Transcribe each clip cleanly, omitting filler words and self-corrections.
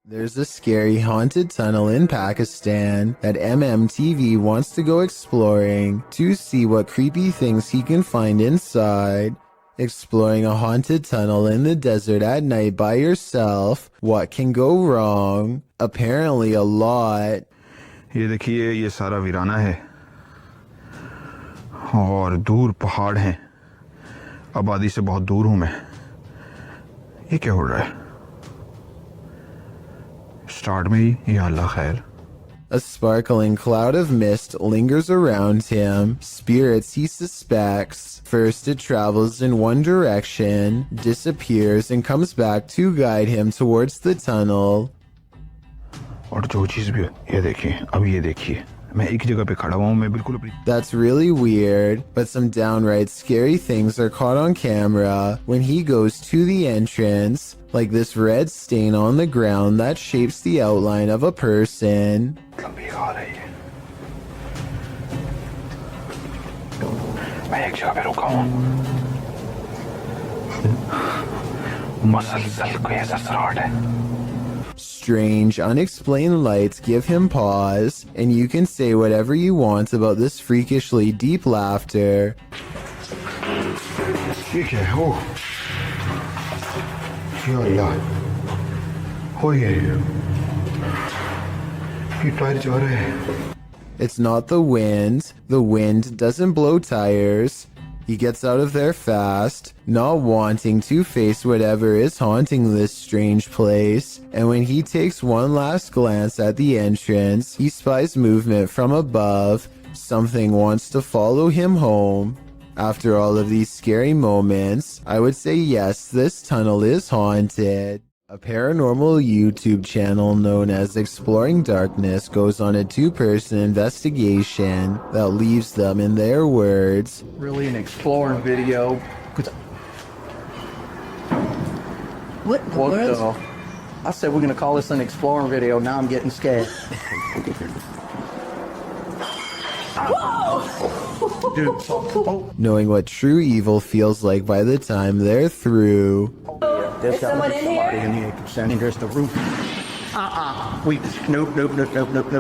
There's a scary haunted tunnel in Pakistan that MMTV wants to go exploring to see what creepy things he can find inside. Exploring a haunted tunnel in the desert at night by yourself, what can go wrong? Apparently a lot. ये देखिए ये सारा वीराना है और दूर पहाड़ हैं। आबादी से बहुत दूर हूं मैं। ये क्या हो रहा है? स्टार्ट में ही या अल्लाह खैर। A sparkling cloud of mist lingers around him. Spirits he suspects. First it travels in one direction, disappears, and comes back to guide him towards the tunnel. और जो चीज भी ये देखिए, अब ये देखिए, मैं एक जगह पे खड़ा हुआ हूं, मैं बिल्कुल अपनी। That's really weird, but some downright scary things are caught on camera when he goes to the entrance, like this red stain on the ground that shapes the outline of a person. लंबी आ रही है। मैं एक जगह पे रुका हूं। मसलसल कोई ऐसा सराहट है। Strange, unexplained lights give him pause, and you can say whatever you want about this freakishly deep laughter. ये क्या है? ओह, या अल्लाह, हो ये टायर जा रहे हैं। It's not the wind. The wind doesn't blow tires. He gets out of there fast, not wanting to face whatever is haunting this strange place, and when he takes one last glance at the entrance, he spies movement from above. Something wants to follow him home. After all of these scary moments, I would say yes, this tunnel is haunted. A paranormal YouTube channel known as Exploring Darkness goes on a two-person investigation that leaves them in their words. Really an exploring video. What in the What world? the? I said we're gonna call this an exploring video. Now I'm getting scared. Dude, oh, Knowing what true evil feels like by the time they're through. there's Is gotta someone be in somebody here? in here. Sending there's the roof.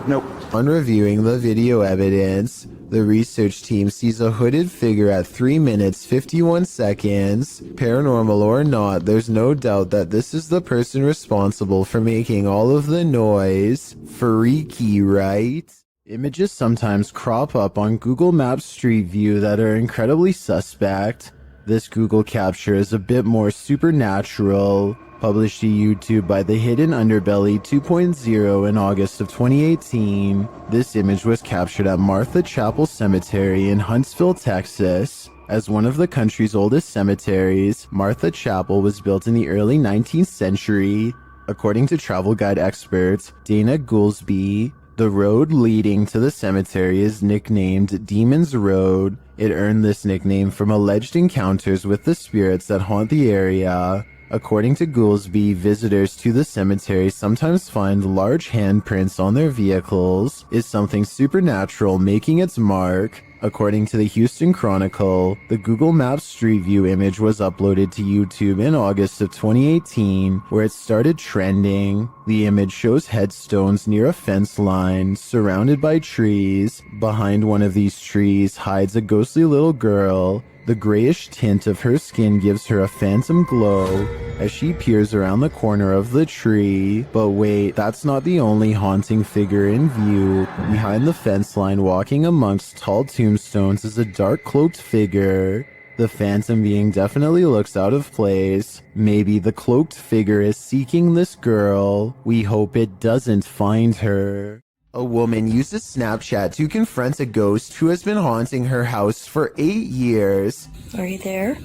Nope. On reviewing the video evidence, the research team sees a hooded figure at 3 minutes 51 seconds. Paranormal or not, there's no doubt that this is the person responsible for making all of the noise. Freaky, right? Images sometimes crop up on Google Maps Street View that are incredibly suspect. This Google capture is a bit more supernatural. Published to YouTube by The Hidden Underbelly 2.0 in August of 2018. This image was captured at Martha Chapel Cemetery in Huntsville, Texas. As one of the country's oldest cemeteries, Martha Chapel was built in the early 19th century. According to travel guide expert Dana Goolsby, the road leading to the cemetery is nicknamed Demon's Road. It earned this nickname from alleged encounters with the spirits that haunt the area. According to Goolsby, visitors to the cemetery sometimes find large handprints on their vehicles. Is something supernatural making its mark? According to the Houston Chronicle, the Google Maps Street View image was uploaded to YouTube in August of 2018, where it started trending. The image shows headstones near a fence line, surrounded by trees. Behind one of these trees hides a ghostly little girl. The grayish tint of her skin gives her a phantom glow as she peers around the corner of the tree. But wait, that's not the only haunting figure in view. Behind the fence line, walking amongst tall tombstones, is a dark cloaked figure. The phantom being definitely looks out of place. Maybe the cloaked figure is seeking this girl. We hope it doesn't find her. A woman uses Snapchat to confront a ghost who has been haunting her house for 8 years. Are you there?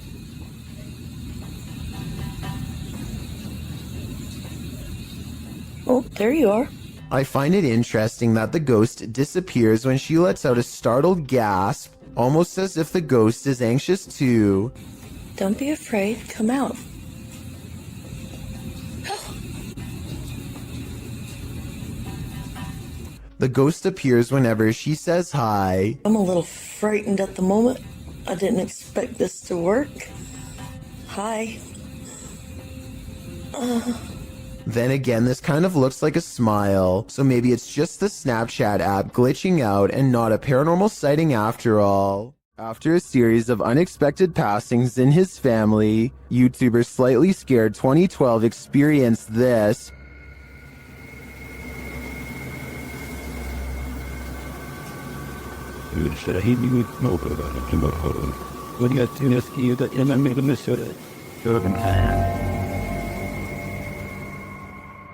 Oh, there you are. I find it interesting that the ghost disappears when she lets out a startled gasp, almost as if the ghost is anxious too. Don't be afraid. Come out. The ghost appears whenever she says hi. I'm a little frightened at the moment. I didn't expect this to work. Hi. Then again, this kind of looks like a smile, so maybe it's just the Snapchat app glitching out and not a paranormal sighting after all. After a series of unexpected passings in his family, YouTuber Slightly Scared 2012 experienced this.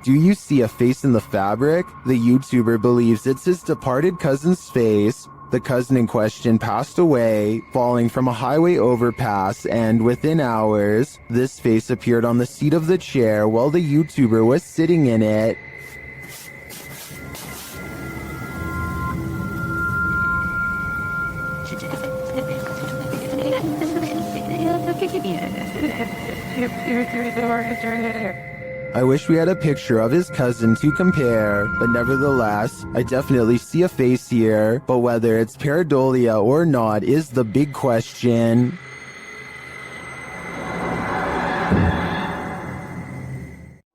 Do you see a face in the fabric? The YouTuber believes it's his departed cousin's face. The cousin in question passed away, falling from a highway overpass, and within hours, this face appeared on the seat of the chair while the YouTuber was sitting in it. I wish we had a picture of his cousin to compare, but nevertheless, I definitely see a face here, but whether it's pareidolia or not is the big question.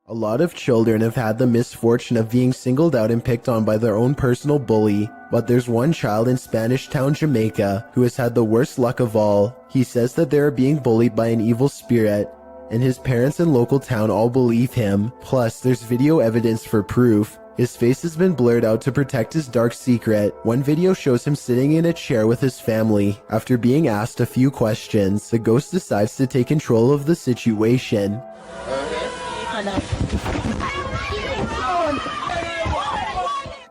A lot of children have had the misfortune of being singled out and picked on by their own personal bully, but there's one child in Spanish Town, Jamaica, who has had the worst luck of all. He says that they are being bullied by an evil spirit, and his parents and local town all believe him. Plus, there's video evidence for proof. His face has been blurred out to protect his dark secret. One video shows him sitting in a chair with his family. After being asked a few questions, the ghost decides to take control of the situation.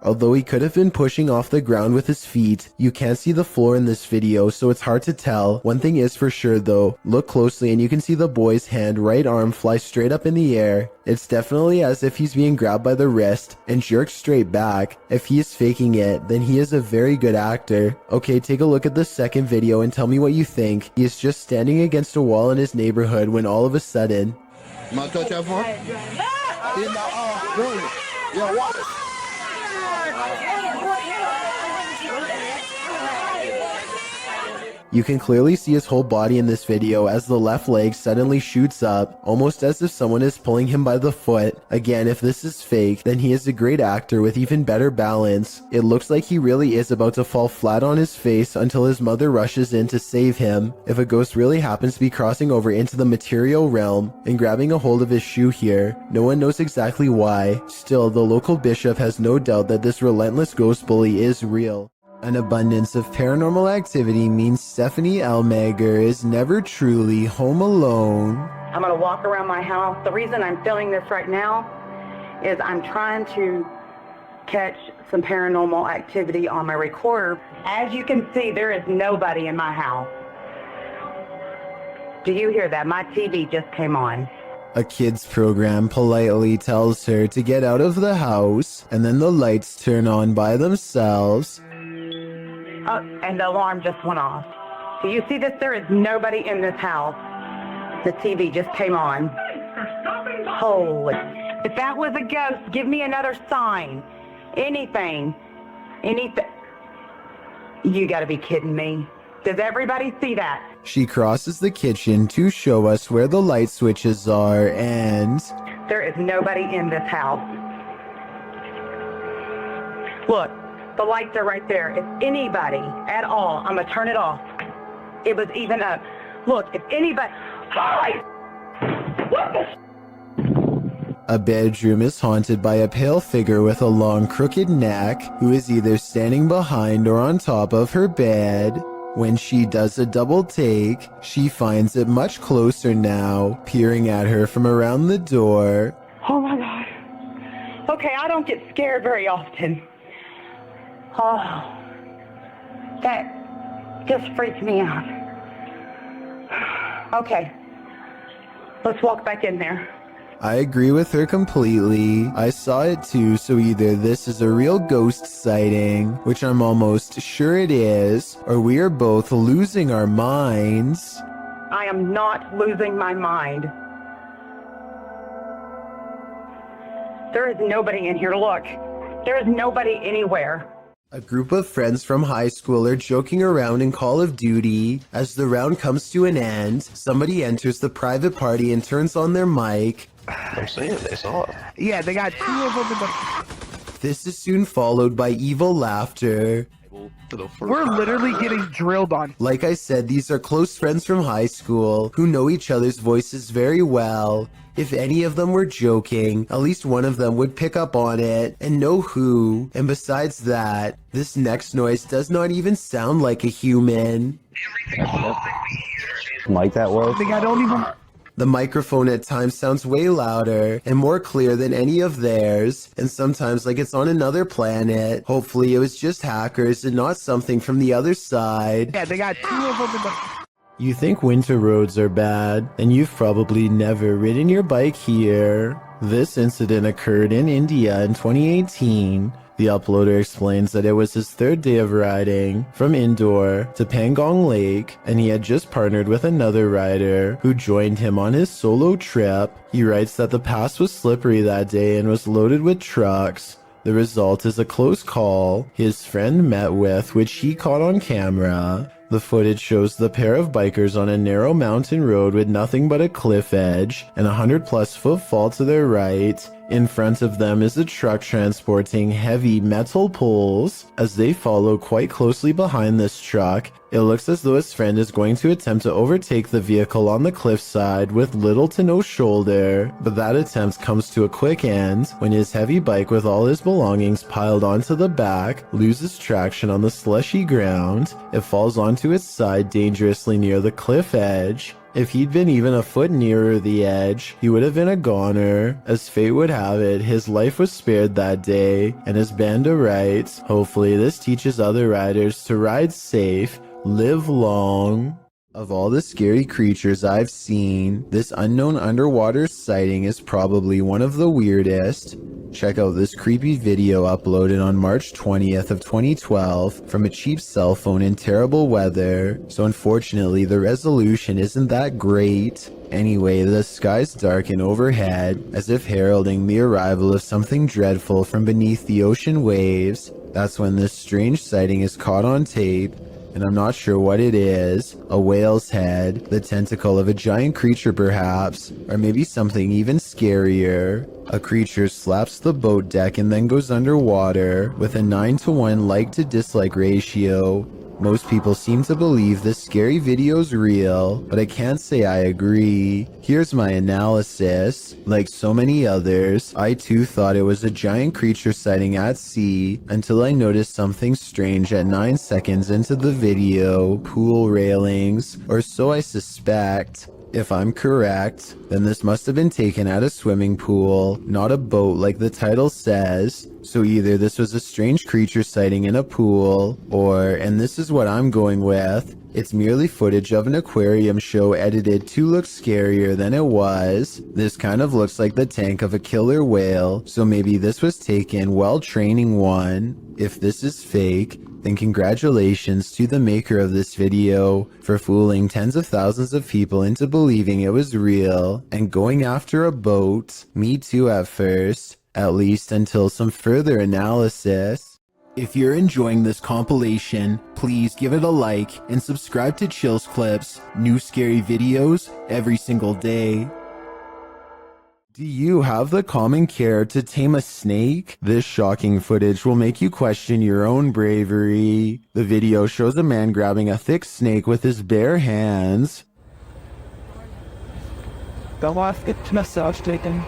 Although he could have been pushing off the ground with his feet, you can't see the floor in this video, so it's hard to tell. One thing is for sure though, look closely and you can see the boy's right arm fly straight up in the air. It's definitely as if he's being grabbed by the wrist and jerked straight back. If he is faking it, then he is a very good actor. Okay, take a look at the second video and tell me what you think. He is just standing against a wall in his neighborhood when all of a sudden... You can clearly see his whole body in this video as the left leg suddenly shoots up, almost as if someone is pulling him by the foot. Again, if this is fake, then he is a great actor with even better balance. It looks like he really is about to fall flat on his face until his mother rushes in to save him. If a ghost really happens to be crossing over into the material realm and grabbing a hold of his shoe here, no one knows exactly why. Still, the local bishop has no doubt that this relentless ghost bully is real. An abundance of paranormal activity means Stephanie Elmager is never truly home alone. I'm going to walk around my house. The reason I'm filming this right now is I'm trying to catch some paranormal activity on my recorder. As you can see, there is nobody in my house. Do you hear that? My TV just came on. A kids program politely tells her to get out of the house, and then the lights turn on by themselves. Oh, and the alarm just went off. Do you see this? There is nobody in this house. The TV just came on. Holy. If that was a ghost, give me another sign. Anything. Anything. You gotta be kidding me. Does everybody see that? She crosses the kitchen to show us where the light switches are, and... There is nobody in this house. Look. The lights are right there. If anybody at all, I'm going to turn it off. It was even up. Look, if anybody... What the... A bedroom is haunted by a pale figure with a long crooked neck who is either standing behind or on top of her bed. When she does a double take, she finds it much closer now, peering at her from around the door. Oh my God. Okay, I don't get scared very often. Oh, that just freaked me out. Okay, let's walk back in there. I agree with her completely. I saw it too, so either this is a real ghost sighting, which I'm almost sure it is, or we are both losing our minds. I am not losing my mind. There is nobody in here. Look, there is nobody anywhere. A group of friends from high school are joking around in Call of Duty. As the round comes to an end, somebody enters the private party and turns on their mic. I'm saying they saw it. Yeah, they got 2 of them in the... This is soon followed by evil laughter. We're literally getting drilled on. Like I said, these are close friends from high school who know each other's voices very well. If any of them were joking, at least one of them would pick up on it and know who. And besides that, this next noise does not even sound like a human. Like that was? I think I don't even... The microphone at times sounds way louder and more clear than any of theirs, and sometimes like it's on another planet. Hopefully it was just hackers and not something from the other side. Yeah, they got 2 of them in the... You think winter roads are bad, and you've probably never ridden your bike here. This incident occurred in India in 2018. The uploader explains that it was his 3rd day of riding from Indore to Pangong Lake, and he had just partnered with another rider who joined him on his solo trip. He writes that the pass was slippery that day and was loaded with trucks. The result is a close call his friend met with, which he caught on camera. The footage shows the pair of bikers on a narrow mountain road with nothing but a cliff edge and a 100+ foot fall to their right. In front of them is a truck transporting heavy metal poles. As they follow quite closely behind this truck, it looks as though his friend is going to attempt to overtake the vehicle on the cliffside with little to no shoulder, but that attempt comes to a quick end when his heavy bike with all his belongings piled onto the back loses traction on the slushy ground. It falls onto its side dangerously near the cliff edge. If he'd been even a foot nearer the edge, he would have been a goner. As fate would have it, his life was spared that day, and as Banda writes, hopefully this teaches other riders to ride safe, live long. Of all the scary creatures I've seen, this unknown underwater sighting is probably one of the weirdest. Check out this creepy video uploaded on March 20th of 2012 from a cheap cell phone in terrible weather, so unfortunately the resolution isn't that great. Anyway, the skies darken overhead, as if heralding the arrival of something dreadful from beneath the ocean waves. That's when this strange sighting is caught on tape, and I'm not sure what it is. A whale's head, the tentacle of a giant creature perhaps, or maybe something even scarier. A creature slaps the boat deck and then goes underwater with a 9-to-1 like to dislike ratio. Most people seem to believe this scary video's real, but I can't say I agree. Here's my analysis. Like so many others, I too thought it was a giant creature sighting at sea until I noticed something strange at 9 seconds into the video. Pool railings, or so I suspect. If I'm correct, then this must have been taken at a swimming pool, not a boat like the title says. So either this was a strange creature sighting in a pool, or, and this is what I'm going with, it's merely footage of an aquarium show edited to look scarier than it was. This kind of looks like the tank of a killer whale, so maybe this was taken while training one. If this is fake, then congratulations to the maker of this video for fooling tens of thousands of people into believing it was real and going after a boat. Me too at first, at least until some further analysis. If you're enjoying this compilation, please give it a like and subscribe to Chills Clips, new scary videos every single day. Do you have the common care to tame a snake? This shocking footage will make you question your own bravery. The video shows a man grabbing a thick snake with his bare hands. The last message taken.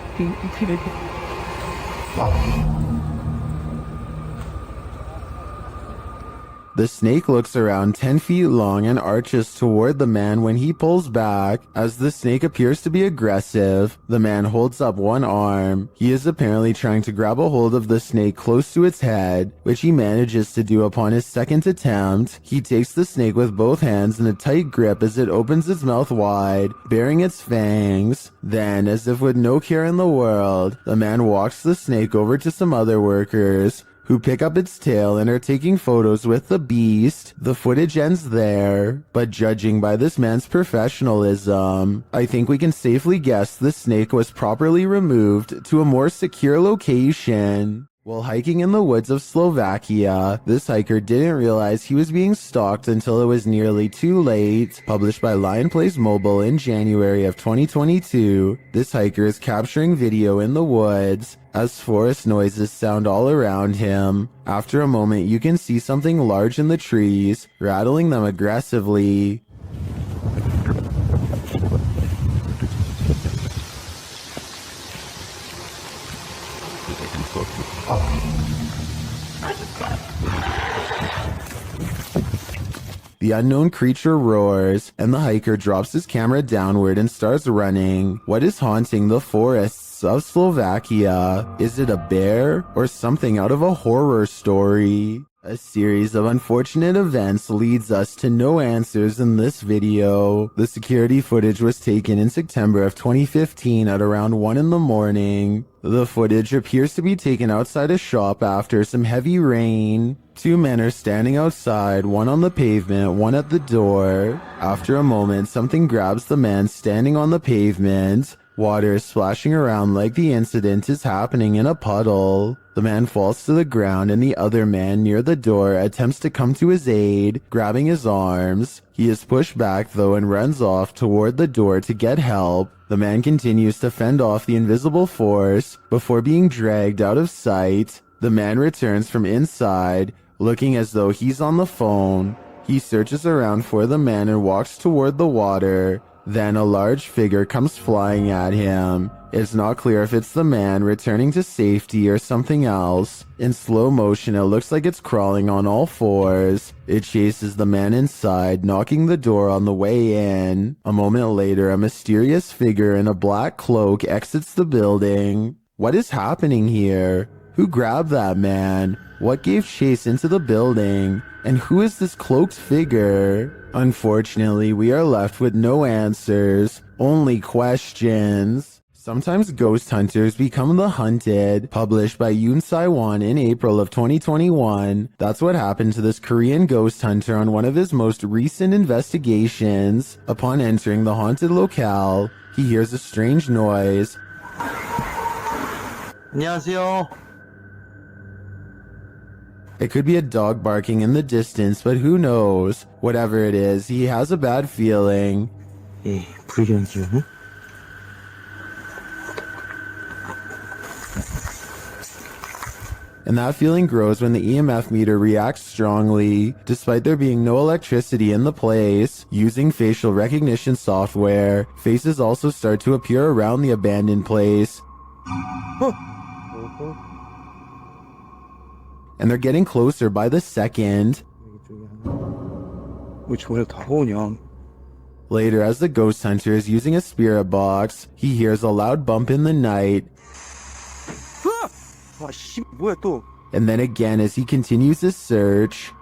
The snake looks around 10 feet long and arches toward the man when he pulls back. As the snake appears to be aggressive, the man holds up one arm. He is apparently trying to grab a hold of the snake close to its head, which he manages to do upon his second attempt. He takes the snake with both hands in a tight grip as it opens its mouth wide, baring its fangs. Then, as if with no care in the world, the man walks the snake over to some other workers, who pick up its tail and are taking photos with the beast. The footage ends there, but judging by this man's professionalism, I think we can safely guess the snake was properly removed to a more secure location. While hiking in the woods of Slovakia, this hiker didn't realize he was being stalked until it was nearly too late. Published by Lion Plays Mobile in January of 2022, this hiker is capturing video in the woods as forest noises sound all around him. After a moment, you can see something large in the trees, rattling them aggressively. The unknown creature roars, and the hiker drops his camera downward and starts running. What is haunting the forests of Slovakia? Is it a bear or something out of a horror story? A series of unfortunate events leads us to no answers in this video. The security footage was taken in September of 2015 at around 1 in the morning. The footage appears to be taken outside a shop after some heavy rain. Two men are standing outside, one on the pavement, one at the door. After a moment, something grabs the man standing on the pavement. Water is splashing around like the incident is happening in a puddle. The man falls to the ground and the other man near the door attempts to come to his aid, grabbing his arms. He is pushed back though and runs off toward the door to get help. The man continues to fend off the invisible force before being dragged out of sight. The man returns from inside, looking as though he's on the phone. He searches around for the man and walks toward the water. Then a large figure comes flying at him. It's not clear if it's the man returning to safety or something else. In slow motion, it looks like it's crawling on all fours. It chases the man inside, knocking the door on the way in. A moment later, a mysterious figure in a black cloak exits the building. What is happening here? Who grabbed that man? What gave chase into the building? And who is this cloaked figure? Unfortunately, we are left with no answers, only questions. Sometimes ghost hunters become the hunted. Published by Yoon Sai-won in April of 2021. That's what happened to this Korean ghost hunter on one of his most recent investigations. Upon entering the haunted locale, he hears a strange noise. 안녕하세요. It could be a dog barking in the distance, but who knows? Whatever it is, he has a bad feeling. 예, 불경기요. And that feeling grows when the EMF meter reacts strongly. Despite there being no electricity in the place, using facial recognition software, faces also start to appear around the abandoned place. And they're getting closer by the second. 왜 저래 다가오냐? Later, as the ghost hunter is using a spirit box, he hears a loud bump in the night. 아, 씨, 뭐야 또? And then again as he continues his search.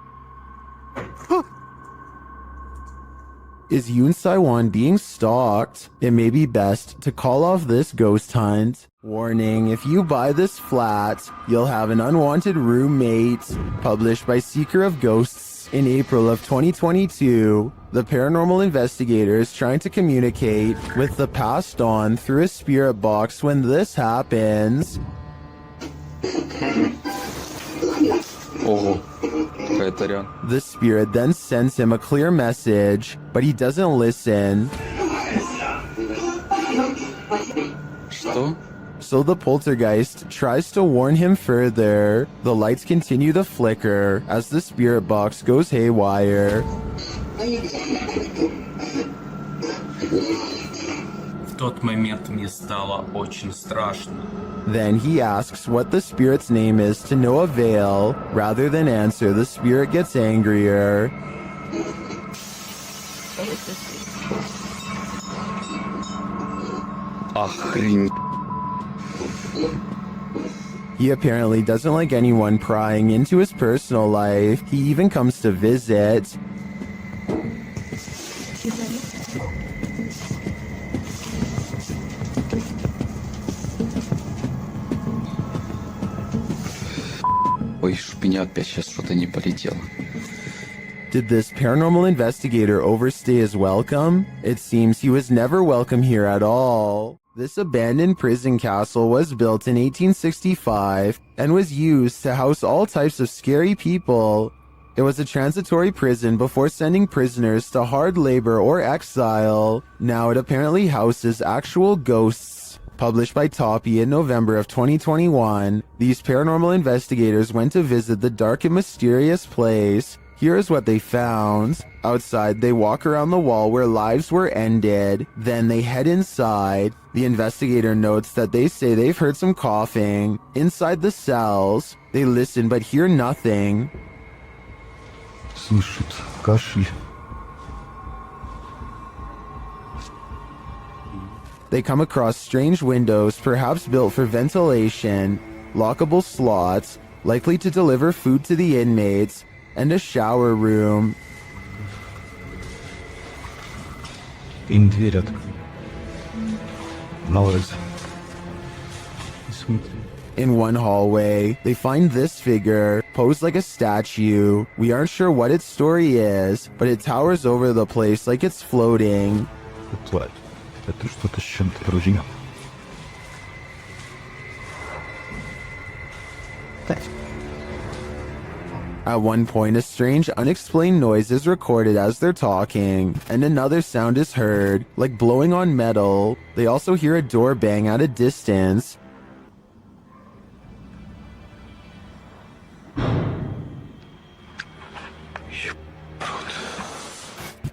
Is Yoon Sai-won being stalked? It may be best to call off this ghost hunt. Warning, if you buy this flat, you'll have an unwanted roommate. Published by Seeker of Ghosts in April of 2022. The paranormal investigator is trying to communicate with the passed on through a spirit box when this happens. The spirit then sends him a clear message, but he doesn't listen. So the poltergeist tries to warn him further. The lights continue to flicker as the spirit box goes haywire. В тот момент мне стало очень страшно. Then he asks what the spirit's name is to no avail. Rather than answer, the spirit gets angrier. He apparently doesn't like anyone prying into his personal life. He even comes to visit. Ой, чтоб меня опять сейчас что-то не полетело. Did this paranormal investigator overstay his welcome? It seems he was never welcome here at all. This abandoned prison castle was built in 1865 and was used to house all types of scary people. It was a transitory prison before sending prisoners to hard labor or exile. Now it apparently houses actual ghosts. Published by Toppy in November of 2021, these paranormal investigators went to visit the dark and mysterious place. Here's what they found. Outside, they walk around the wall where lives were ended. Then they head inside. The investigator notes that they say they've heard some coughing. Inside the cells, they listen but hear nothing. Слышит кашель. They come across strange windows, perhaps built for ventilation, lockable slots, likely to deliver food to the inmates, and a shower room. Им дверь открой. На улице. Смотри. In one hallway, they find this figure, posed like a statue. We aren't sure what its story is, but it towers over the place like it's floating. Тварь. Это что-то с чем-то вроде. At one point, a strange, unexplained noise is recorded as they're talking, and another sound is heard, like blowing on metal. They also hear a door bang at a distance.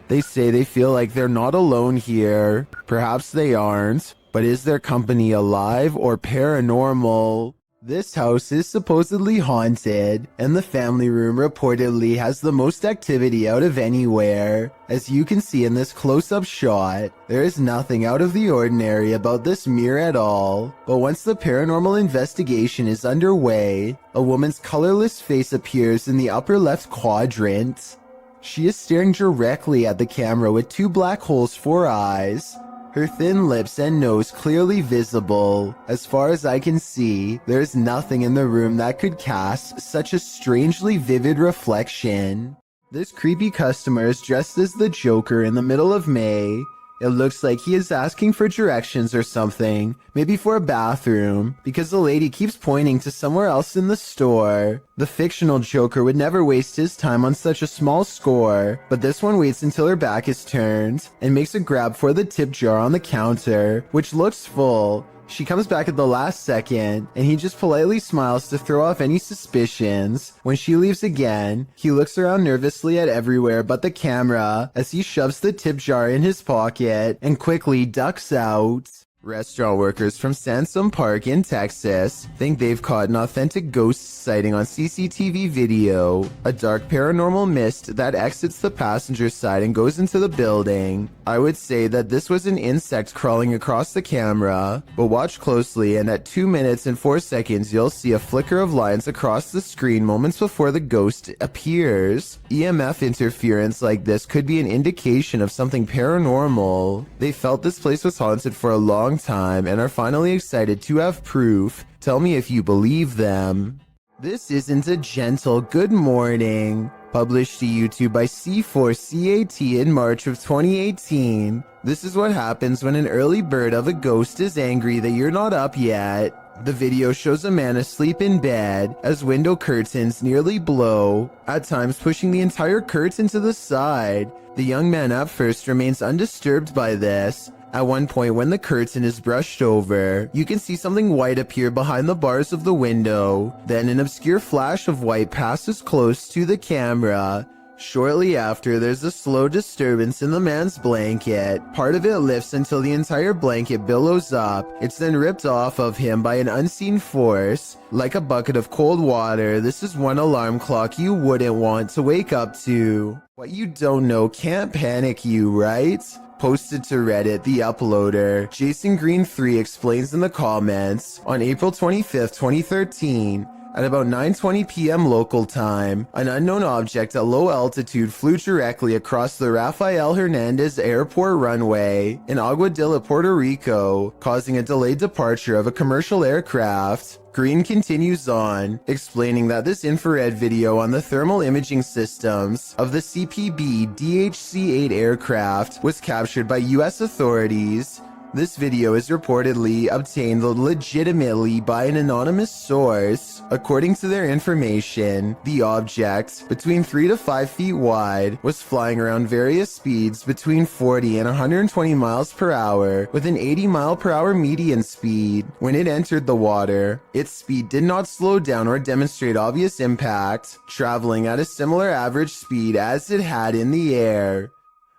They say they feel like they're not alone here. Perhaps they aren't, but is their company alive or paranormal? This house is supposedly haunted, and the family room reportedly has the most activity out of anywhere. As you can see in this close-up shot, there is nothing out of the ordinary about this mirror at all. But once the paranormal investigation is underway, a woman's colorless face appears in the upper left quadrant. She is staring directly at the camera with two black holes for eyes. Her thin lips and nose clearly visible. As far as I can see, there is nothing in the room that could cast such a strangely vivid reflection. This creepy customer is dressed as the Joker in the middle of May. It looks like he is asking for directions or something, maybe for a bathroom, because the lady keeps pointing to somewhere else in the store. The fictional Joker would never waste his time on such a small score, but this one waits until her back is turned and makes a grab for the tip jar on the counter, which looks full. She comes back at the last second, and he just politely smiles to throw off any suspicions. When she leaves again, he looks around nervously at everywhere but the camera as he shoves the tip jar in his pocket and quickly ducks out. Restaurant workers from Sansom Park in Texas think they've caught an authentic ghost sighting on CCTV video. A dark paranormal mist that exits the passenger side and goes into the building. I would say that this was an insect crawling across the camera, but watch closely and at 2 minutes and 4 seconds you'll see a flicker of lines across the screen moments before the ghost appears. EMF interference like this could be an indication of something paranormal. They felt this place was haunted for a long time and are finally excited to have proof. Tell me if you believe them. This isn't a gentle good morning. Published to YouTube by C4CAT in March of 2018. This is what happens when an early bird of a ghost is angry that you're not up yet. The video shows a man asleep in bed as window curtains nearly blow, at times pushing the entire curtain to the side. The young man at first remains undisturbed by this. At one point when the curtain is brushed over, you can see something white appear behind the bars of the window. Then an obscure flash of white passes close to the camera. Shortly after, there's a slow disturbance in the man's blanket. Part of it lifts until the entire blanket billows up. It's then ripped off of him by an unseen force. Like a bucket of cold water, this is one alarm clock you wouldn't want to wake up to. What you don't know can't panic you, right? Posted to Reddit, the uploader, Jason Green 3 explains in the comments, on April 25th, 2013, at about 9:20 p.m. local time, an unknown object at low altitude flew directly across the Rafael Hernandez Airport runway in Aguadilla, Puerto Rico, causing a delayed departure of a commercial aircraft. Green continues on, explaining that this infrared video on the thermal imaging systems of the CPB DHC-8 aircraft was captured by US authorities. This video is reportedly obtained legitimately by an anonymous source. According to their information, the object, between 3 to 5 feet wide, was flying around various speeds between 40 and 120 miles per hour with an 80 mile per hour median speed. When it entered the water, its speed did not slow down or demonstrate obvious impact, traveling at a similar average speed as it had in the air.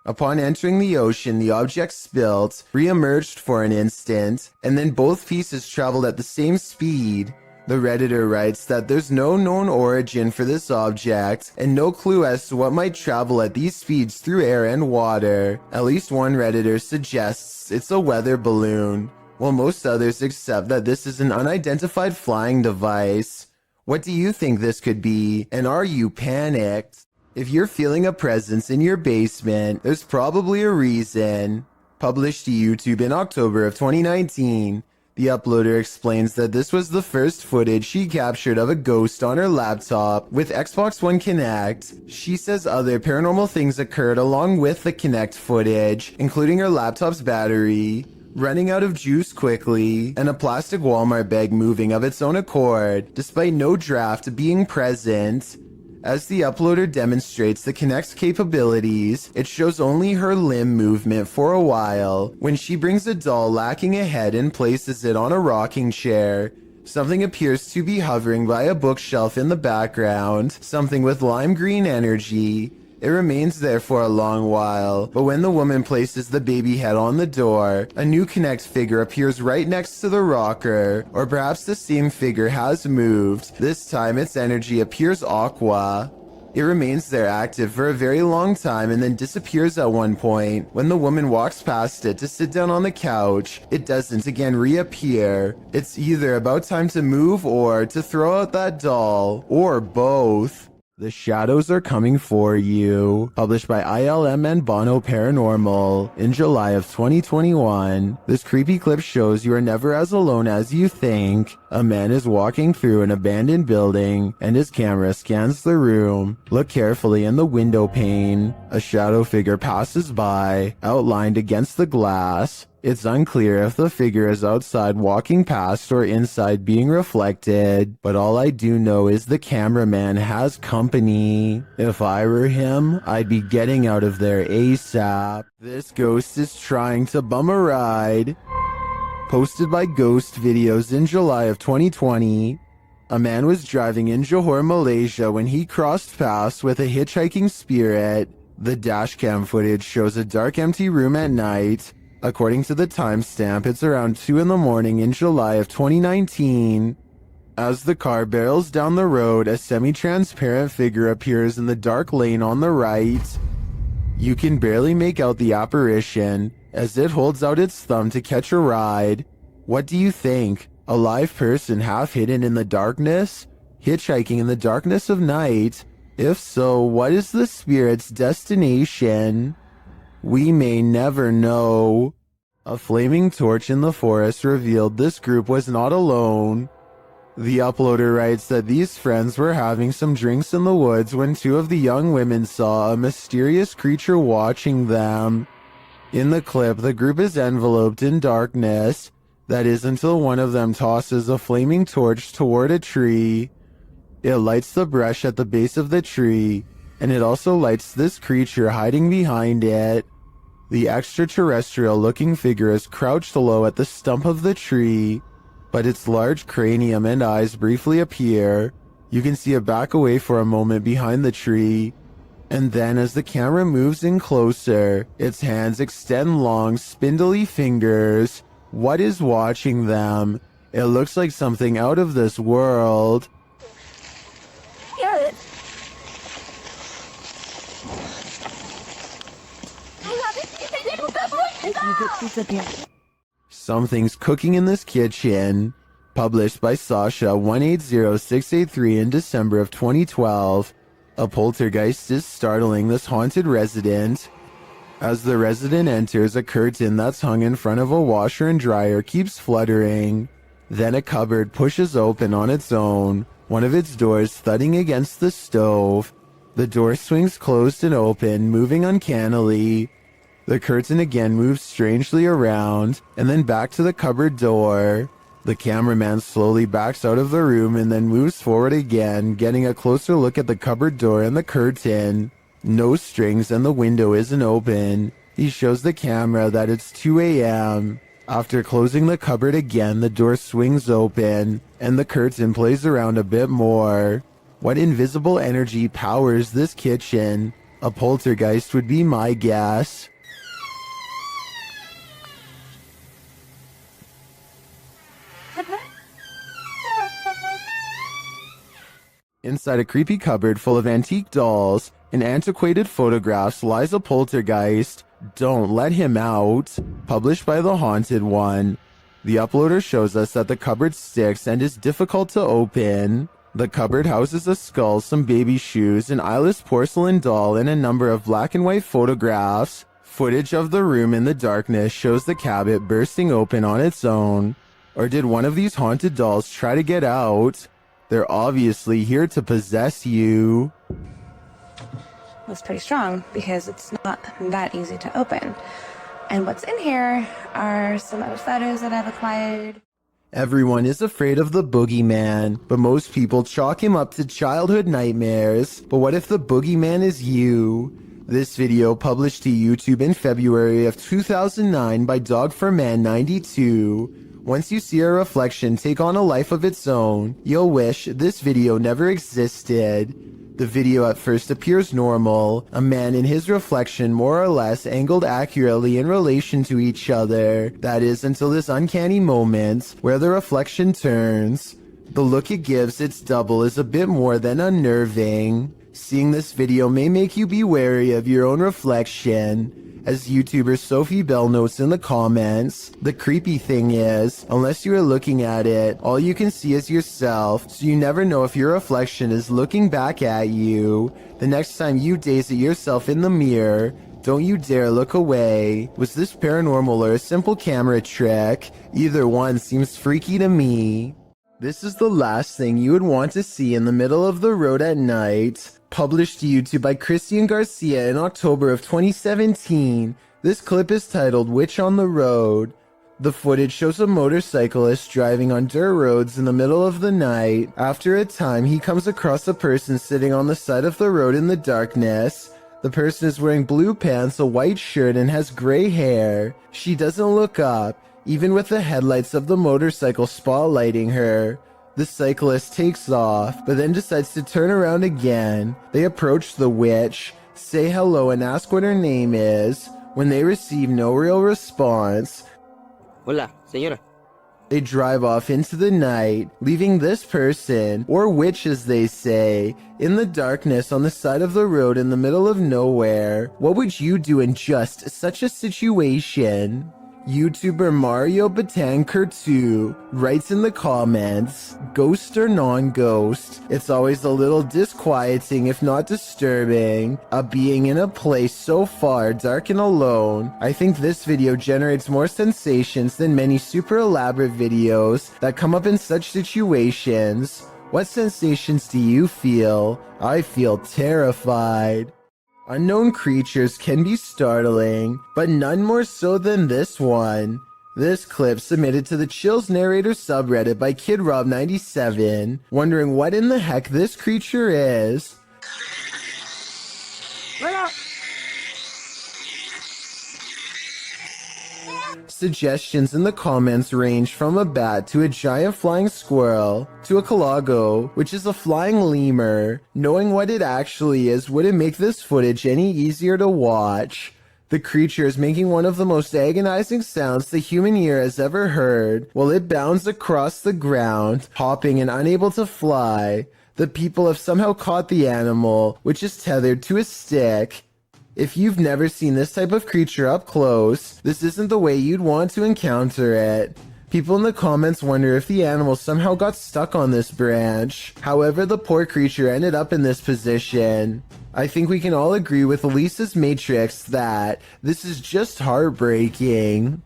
Upon entering the ocean, the object spilt, re-emerged for an instant, and then both pieces traveled at the same speed. The Redditor writes that there's no known origin for this object, and no clue as to what might travel at these speeds through air and water. At least one Redditor suggests it's a weather balloon, while most others accept that this is an unidentified flying device. What do you think this could be, and are you panicked? If you're feeling a presence in your basement, there's probably a reason. Published to YouTube in October of 2019, the uploader explains that this was the first footage she captured of a ghost on her laptop with Xbox One Kinect. She says other paranormal things occurred along with the Kinect footage, including her laptop's battery running out of juice quickly, and a plastic Walmart bag moving of its own accord, despite no draft being present. As the uploader demonstrates the Kinect's capabilities, it shows only her limb movement for a while. When she brings a doll lacking a head and places it on a rocking chair, something appears to be hovering by a bookshelf in the background, something with lime green energy. It remains there for a long while, but when the woman places the baby head on the door, a new Kinect figure appears right next to the rocker, or perhaps the same figure has moved. This time its energy appears aqua. It remains there active for a very long time and then disappears at one point. When the woman walks past it to sit down on the couch, it doesn't again reappear. It's either about time to move or to throw out that doll, or both. The Shadows Are Coming For You, published by ILM and Bono Paranormal in July of 2021. This creepy clip shows you are never as alone as you think. A man is walking through an abandoned building, and his camera scans the room. Look carefully in the window pane. A shadow figure passes by, outlined against the glass. It's unclear if the figure is outside walking past or inside being reflected, but all I do know is the cameraman has company. If I were him, I'd be getting out of there ASAP. This ghost is trying to bum a ride. Posted by Ghost Videos in July of 2020. A man was driving in Johor, Malaysia when he crossed paths with a hitchhiking spirit. The dashcam footage shows a dark, empty room at night. According to the timestamp, it's around 2 in the morning in July of 2019. As the car barrels down the road, a semi-transparent figure appears in the dark lane on the right. You can barely make out the apparition as it holds out its thumb to catch a ride. What do you think? A live person half hidden in the darkness? Hitchhiking in the darkness of night? If so, what is the spirit's destination? We may never know. A flaming torch in the forest revealed this group was not alone. The uploader writes that these friends were having some drinks in the woods when two of the young women saw a mysterious creature watching them. In the clip, the group is enveloped in darkness. That is until one of them tosses a flaming torch toward a tree. It lights the brush at the base of the tree, and it also lights this creature hiding behind it. The extraterrestrial-looking figure is crouched low at the stump of the tree, but its large cranium and eyes briefly appear. You can see it back away for a moment behind the tree, and then as the camera moves in closer, its hands extend long, spindly fingers. What is watching them? It looks like something out of this world. Something's cooking in this kitchen. Published by Sasha 180683 in December of 2012. A poltergeist is startling this haunted resident. As the resident enters, a curtain that's hung in front of a washer and dryer keeps fluttering. Then a cupboard pushes open on its own, one of its doors thudding against the stove. The door swings closed and open, moving uncannily. The curtain again moves strangely around, and then back to the cupboard door. The cameraman slowly backs out of the room and then moves forward again, getting a closer look at the cupboard door and the curtain. No strings and the window isn't open. He shows the camera that it's 2 a.m. After closing the cupboard again, the door swings open, and the curtain plays around a bit more. What invisible energy powers this kitchen? A poltergeist would be my guess. Inside a creepy cupboard full of antique dolls and antiquated photographs lies a poltergeist. Don't let him out. Published by The Haunted One. The uploader shows us that the cupboard sticks and is difficult to open. The cupboard houses a skull, some baby shoes, an eyeless porcelain doll, and a number of black and white photographs. Footage of the room in the darkness shows the cabinet bursting open on its own. Or did one of these haunted dolls try to get out? They're obviously here to possess you. Was pretty strong because it's not that easy to open. And what's in here are some other photos that I've acquired. Everyone is afraid of the boogeyman, but most people chalk him up to childhood nightmares. But what if the boogeyman is you? This video published to YouTube in February of 2009 by Dog4Man92. Once you see a reflection take on a life of its own, you'll wish this video never existed. The video at first appears normal, a man and his reflection more or less angled accurately in relation to each other. That is until this uncanny moment where the reflection turns. The look it gives its double is a bit more than unnerving. Seeing this video may make you be wary of your own reflection. As YouTuber Sophie Bell notes in the comments, the creepy thing is, unless you are looking at it, all you can see is yourself, so you never know if your reflection is looking back at you. The next time you gaze at yourself in the mirror, don't you dare look away. Was this paranormal or a simple camera trick? Either one seems freaky to me. This is the last thing you would want to see in the middle of the road at night. Published to YouTube by Christian Garcia in October of 2017. This clip is titled Witch on the Road. The footage shows a motorcyclist driving on dirt roads in the middle of the night. After a time, he comes across a person sitting on the side of the road in the darkness. The person is wearing blue pants, a white shirt, and has gray hair. She doesn't look up, even with the headlights of the motorcycle spotlighting her. The cyclist takes off, but then decides to turn around again. They approach the witch, say hello, and ask what her name is. When they receive no real response, Hola, señora. they drive off into the night, leaving this person, or witch as they say, in the darkness on the side of the road in the middle of nowhere. What would you do in just such a situation? YouTuber Mario Batanker2 writes in the comments, ghost or non-ghost, it's always a little disquieting if not disturbing, a being in a place so far dark and alone. I think this video generates more sensations than many super elaborate videos that come up in such situations. What sensations do you feel? I feel terrified. Unknown creatures can be startling, but none more so than this one. This clip submitted to the Chills Narrator subreddit by KidRob97, wondering what in the heck this creature is. Suggestions in the comments range from a bat to a giant flying squirrel to a calago, which is a flying lemur. Knowing what it actually is wouldn't make this footage any easier to watch. The creature is making one of the most agonizing sounds the human ear has ever heard while it bounds across the ground, hopping and unable to fly. The people have somehow caught the animal, which is tethered to a stick. If you've never seen this type of creature up close, this isn't the way you'd want to encounter it. People in the comments wonder if the animal somehow got stuck on this branch. However, the poor creature ended up in this position. I think we can all agree with Lisa's Matrix that this is just heartbreaking.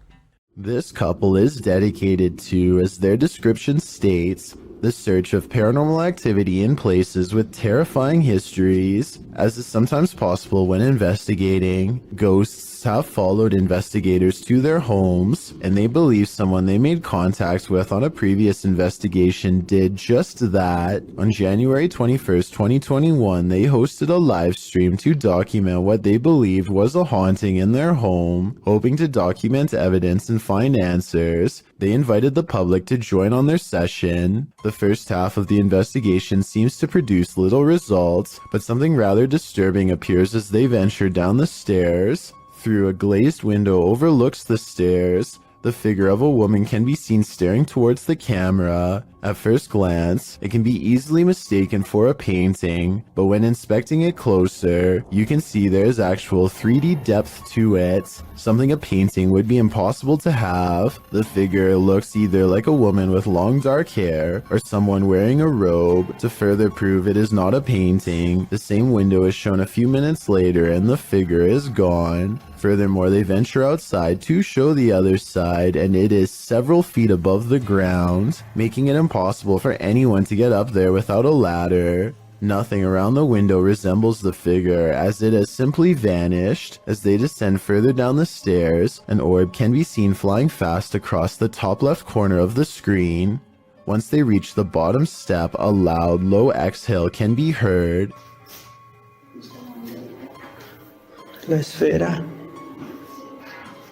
This couple is dedicated to, as their description states, the search of paranormal activity in places with terrifying histories, as is sometimes possible when investigating ghosts, ghosts have followed investigators to their homes, and they believe someone they made contact with on a previous investigation did just that. On January 21st, 2021, they hosted a live stream to document what they believed was a haunting in their home, hoping to document evidence and find answers. They invited the public to join on their session. The first half of the investigation seems to produce little results, but something rather disturbing appears as they venture down the stairs. Through a glazed window overlooks the stairs, the figure of a woman can be seen staring towards the camera. At first glance, it can be easily mistaken for a painting, but when inspecting it closer, you can see there is actual 3D depth to it, something a painting would be impossible to have. The figure looks either like a woman with long dark hair or someone wearing a robe. To further prove it is not a painting, the same window is shown a few minutes later and the figure is gone. Furthermore, they venture outside to show the other side, and it is several feet above the ground, making it impossible for anyone to get up there without a ladder. Nothing around the window resembles the figure, as it has simply vanished. As they descend further down the stairs, an orb can be seen flying fast across the top left corner of the screen. Once they reach the bottom step, a loud, low exhale can be heard. La esfera.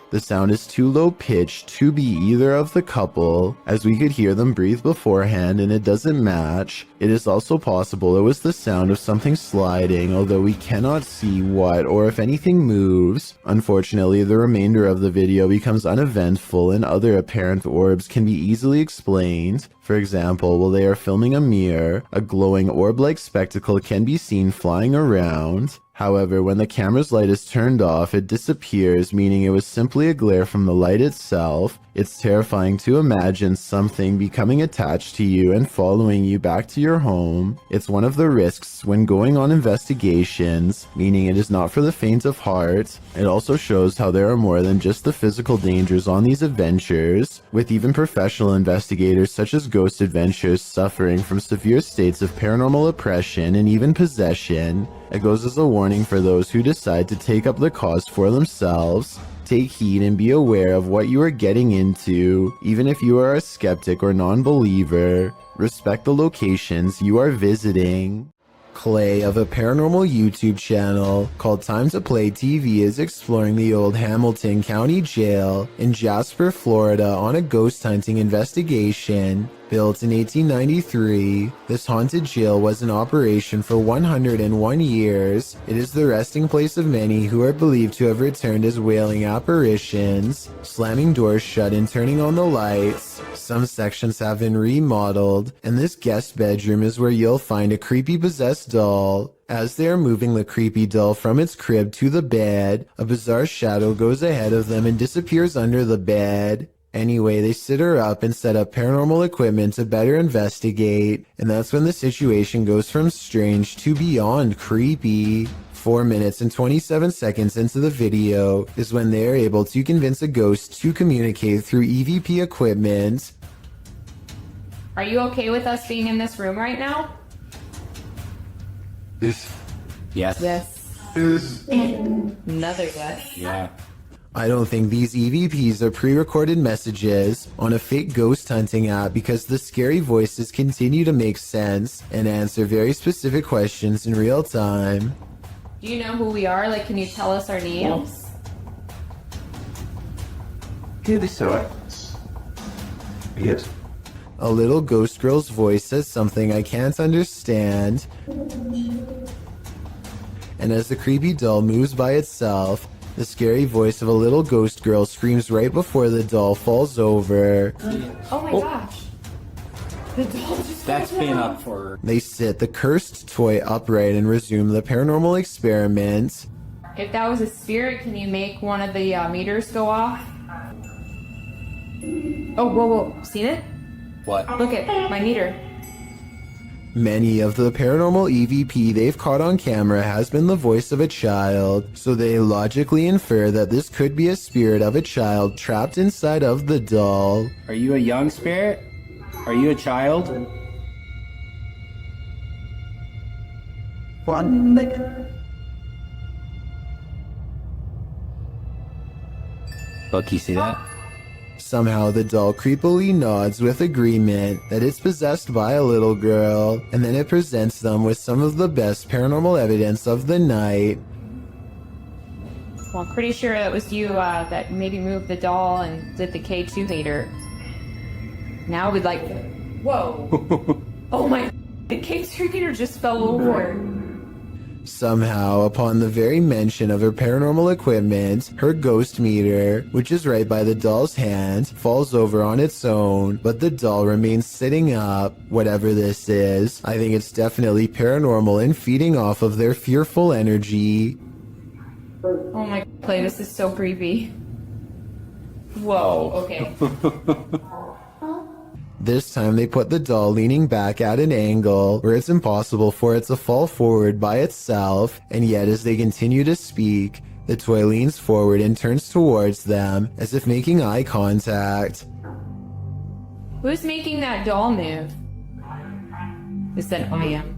The sound is too low pitched to be either of the couple, as we could hear them breathe beforehand and it doesn't match. It is also possible it was the sound of something sliding, although we cannot see what or if anything moves. Unfortunately, the remainder of the video becomes uneventful and other apparent orbs can be easily explained. For example, while they are filming a mirror, a glowing orb-like spectacle can be seen flying around. However, when the camera's light is turned off, it disappears, meaning it was simply a glare from the light itself. It's terrifying to imagine something becoming attached to you and following you back to your home. It's one of the risks when going on investigations, meaning it is not for the faint of heart. It also shows how there are more than just the physical dangers on these adventures, with even professional investigators such as Ghost Adventures suffering from severe states of paranormal oppression and even possession. It goes as a warning for those who decide to take up the cause for themselves. Take heed and be aware of what you are getting into, even if you are a skeptic or non-believer. Respect the locations you are visiting. Clay of a paranormal YouTube channel called Time to Play TV is exploring the old Hamilton County Jail in Jasper, Florida on a ghost hunting investigation. Built in 1893, this haunted jail was in operation for 101 years. It is the resting place of many who are believed to have returned as wailing apparitions, slamming doors shut and turning on the lights. Some sections have been remodeled, and this guest bedroom is where you'll find a creepy possessed doll. As they are moving the creepy doll from its crib to the bed, a bizarre shadow goes ahead of them and disappears under the bed. Anyway, they sit her up and set up paranormal equipment to better investigate, and that's when the situation goes from strange to beyond creepy. 4 minutes and 27 seconds into the video is when they are able to convince a ghost to communicate through EVP equipment. Are you okay with us being in this room right now? Yes. Yes. Another yes. Yeah. I don't think these EVPs are pre-recorded messages on a fake ghost hunting app, because the scary voices continue to make sense and answer very specific questions in real time. Do you know who we are? Like, can you tell us our names? Yes. A little ghost girl's voice says something I can't understand. And as the creepy doll moves by itself, the scary voice of a little ghost girl screams right before the doll falls over. Oh my gosh. The doll just That's been up for... They sit the cursed toy upright and resume the paranormal experiment. If that was a spirit, can you make one of the meters go off? Oh, whoa. Seen it? What? Look at my meter. Many of the paranormal EVP they've caught on camera has been the voice of a child, so they logically infer that this could be a spirit of a child trapped inside of the doll. Are you a young spirit? Are you a child? Look, you see that? Somehow the doll creepily nods with agreement that it's possessed by a little girl, and then it presents them with some of the best paranormal evidence of the night. Well, I'm pretty sure it was you that maybe moved the doll and did the K2 meter. Now we'd like... Whoa! Oh my... The K2 meter just fell over. Somehow, upon the very mention of her paranormal equipment, her ghost meter, which is right by the doll's hand, falls over on its own, but the doll remains sitting up. Whatever this is, I think it's definitely paranormal and feeding off of their fearful energy. Oh my... Play, this is so creepy. Whoa, okay. This time they put the doll leaning back at an angle where it's impossible for it to fall forward by itself, and yet as they continue to speak, the toy leans forward and turns towards them as if making eye contact. Who's making that doll move? Is that I am?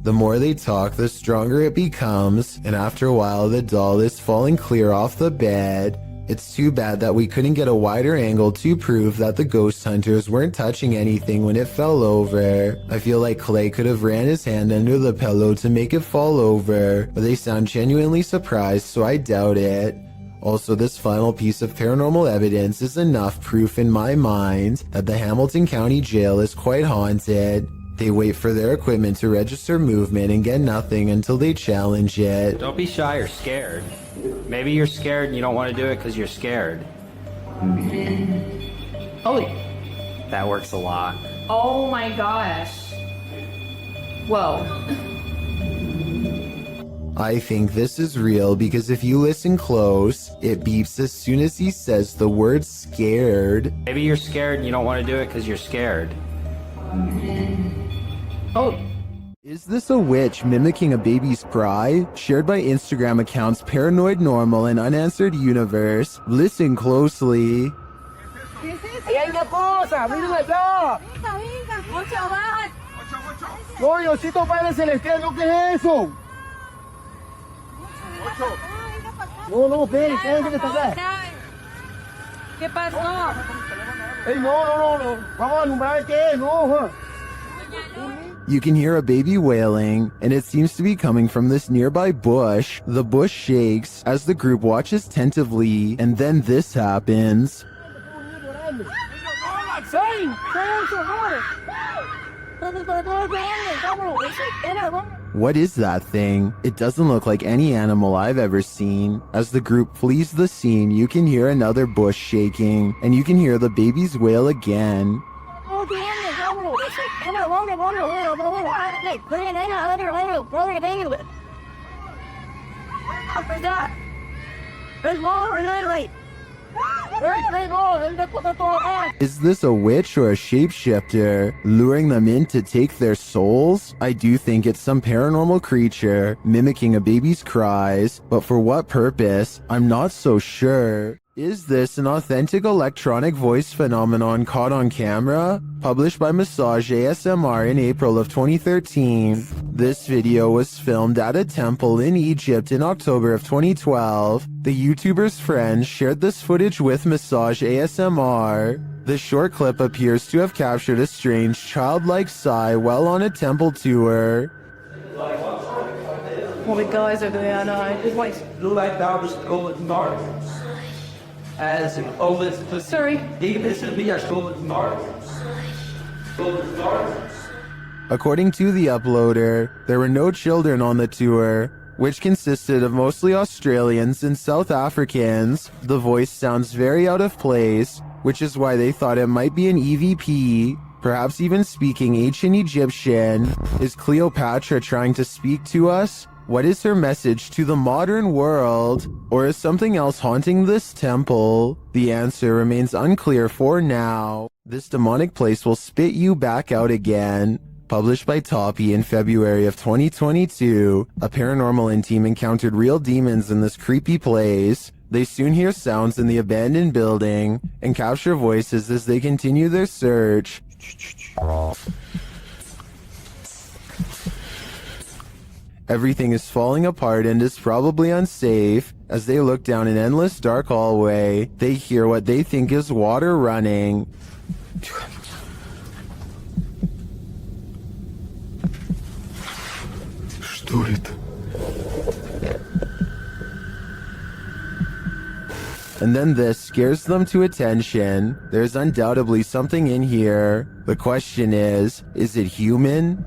The more they talk, the stronger it becomes, and after a while the doll is falling clear off the bed. It's too bad that we couldn't get a wider angle to prove that the ghost hunters weren't touching anything when it fell over. I feel like Clay could have ran his hand under the pillow to make it fall over, but they sound genuinely surprised, so I doubt it. Also, this final piece of paranormal evidence is enough proof in my mind that the Hamilton County Jail is quite haunted. They wait for their equipment to register movement and get nothing until they challenge it. Don't be shy or scared. Maybe you're scared and you don't want to do it because you're scared. Holy... That works a lot. Oh my gosh. Whoa. I think this is real because if you listen close, it beeps as soon as he says the word scared. Maybe you're scared and you don't want to do it because you're scared. Oh. Is this a witch mimicking a baby's cry? Shared by Instagram accounts Paranoid Normal and Unanswered Universe. Listen closely. ¿Qué pasó? Vamos a alumbrar qué es, no. You can hear a baby wailing, and it seems to be coming from this nearby bush. The bush shakes as the group watches attentively, and then this happens. What is that thing? It doesn't look like any animal I've ever seen. As the group flees the scene, you can hear another bush shaking, and you can hear the babies wail again. Is this a witch or a shapeshifter, luring them in to take their souls? I do think it's some paranormal creature, mimicking a baby's cries, but for what purpose? I'm not so sure. Is this an authentic electronic voice phenomenon caught on camera? Published by Massage ASMR in April of 2013. This video was filmed at a temple in Egypt in October of 2012. The YouTuber's friends shared this footage with Massage ASMR. The short clip appears to have captured a strange childlike sigh while on a temple tour. Well, the guys over there, no, it's like... Like that was going north. As always, Sorry. According to the uploader, there were no children on the tour, which consisted of mostly Australians and South Africans. The voice sounds very out of place, which is why they thought it might be an EVP, perhaps even speaking ancient Egyptian. Is Cleopatra trying to speak to us? What is her message to the modern world? Or is something else haunting this temple? The answer remains unclear for now. This demonic place will spit you back out again. Published by Toppy in February of 2022, a paranormal team encountered real demons in this creepy place. They soon hear sounds in the abandoned building and capture voices as they continue their search. Everything is falling apart and is probably unsafe. As they look down an endless dark hallway, they hear what they think is water running. Что это? And then this scares them to attention. There's undoubtedly something in here. The question is it human?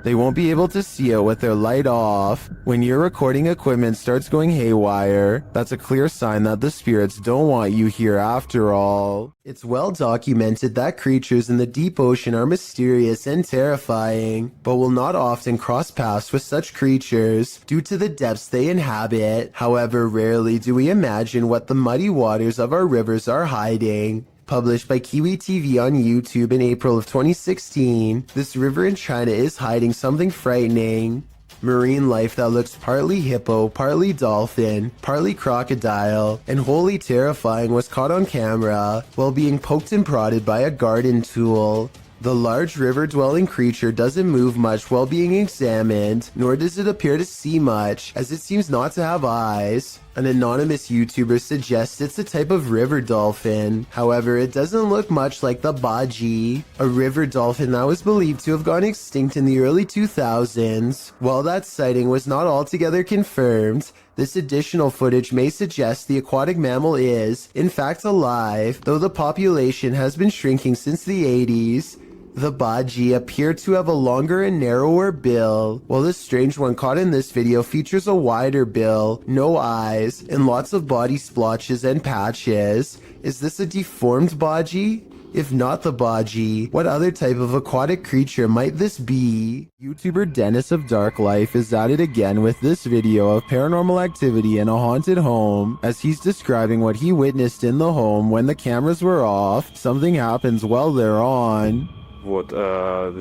They won't be able to see it with their light off. When your recording equipment starts going haywire, that's a clear sign that the spirits don't want you here after all. It's well documented that creatures in the deep ocean are mysterious and terrifying, but will not often cross paths with such creatures due to the depths they inhabit. However, rarely do we imagine what the muddy waters of our rivers are hiding. Published by Kiwi TV on YouTube in April of 2016, this river in China is hiding something frightening. Marine life that looks partly hippo, partly dolphin, partly crocodile, and wholly terrifying was caught on camera while being poked and prodded by a garden tool. The large river-dwelling creature doesn't move much while being examined, nor does it appear to see much, as it seems not to have eyes. An anonymous YouTuber suggests it's a type of river dolphin. However, it doesn't look much like the baji, a river dolphin that was believed to have gone extinct in the early 2000s. While that sighting was not altogether confirmed, this additional footage may suggest the aquatic mammal is, in fact, alive, though the population has been shrinking since the 80s. The baji appear to have a longer and narrower bill, while the strange one caught in this video features a wider bill, no eyes, and lots of body splotches and patches. Is this a deformed baji? If not the baji, what other type of aquatic creature might this be? YouTuber Dennis of Dark Life is at it again with this video of paranormal activity in a haunted home. As he's describing what he witnessed in the home when the cameras were off, something happens while they're on. Вот,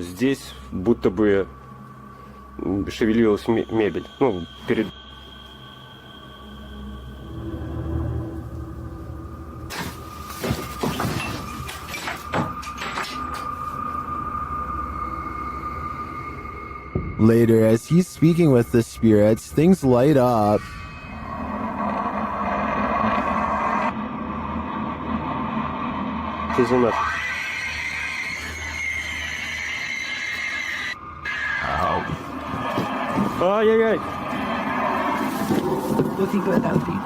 здесь будто бы шевелилась мебель. Ну, перед... Later, as he's speaking with the spirits, things light up. Тишина. Ай-яй-яй. Looking good, that would be.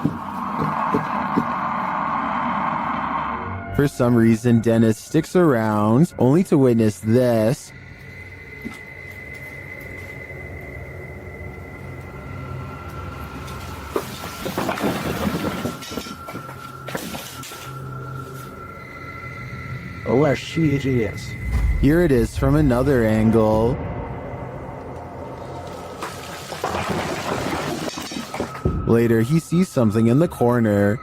For some reason, Dennis sticks around, only to witness this. Where she is. Here it is from another angle. Later, he sees something in the corner.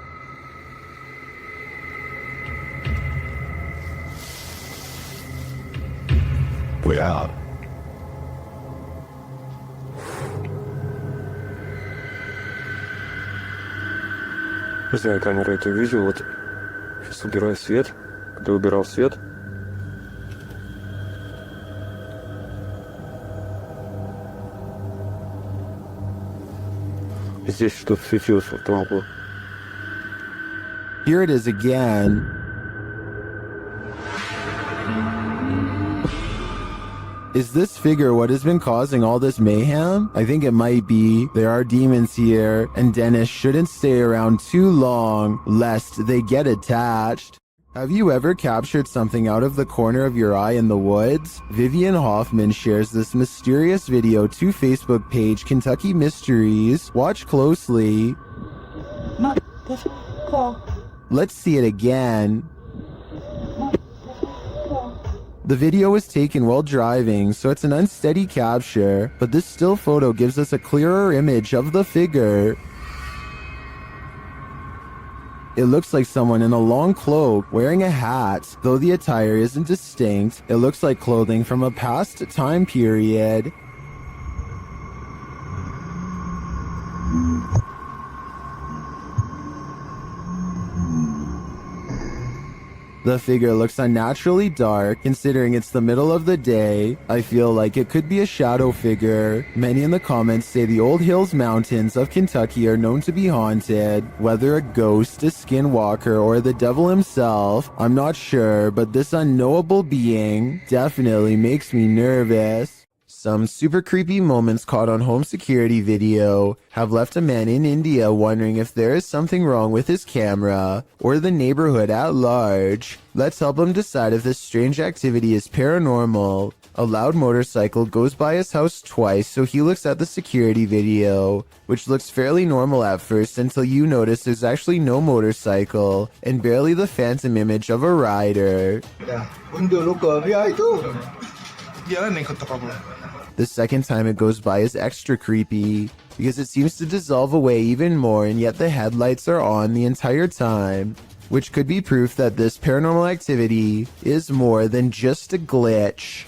We're out. Не знаю, камера это видео. Вот сейчас убираю свет. Когда убирал свет, здесь что-то светилось в лампу. Here it is again. Is this figure what has been causing all this mayhem? I think it might be. There are demons here, and Dennis shouldn't stay around too long, lest they get attached. Have you ever captured something out of the corner of your eye in the woods? Vivian Hoffman shares this mysterious video to Facebook page Kentucky Mysteries. Watch closely. Let's see it again. The video was taken while driving, so it's an unsteady capture, but this still photo gives us a clearer image of the figure. It looks like someone in a long cloak wearing a hat. Though the attire isn't distinct, it looks like clothing from a past time period. The figure looks unnaturally dark, considering it's the middle of the day. I feel like it could be a shadow figure. Many in the comments say the Old Hills Mountains of Kentucky are known to be haunted. Whether a ghost, a skinwalker, or the devil himself, I'm not sure, but this unknowable being definitely makes me nervous. Some super creepy moments caught on home security video have left a man in India wondering if there is something wrong with his camera or the neighborhood at large. Let's help him decide if this strange activity is paranormal. A loud motorcycle goes by his house twice, so he looks at the security video, which looks fairly normal at first until you notice there's actually no motorcycle and barely the phantom image of a rider. The second time it goes by is extra creepy, because it seems to dissolve away even more and yet the headlights are on the entire time, which could be proof that this paranormal activity is more than just a glitch.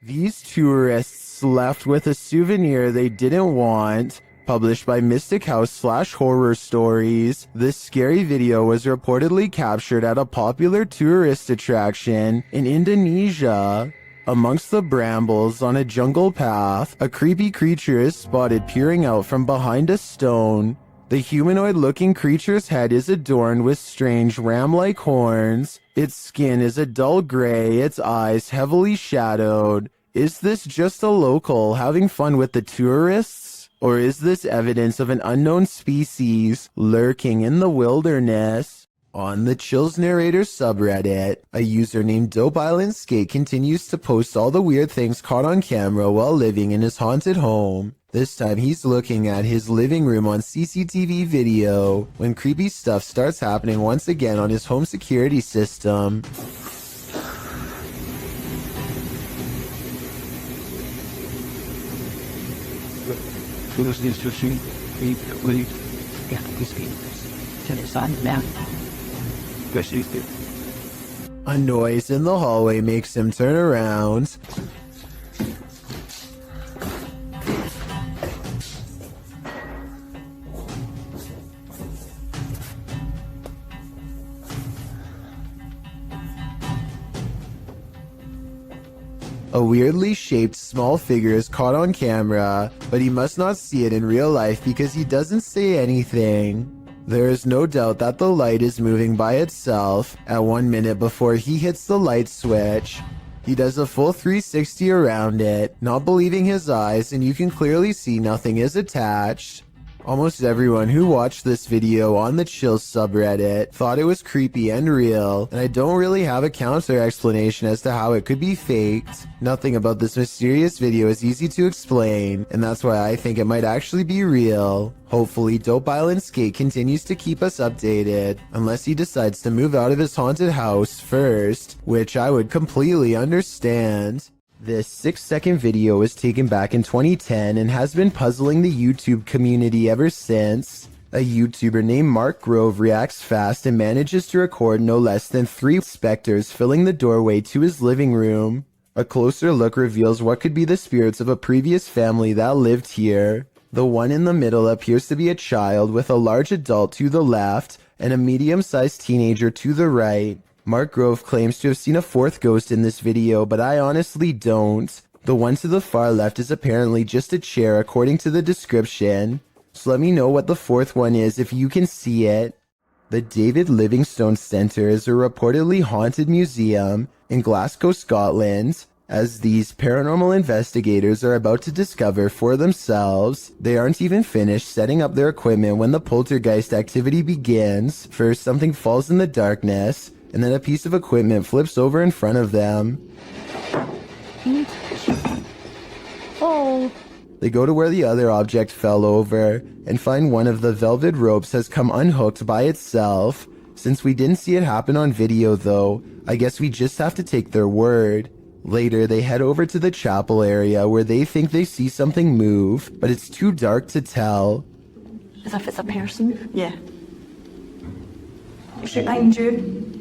These tourists left with a souvenir they didn't want. Published by Mystic House / Horror Stories, this scary video was reportedly captured at a popular tourist attraction in Indonesia. Amongst the brambles on a jungle path, a creepy creature is spotted peering out from behind a stone. The humanoid-looking creature's head is adorned with strange ram-like horns. Its skin is a dull gray, its eyes heavily shadowed. Is this just a local having fun with the tourists? Or is this evidence of an unknown species lurking in the wilderness? On the Chills Narrators subreddit, a user named Dope Island Skate continues to post all the weird things caught on camera while living in his haunted home. This time he's looking at his living room on CCTV video when creepy stuff starts happening once again on his home security system. A noise in the hallway makes him turn around. A weirdly shaped small figure is caught on camera, but he must not see it in real life because he doesn't say anything. There is no doubt that the light is moving by itself at 1 minute before he hits the light switch. He does a full 360 around it, not believing his eyes, and you can clearly see nothing is attached. Almost everyone who watched this video on the Chills subreddit thought it was creepy and real, and I don't really have a counter explanation as to how it could be faked. Nothing about this mysterious video is easy to explain, and that's why I think it might actually be real. Hopefully, Dope Island Skate continues to keep us updated, unless he decides to move out of his haunted house first, which I would completely understand. This 6-second video was taken back in 2010 and has been puzzling the YouTube community ever since. A YouTuber named Mark Grove reacts fast and manages to record no less than 3 specters filling the doorway to his living room. A closer look reveals what could be the spirits of a previous family that lived here. The one in the middle appears to be a child with a large adult to the left and a medium-sized teenager to the right. Mark Grove claims to have seen a 4th ghost in this video, but I honestly don't. The one to the far left is apparently just a chair according to the description, so let me know what the 4th one is if you can see it. The David Livingstone Centre is a reportedly haunted museum in Glasgow, Scotland. As these paranormal investigators are about to discover for themselves, they aren't even finished setting up their equipment when the poltergeist activity begins. First, something falls in the darkness, and then a piece of equipment flips over in front of them. Oh. They go to where the other object fell over and find one of the velvet ropes has come unhooked by itself. Since we didn't see it happen on video though, I guess we just have to take their word. Later, they head over to the chapel area where they think they see something move, but it's too dark to tell. As if it's a person? Yeah. Is it behind you?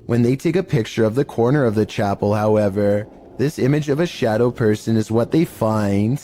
When they take a picture of the corner of the chapel, however, this image of a shadow person is what they find.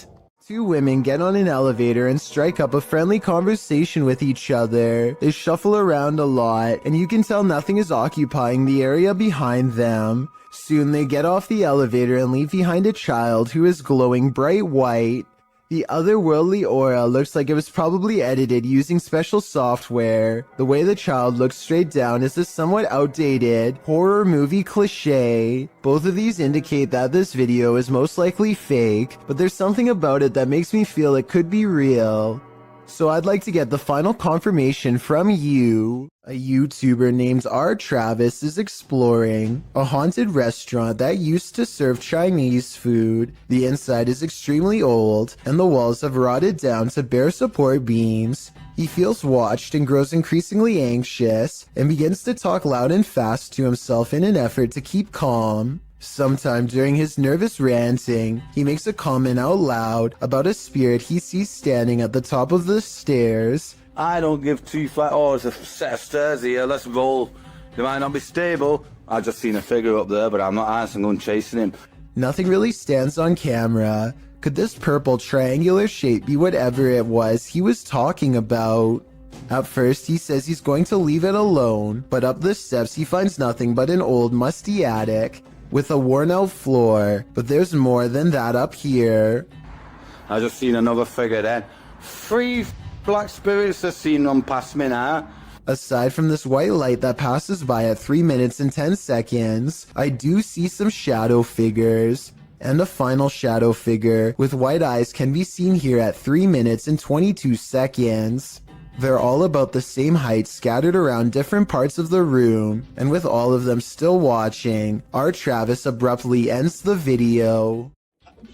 Two women get on an elevator and strike up a friendly conversation with each other. They shuffle around a lot, and you can tell nothing is occupying the area behind them. Soon they get off the elevator and leave behind a child who is glowing bright white. The otherworldly aura looks like it was probably edited using special software. The way the child looks straight down is a somewhat outdated horror movie cliche. Both of these indicate that this video is most likely fake, but there's something about it that makes me feel it could be real. So I'd like to get the final confirmation from you. A YouTuber named R. Travis is exploring a haunted restaurant that used to serve Chinese food. The inside is extremely old, and the walls have rotted down to bare support beams. He feels watched and grows increasingly anxious, and begins to talk loud and fast to himself in an effort to keep calm. Sometime during his nervous ranting, he makes a comment out loud about a spirit he sees standing at the top of the stairs. I don't give two flat. Oh, there's a set of stairs here. Let's roll. They might not be stable. I've just seen a figure up there, but I'm not answering. I'm chasing him. Nothing really stands on camera. Could this purple triangular shape be whatever it was he was talking about? At first, he says he's going to leave it alone, but up the steps he finds nothing but an old, musty attic with a worn-out floor. But there's more than that up here. I just seen another figure then. 3 black spirits have seen them pass me now. Aside from this white light that passes by at 3 minutes and 10 seconds, I do see some shadow figures. And a final shadow figure with white eyes can be seen here at 3 minutes and 22 seconds. They're all about the same height, scattered around different parts of the room, and with all of them still watching, R. Travis abruptly ends the video.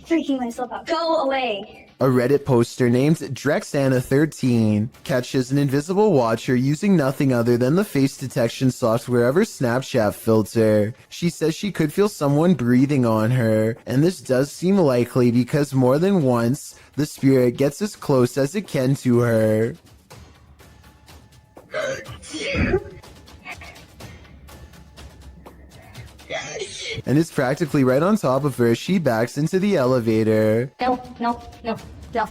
Freaking myself out. Go away. A Reddit poster named DrexAnna13 catches an invisible watcher using nothing other than the face detection software of her Snapchat filter. She says she could feel someone breathing on her, and this does seem likely because more than once, the spirit gets as close as it can to her. And it's practically right on top of her as she backs into the elevator. No. No. I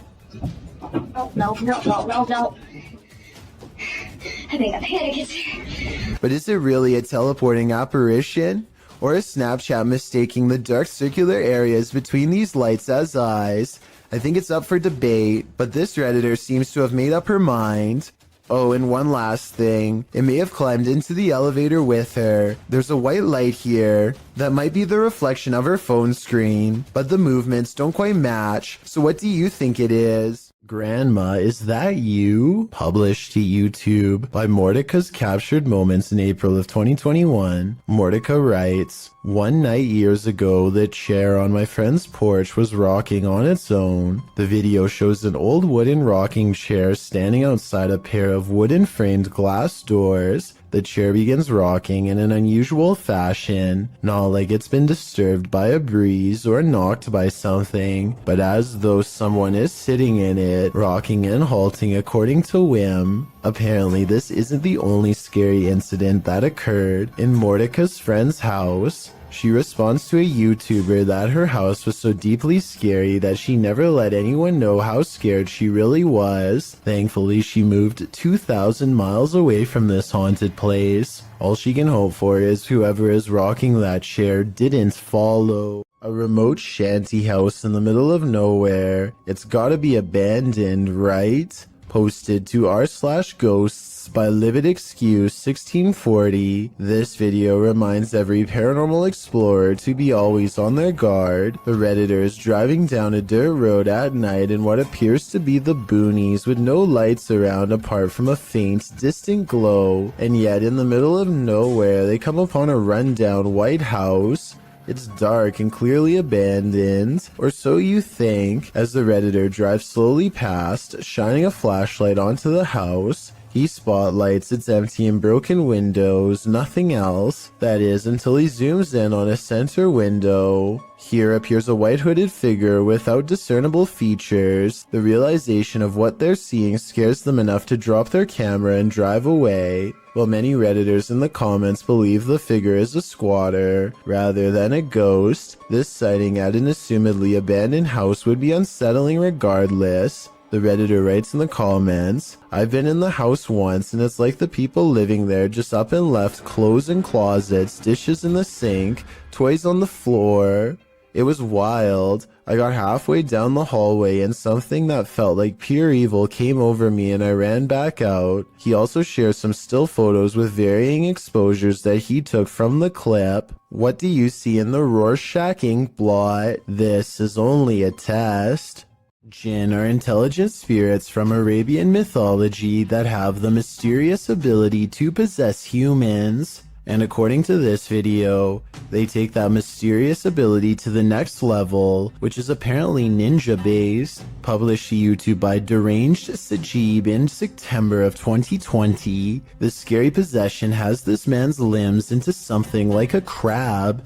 think I'm panicking. But is it really a teleporting apparition? Or is Snapchat mistaking the dark circular areas between these lights as eyes? I think it's up for debate, but this Redditor seems to have made up her mind. Oh, and one last thing. It may have climbed into the elevator with her. There's a white light here that might be the reflection of her phone screen, but the movements don't quite match. So what do you think it is? Grandma, is that you? Published to YouTube by Mordecai's Captured Moments in April of 2021. Mordecai writes, "One night years ago, the chair on my friend's porch was rocking on its own. The video shows an old wooden rocking chair standing outside a pair of wooden framed glass doors. The chair begins rocking in an unusual fashion, not like it's been disturbed by a breeze or knocked by something, but as though someone is sitting in it, rocking and halting according to whim. Apparently, this isn't the only scary incident that occurred in Mordecai's friend's house. She responds to a YouTuber that her house was so deeply scary that she never let anyone know how scared she really was. Thankfully, she moved 2,000 miles away from this haunted place. All she can hope for is whoever is rocking that chair didn't follow." A remote shanty house in the middle of nowhere. It's gotta be abandoned, right? Posted to r/ghosts by Livid Excuse 1640. This video reminds every paranormal explorer to be always on their guard. The Redditor is driving down a dirt road at night in what appears to be the boonies with no lights around apart from a faint, distant glow. And yet in the middle of nowhere, they come upon a rundown white house. It's dark and clearly abandoned, or so you think, as the Redditor drives slowly past, shining a flashlight onto the house. He spotlights its empty and broken windows, nothing else. That is, until he zooms in on a center window. Here appears a white hooded figure without discernible features. The realization of what they're seeing scares them enough to drop their camera and drive away. While many Redditors in the comments believe the figure is a squatter rather than a ghost, this sighting at an assumedly abandoned house would be unsettling regardless. The Redditor writes in the comments, I've been in the house once and it's like the people living there just up and left clothes in closets, dishes in the sink, toys on the floor. It was wild. I got halfway down the hallway and something that felt like pure evil came over me and I ran back out. He also shares some still photos with varying exposures that he took from the clip. What do you see in the Rorschach ink blot? This is only a test. Jinn are intelligent spirits from Arabian mythology that have the mysterious ability to possess humans. And according to this video, they take that mysterious ability to the next level, which is apparently ninja based. Published to YouTube by Deranged Sajib in September of 2020, the scary possession has this man's limbs into something like a crab.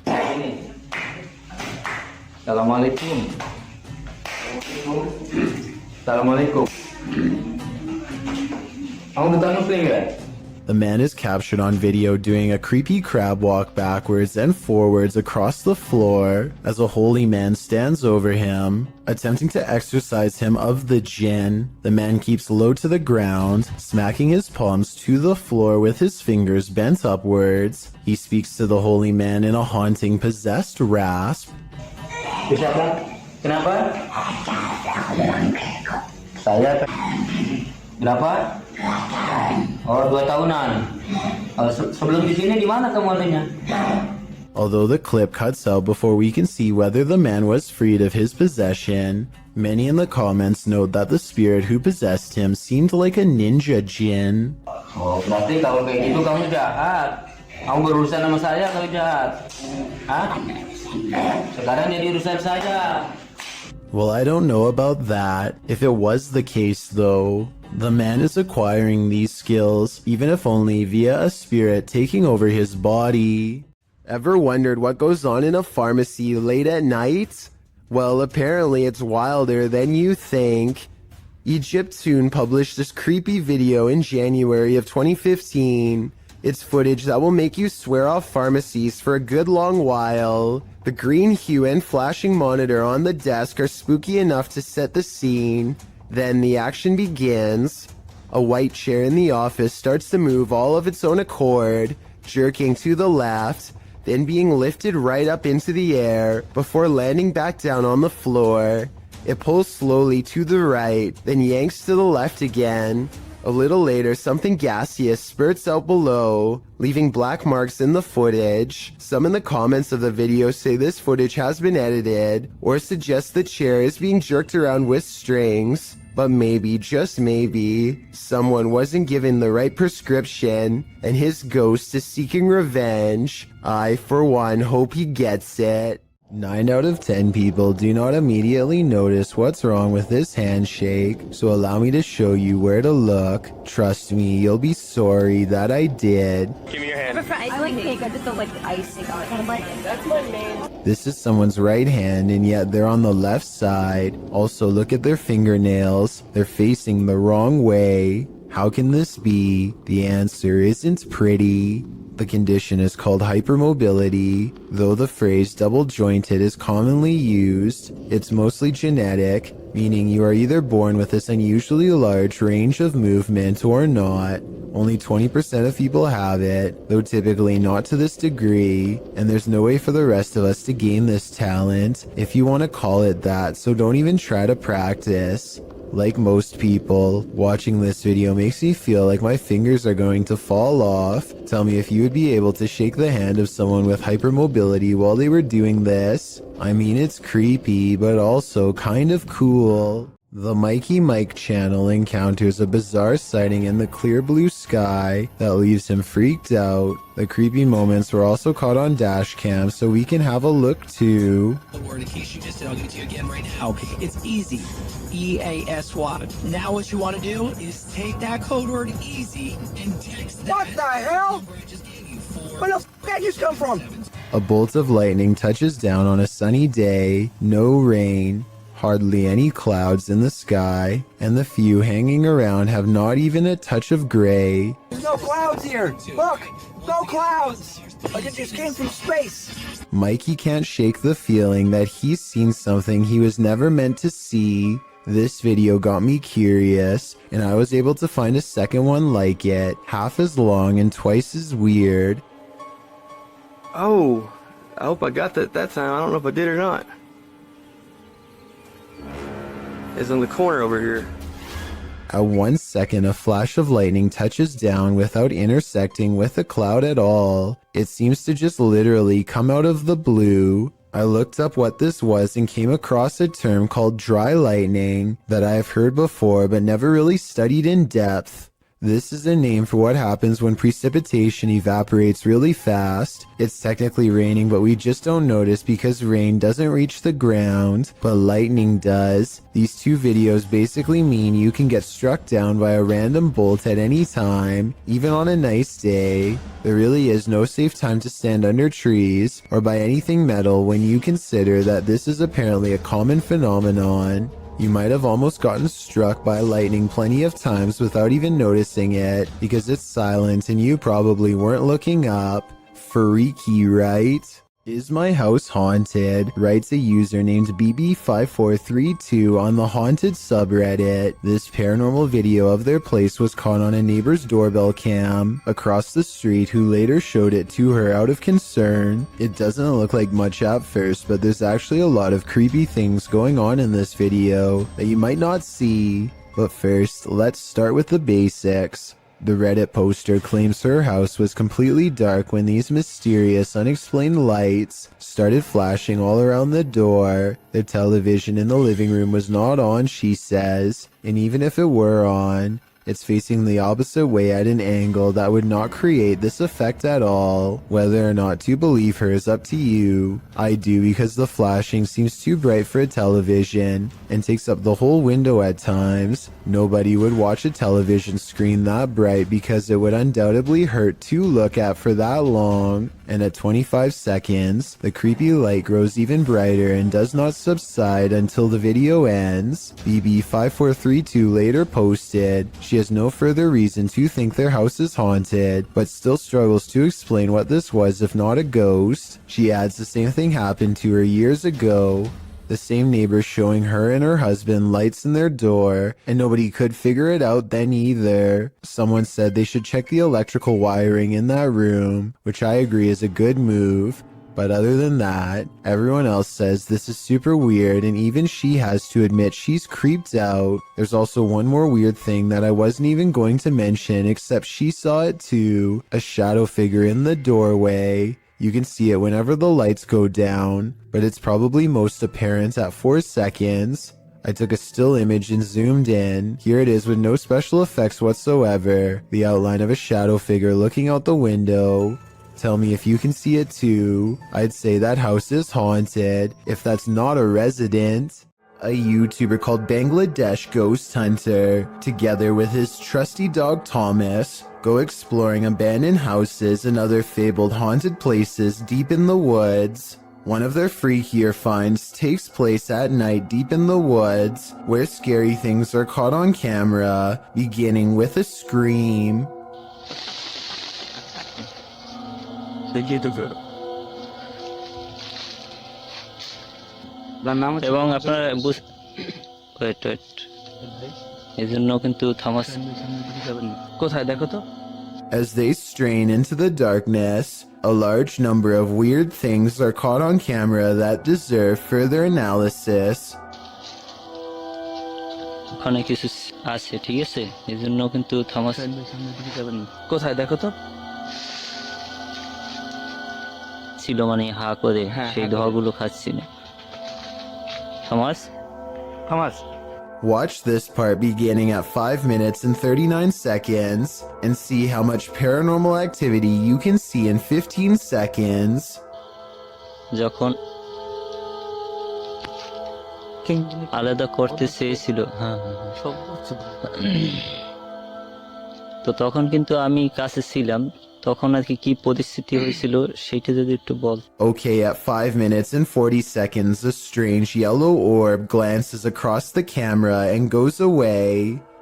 Assalamualaikum. Assalamualaikum. Aku datang ke. The man is captured on video doing a creepy crab walk backwards and forwards across the floor as a holy man stands over him, attempting to exorcise him of the jinn. The man keeps low to the ground, smacking his palms to the floor with his fingers bent upwards. He speaks to the holy man in a haunting, possessed rasp. Kenapa? Saya. Berapa? Oh, 2 tahunan. Sebelum di sini di mana kamu adanya? Although the clip cuts out before we can see whether the man was freed of his possession, many in the comments note that the spirit who possessed him seemed like a ninja jinn. Oh, berarti kalau kayak gitu kamu jahat. Kamu berurusan sama saya kalau jahat. Hah? Sekarang jadi urusan saya. Well, I don't know about that. If it was the case, though, the man is acquiring these skills, even if only via a spirit taking over his body. Ever wondered what goes on in a pharmacy late at night? Well, apparently it's wilder than you think. Egyptoon published this creepy video in January of 2015. It's footage that will make you swear off pharmacies for a good long while. The green hue and flashing monitor on the desk are spooky enough to set the scene. Then the action begins. A white chair in the office starts to move all of its own accord, jerking to the left, then being lifted right up into the air before landing back down on the floor. It pulls slowly to the right, then yanks to the left again. A little later, something gaseous spurts out below, leaving black marks in the footage. Some in the comments of the video say this footage has been edited, or suggest the chair is being jerked around with strings. But maybe, just maybe, someone wasn't given the right prescription, and his ghost is seeking revenge. I, for one, hope he gets it. 9 out of 10 people do not immediately notice what's wrong with this handshake, so allow me to show you where to look. Trust me, you'll be sorry that I did. Give me your hand. I like cake, I just don't like the icing on it. That's my name. This is someone's right hand, and yet they're on the left side. Also, look at their fingernails. They're facing the wrong way. How can this be? The answer isn't pretty. The condition is called hypermobility. Though the phrase double-jointed is commonly used, it's mostly genetic, meaning you are either born with this unusually large range of movement or not. Only 20% of people have it, though typically not to this degree, and there's no way for the rest of us to gain this talent, if you want to call it that, so don't even try to practice. Like most people, watching this video makes me feel like my fingers are going to fall off. Tell me if you would be able to shake the hand of someone with hypermobility while they were doing this. I mean, it's creepy, but also kind of cool. The Mikey Mike channel encounters a bizarre sighting in the clear blue sky that leaves him freaked out. The creepy moments were also caught on dash cam, so we can have a look too. The word in case you just did, I'll give it to you again right now. It's easy. EASY. Now what you want to do is take that code word easy and text that. What the hell? Where the f*** did you come from? A bolt of lightning touches down on a sunny day, no rain, hardly any clouds in the sky, and the few hanging around have not even a touch of gray. There's no clouds here. Look, no clouds. Like it just came from space. Mikey can't shake the feeling that he's seen something he was never meant to see. This video got me curious, and I was able to find a second one like it, half as long and twice as weird. Oh, I hope I got that time. I don't know if I did or not. It's in the corner over here. At 1 second, a flash of lightning touches down without intersecting with a cloud at all. It seems to just literally come out of the blue. I looked up what this was and came across a term called dry lightning that I have heard before but never really studied in depth. This is a name for what happens when precipitation evaporates really fast. It's technically raining, but we just don't notice because rain doesn't reach the ground, but lightning does. These two videos basically mean you can get struck down by a random bolt at any time, even on a nice day. There really is no safe time to stand under trees or by anything metal when you consider that this is apparently a common phenomenon. You might have almost gotten struck by lightning plenty of times without even noticing it because it's silent and you probably weren't looking up. Freaky, right? Is my house haunted? Writes a user named BB5432 on the haunted subreddit. This paranormal video of their place was caught on a neighbor's doorbell cam across the street who later showed it to her out of concern. It doesn't look like much at first, but there's actually a lot of creepy things going on in this video that you might not see. But first, let's start with the basics. The Reddit poster claims her house was completely dark when these mysterious, unexplained lights started flashing all around the door. The television in the living room was not on, she says, and even if it were on, it's facing the opposite way at an angle that would not create this effect at all. Whether or not to believe her is up to you. I do because the flashing seems too bright for a television and takes up the whole window at times. Nobody would watch a television screen that bright because it would undoubtedly hurt to look at for that long. And at 25 seconds, the creepy light grows even brighter and does not subside until the video ends. BB5432 later posted, she has no further reason to think their house is haunted, but still struggles to explain what this was if not a ghost. She adds the same thing happened to her years ago. The same neighbor showing her and her husband lights in their door, and nobody could figure it out then either. Someone said they should check the electrical wiring in that room, which I agree is a good move. But other than that, everyone else says this is super weird, and even she has to admit she's creeped out. There's also one more weird thing that I wasn't even going to mention, except she saw it too. A shadow figure in the doorway. You can see it whenever the lights go down, but it's probably most apparent at 4 seconds. I took a still image and zoomed in. Here it is with no special effects whatsoever. The outline of a shadow figure looking out the window. Tell me if you can see it too. I'd say that house is haunted, if that's not a resident. A YouTuber called Bangladesh Ghost Hunter, together with his trusty dog Thomas, go exploring abandoned houses and other fabled haunted places deep in the woods. One of their freakier finds takes place at night deep in the woods, where scary things are caught on camera, beginning with a scream. এবং আপনার wait এই জন্য কিন্তু Thomas কোথায় দেখো তো। As they strain into the darkness, a large number of weird things are caught on camera that deserve further analysis. ওখানে কিছু আছে, ঠিক আছে, এই জন্য কিন্তু থমাস কোথায় দেখো তো ছিল, মানে হা করে সেই ধোয়াগুলো খাচ্ছিল। Thomas, Thomas, Watch this part beginning at 5 minutes and 39 seconds and see how much paranormal activity you can see in 15 seconds. যখন আলাদা করতে চেয়েছিল, তো তখন কিন্তু আমি কাছে ছিলাম, তখন আর কি পরিস্থিতি হয়েছিল সেটা যদি একটু বল। Okay, at 5 minutes and 40 seconds, a strange yellow orb glances across the camera and goes away.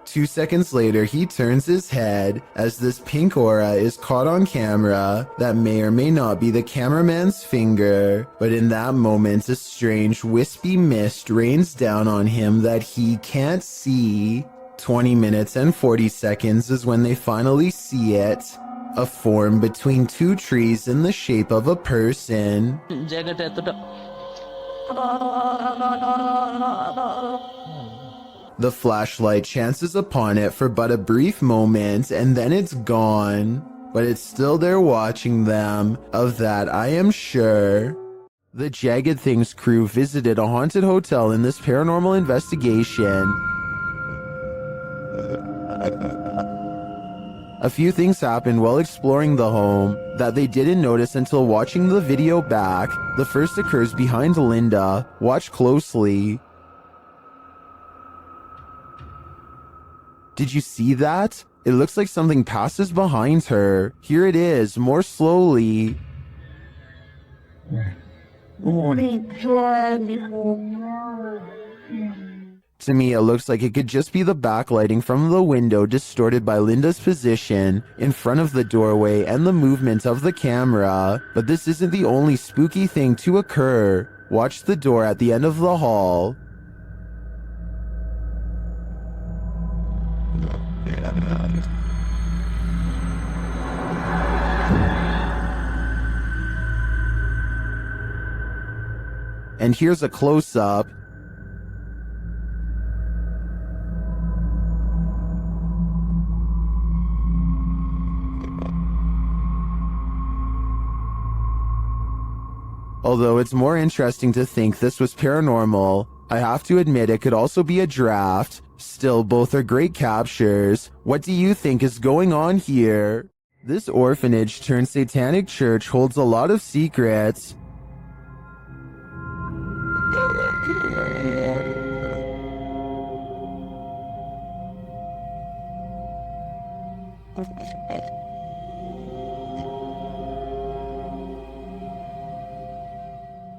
2 seconds later, he turns his head as this pink aura is caught on camera that may or may not be the cameraman's finger, but in that moment, a strange wispy mist rains down on him that he can't see. 20 minutes and 40 seconds is when they finally see it. A form between two trees in the shape of a person. The flashlight chances upon it for but a brief moment and then it's gone. But it's still there watching them, of that I am sure. The Jagged Things crew visited a haunted hotel in this paranormal investigation. A few things happened while exploring the home that they didn't notice until watching the video back. The first occurs behind Linda. Watch closely. Did you see that? It looks like something passes behind her. Here it is, more slowly. To me, it looks like it could just be the backlighting from the window distorted by Linda's position in front of the doorway and the movement of the camera. But this isn't the only spooky thing to occur. Watch the door at the end of the hall. And here's a close-up. Although it's more interesting to think this was paranormal, I have to admit it could also be a draft. Still, both are great captures. What do you think is going on here? This orphanage turned satanic church holds a lot of secrets.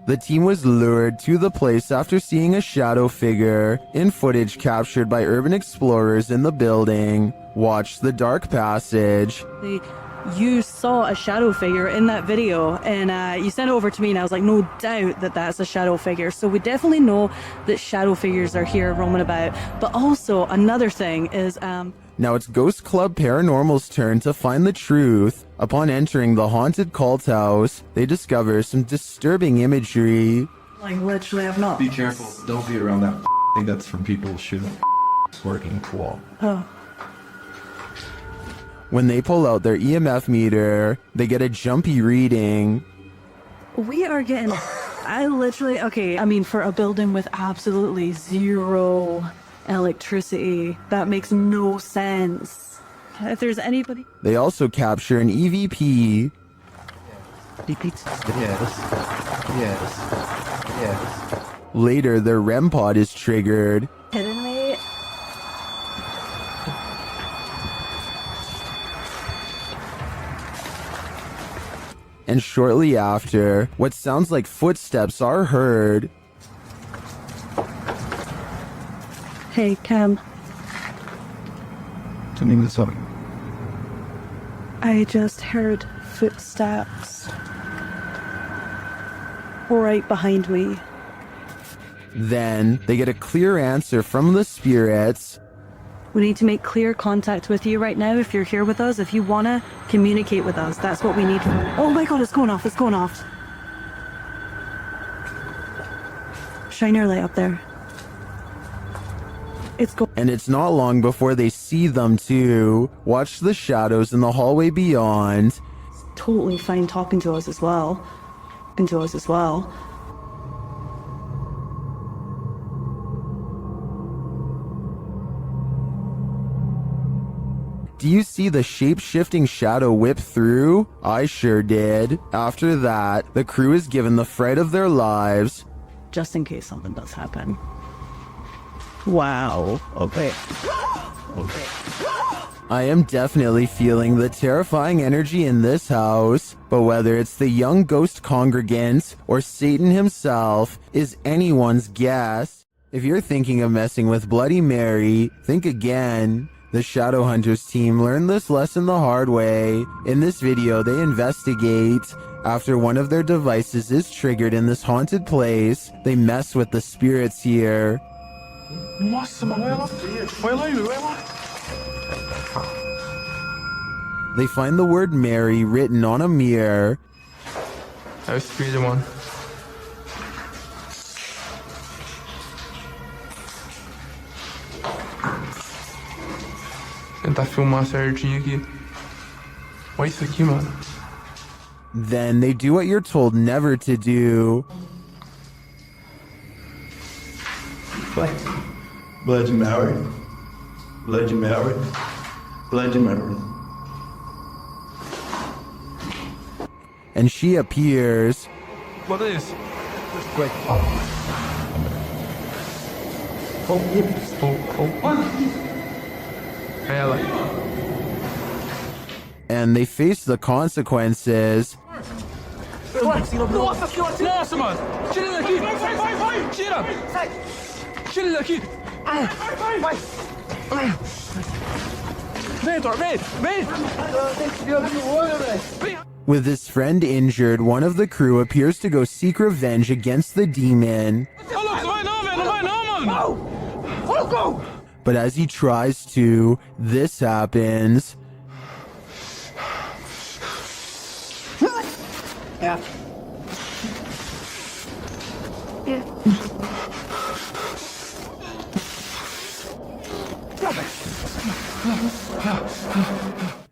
The team was lured to the place after seeing a shadow figure in footage captured by urban explorers in the building. Watch the dark passage. You saw a shadow figure in that video and you sent it over to me and I was like, no doubt that that's a shadow figure. So we definitely know that shadow figures are here roaming about. But also another thing is... Now it's Ghost Club Paranormal's turn to find the truth. Upon entering the haunted cult house, they discover some disturbing imagery. Like literally, I've not... Be careful. Don't be around that thing. That's from people shooting working cool. Oh. When they pull out their EMF meter, they get a jumpy reading. We are getting... I literally... Okay, I mean, for a building with absolutely zero electricity, that makes no sense. If there's anybody... They also capture an EVP. Yes. Later, their REM pod is triggered. Kidding me? And shortly after, what sounds like footsteps are heard. Hey, Cam. Turning this up. I just heard footsteps right behind me. Then they get a clear answer from the spirits. We need to make clear contact with you right now if you're here with us. If you want to communicate with us, that's what we need from you. Oh my god, it's going off, it's going off. Shine your light up there. And it's not long before they see them too. Watch the shadows in the hallway beyond. Totally fine talking to us as well. Do you see the shape-shifting shadow whip through? I sure did. After that, the crew is given the fright of their lives. Just in case something does happen. Wow. Okay. Okay. I am definitely feeling the terrifying energy in this house, but whether it's the young ghost congregant or Satan himself is anyone's guess. If you're thinking of messing with Bloody Mary, think again. The Shadowhunters team learned this lesson the hard way. In this video, they investigate. After one of their devices is triggered in this haunted place, they mess with the spirits here. They find the word Mary written on a mirror. Tentar filmar certinho aqui. Olha isso aqui, mano. Then they do what you're told never to do. Bloody Mary. Bloody Mary. Bloody Mary. And she appears. What is? Quick. And they face the consequences. Nossa senhora, nossa, mano! Tira ele daqui! Vai! Tira! Sai! Tira ele daqui! Vai! Vem, Thor, vem! Vem! With his friend injured, one of the crew appears to go seek revenge against the demon. But as he tries to, this happens. Yeah.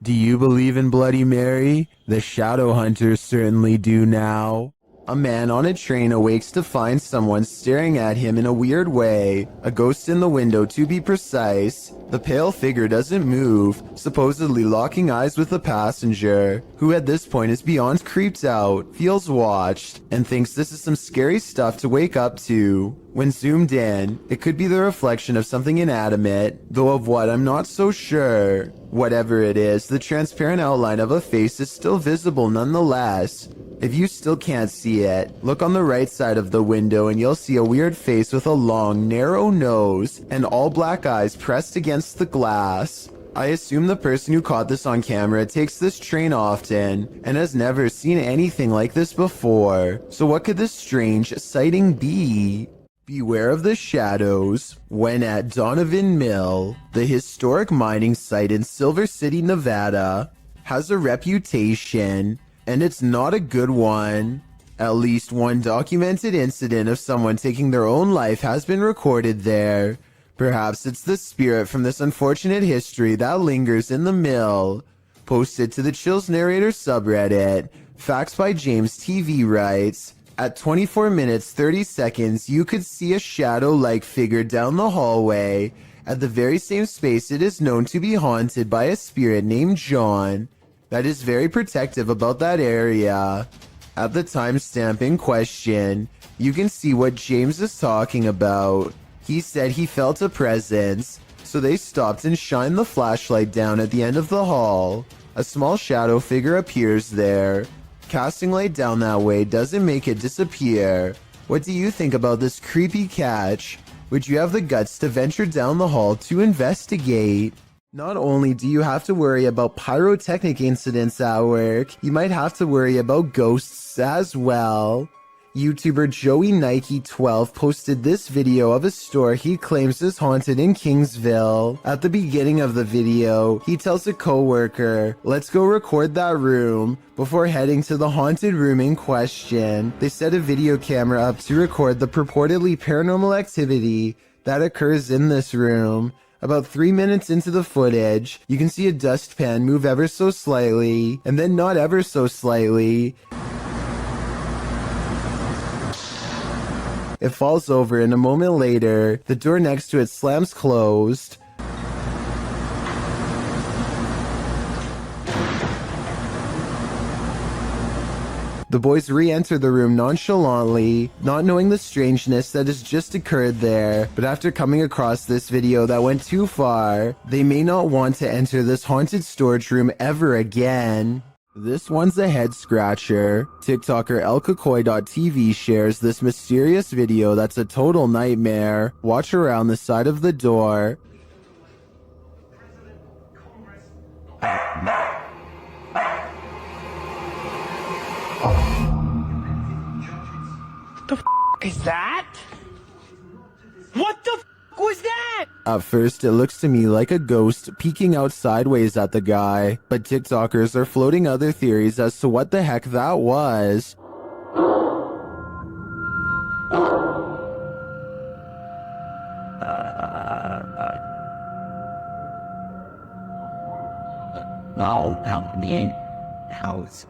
Do you believe in Bloody Mary? The Shadowhunters certainly do now. A man on a train awakes to find someone staring at him in a weird way. A ghost in the window, to be precise. The pale figure doesn't move, supposedly locking eyes with the passenger, who at this point is beyond creeped out, feels watched, and thinks this is some scary stuff to wake up to. When zoomed in, it could be the reflection of something inanimate, though of what I'm not so sure. Whatever it is, the transparent outline of a face is still visible nonetheless. If you still can't see it, look on the right side of the window and you'll see a weird face with a long, narrow nose and all black eyes pressed against the glass. I assume the person who caught this on camera takes this train often and has never seen anything like this before. So what could this strange sighting be? Beware of the shadows. When at Donovan Mill, the historic mining site in Silver City, Nevada, has a reputation, and it's not a good one. At least one documented incident of someone taking their own life has been recorded there. Perhaps it's the spirit from this unfortunate history that lingers in the mill. Posted to the Chills Narrator subreddit, Facts by James TV writes, at 24 minutes 30 seconds, you could see a shadow-like figure down the hallway at the very same space it is known to be haunted by a spirit named John that is very protective about that area. At the timestamp in question, you can see what James is talking about. He said he felt a presence, so they stopped and shined the flashlight down at the end of the hall. A small shadow figure appears there. Casting light down that way doesn't make it disappear. What do you think about this creepy catch? Would you have the guts to venture down the hall to investigate? Not only do you have to worry about pyrotechnic incidents at work, you might have to worry about ghosts as well. YouTuber Joey Nike 12 posted this video of a store he claims is haunted in Kingsville. At the beginning of the video, he tells a coworker, "Let's go record that room," before heading to the haunted room in question. They set a video camera up to record the purportedly paranormal activity that occurs in this room. About 3 minutes into the footage, you can see a dustpan move ever so slightly, and then not ever so slightly. It falls over and a moment later, the door next to it slams closed. The boys re-enter the room nonchalantly, not knowing the strangeness that has just occurred there, but after coming across this video that went too far, they may not want to enter this haunted storage room ever again. This one's a head scratcher. TikToker elkakoi.tv shares this mysterious video that's a total nightmare. Watch around the side of the door. The f is that? What the f was that? At first, it looks to me like a ghost peeking out sideways at the guy, but TikTokers are floating other theories as to what the heck that was.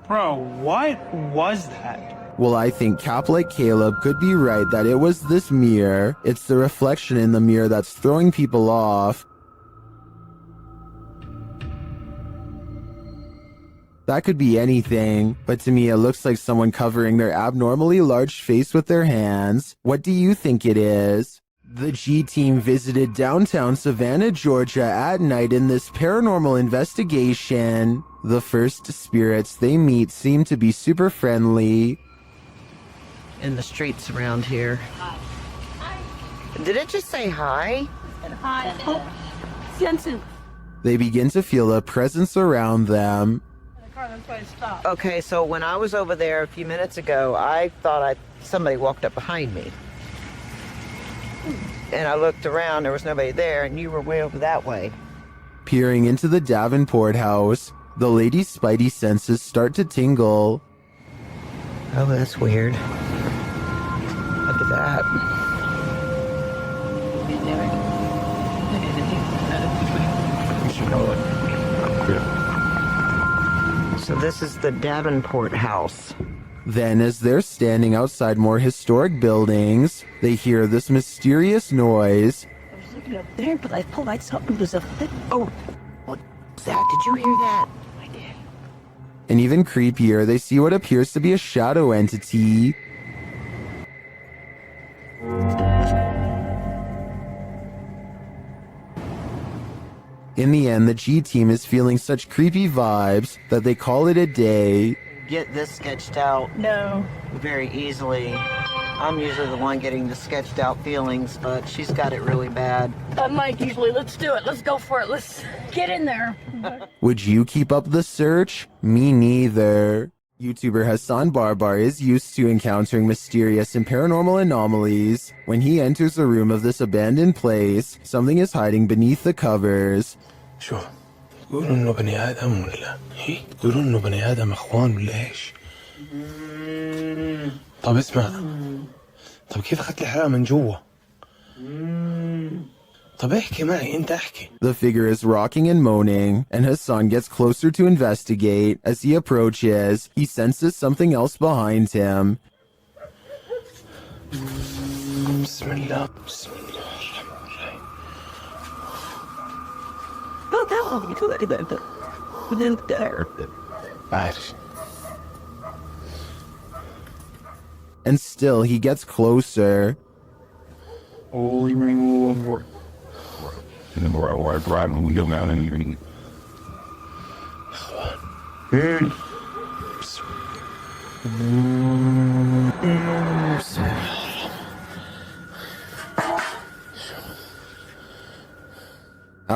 Bro, what was that? Well, I think Cap like Caleb could be right that it was this mirror. It's the reflection in the mirror that's throwing people off. That could be anything, but to me it looks like someone covering their abnormally large face with their hands. What do you think it is? The G team visited downtown Savannah, Georgia at night in this paranormal investigation. The first spirits they meet seem to be super friendly. In the streets around here. Did it just say hi? Hi. Jensen. They begin to feel a presence around them. Okay, so when I was over there a few minutes ago, I thought somebody walked up behind me. And I looked around, there was nobody there, and you were way over that way. Peering into the Davenport house, the lady's spidey senses start to tingle. Oh, that's weird. Look at that. So this is the Davenport house. Then, as they're standing outside more historic buildings, they hear this mysterious noise. I was looking up there, but I thought I saw it was a thing. Oh, what was that? Did you hear that? I did. And even creepier, they see what appears to be a shadow entity. In the end, the G team is feeling such creepy vibes that they call it a day. Get this sketched out. No. Very easily. I'm usually the one getting the sketched out feelings, but she's got it really bad. I'm Mike usually. Let's do it. Let's go for it. Let's get in there. Would you keep up the search? Me neither. YouTuber Hassan Barbar is used to encountering mysterious and paranormal anomalies. When he enters a room of this abandoned place, something is hiding beneath the covers. شو تقولوا انه بني ادم ولا ايه تقولوا انه بني ادم اخوان ولا ايش طب اسمع طب كيف اخذت الحرام من جوا طب احكي معي انت احكي. The figure is rocking and moaning, and Hassan gets closer to investigate. As he approaches, he senses something else behind him. بسم الله بسم الله. And still he gets closer.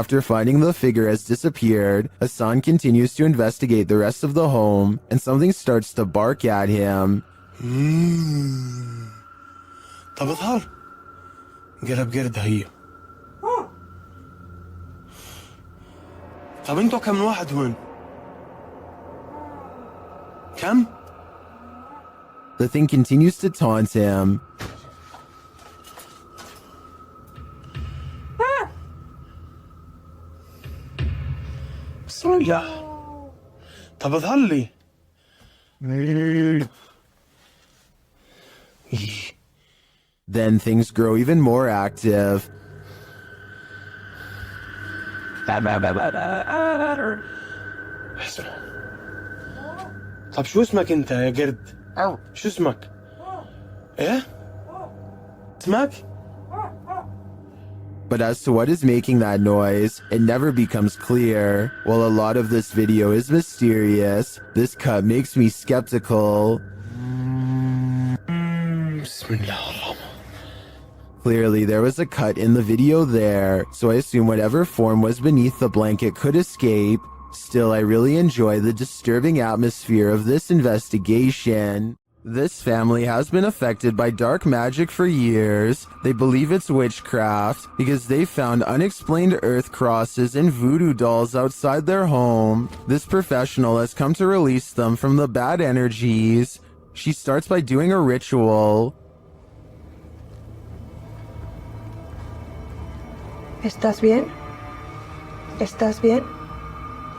After finding the figure has disappeared, Hassan continues to investigate the rest of the home, and something starts to bark at him. طب اظهر قلب قردة هي. طب انتوا كم واحد هون؟ كم؟ The thing continues to taunt him. بسم الله. طب اظهر لي. Then things grow even more active. طب شو اسمك انت يا قرد؟ شو اسمك؟ ايه؟ اسمك؟ But as to what is making that noise, it never becomes clear. While a lot of this video is mysterious, this cut makes me skeptical. Clearly, there was a cut in the video there, so I assume whatever form was beneath the blanket could escape. Still, I really enjoy the disturbing atmosphere of this investigation. This family has been affected by dark magic for years. They believe it's witchcraft because they found unexplained earth crosses and voodoo dolls outside their home. This professional has come to release them from the bad energies. She starts by doing a ritual. ¿Estás bien? ¿Estás bien?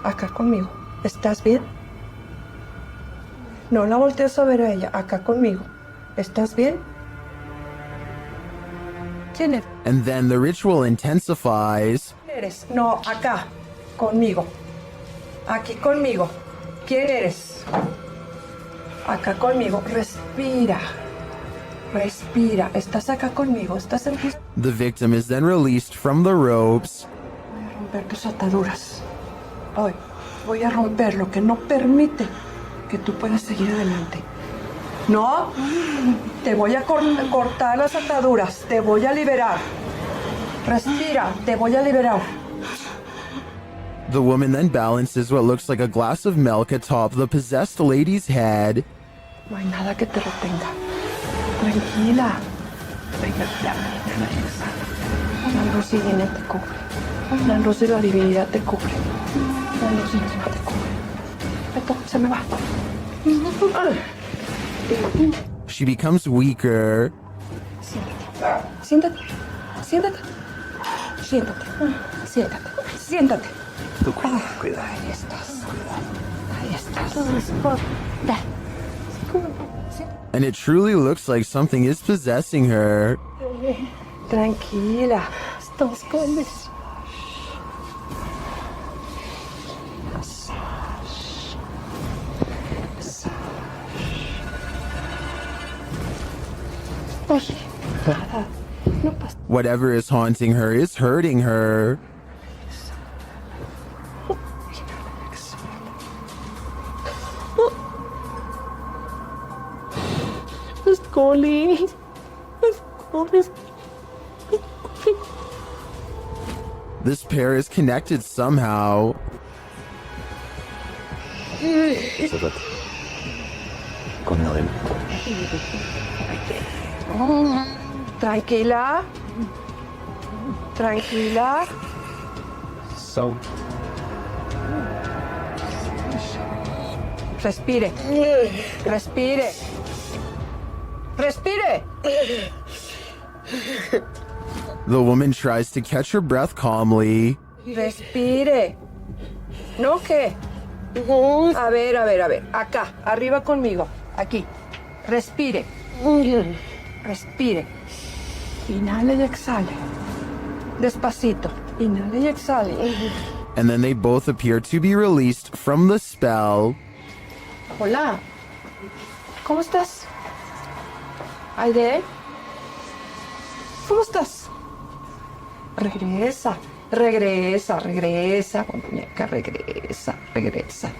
Acá conmigo. ¿Estás bien? No la voltees a ver a ella. Acá conmigo. ¿Estás bien? ¿Quién eres? And then the ritual intensifies. ¿Quién eres? No, acá. Conmigo. Aquí conmigo. ¿Quién eres? Acá conmigo. Respira. Respira. ¿Estás acá conmigo? ¿Estás en tus... The victim is then released from the ropes. Voy a romper tus ataduras. Hoy voy a romper lo que no permite que tú puedas seguir adelante. No, te voy a cortar las ataduras. Te voy a liberar. Respira. Te voy a liberar. The woman then balances what looks like a glass of milk atop the possessed lady's head. No hay nada que te retenga. Tranquila. Venga, ya, la luz divina te cubre. La luz de la divinidad te cubre. La luz divina te cubre. Esto se me va. She becomes weaker. Siéntate. Siéntate. Siéntate. Siéntate. Siéntate. Cuidado. Ahí estás. Ahí estás. And it truly looks like something is possessing her. Tranquila. Estamos con this. Whatever is haunting her is hurting her. This pair is connected somehow. Tranquila. Tranquila. So. Respire. Respire. Respire. The woman tries to catch her breath calmly. Respire. ¿No qué? A ver. Acá, arriba conmigo. Aquí. Respire. Respire. Inhale y exhale. Despacito. Inhale y exhale. And then they both appear to be released from the spell. Hola. ¿Cómo estás? Aide. ¿Cómo estás? Regresa. Regresa, muñeca, regresa. Regresa,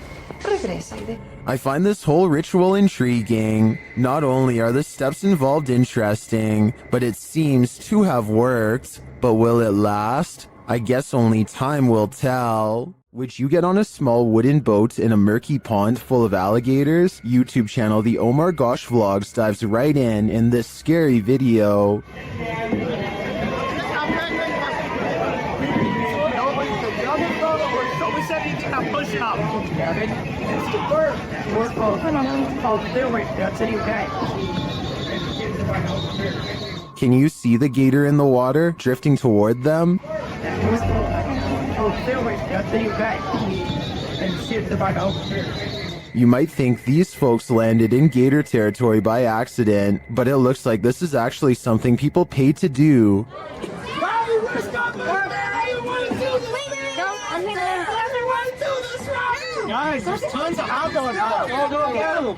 Aide. I find this whole ritual intriguing. Not only are the steps involved interesting, but it seems to have worked. But will it last? I guess only time will tell. Would you get on a small wooden boat in a murky pond full of alligators? YouTube channel The Omar Gosh Vlogs dives right in this scary video. Can you see the gator in the water drifting toward them? You might think these folks landed in gator territory by accident, but it looks like this is actually something people pay to do. Guys, there's tons of outdoors. Go get them.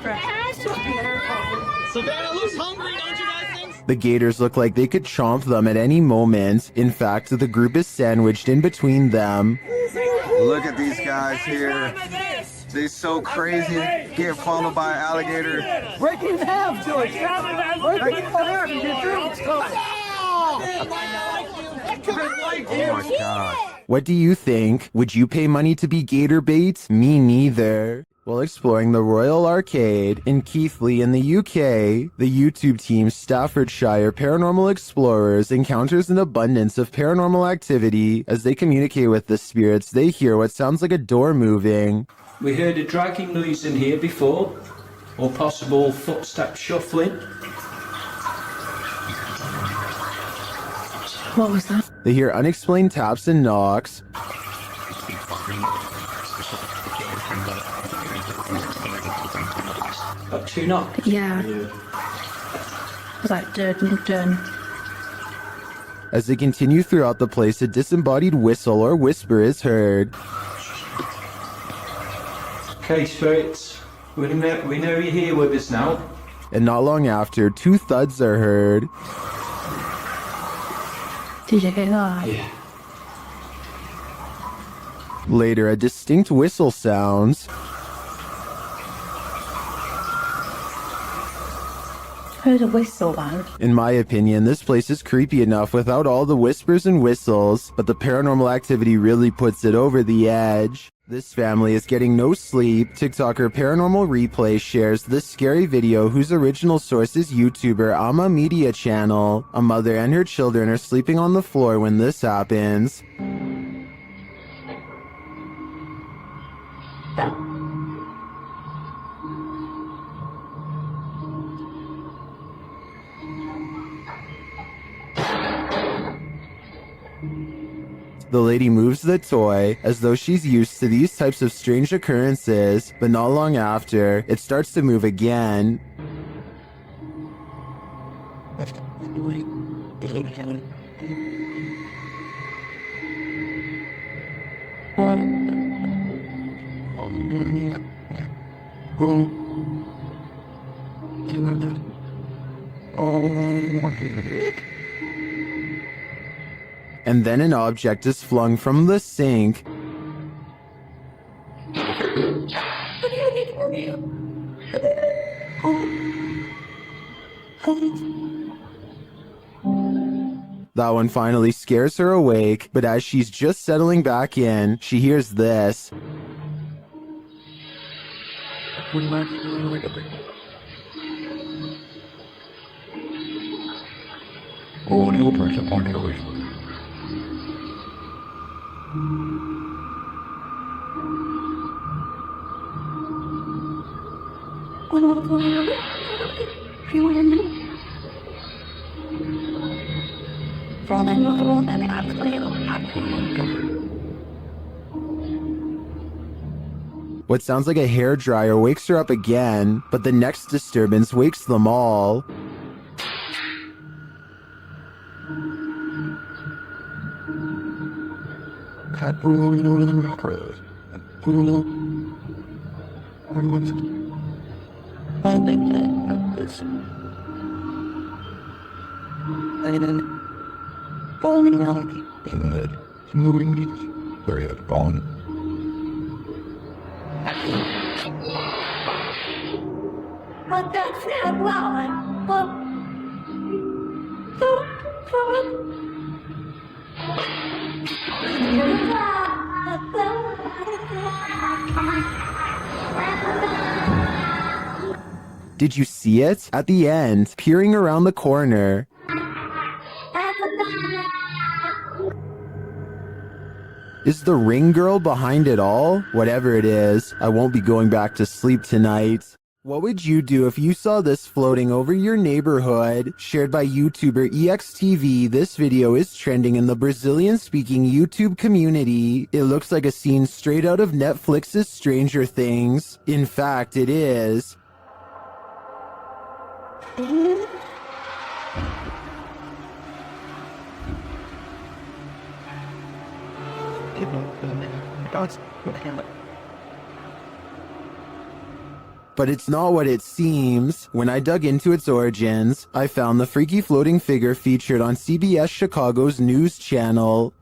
Savannah looks hungry, don't you guys think? The gators look like they could chomp them at any moment. In fact, the group is sandwiched in between them. Look at these guys here. They're so crazy. Getting followed by an alligator. Break it in half, George. Break it in half. You get through. Oh my god. What do you think? Would you pay money to be gator bait? Me neither. While exploring the Royal Arcade in Keighley in the UK, the YouTube team Staffordshire Paranormal Explorers encounters an abundance of paranormal activity. As they communicate with the spirits, they hear what sounds like a door moving. We heard a dragging noise in here before, or possible footstep shuffling. What was that? They hear unexplained taps and knocks. Got two knocks? Yeah. Was that dun? As they continue throughout the place, a disembodied whistle or whisper is heard. Okay, spirits, we know you're here with us now. And not long after, two thuds are heard. Did you hear that? Yeah. Later, a distinct whistle sounds. Heard a whistle, man. In my opinion, this place is creepy enough without all the whispers and whistles, but the paranormal activity really puts it over the edge. This family is getting no sleep. TikToker Paranormal Replay shares this scary video whose original source is YouTuber Ama Media Channel. A mother and her children are sleeping on the floor when this happens. The lady moves the toy as though she's used to these types of strange occurrences, but not long after, it starts to move again. And then an object is flung from the sink. That one finally scares her awake, but as she's just settling back in, she hears this. What sounds like a hairdryer wakes her up again, but the next disturbance wakes them all. Did you see it? At the end, peering around the corner. Is the ring girl behind it all? Whatever it is, I won't be going back to sleep tonight. What would you do if you saw this floating over your neighborhood? Shared by YouTuber EXTV, this video is trending in the Brazilian-speaking YouTube community. It looks like a scene straight out of Netflix's Stranger Things. In fact, it is. But it's not what it seems. When I dug into its origins, I found the freaky floating figure featured on CBS Chicago's news channel.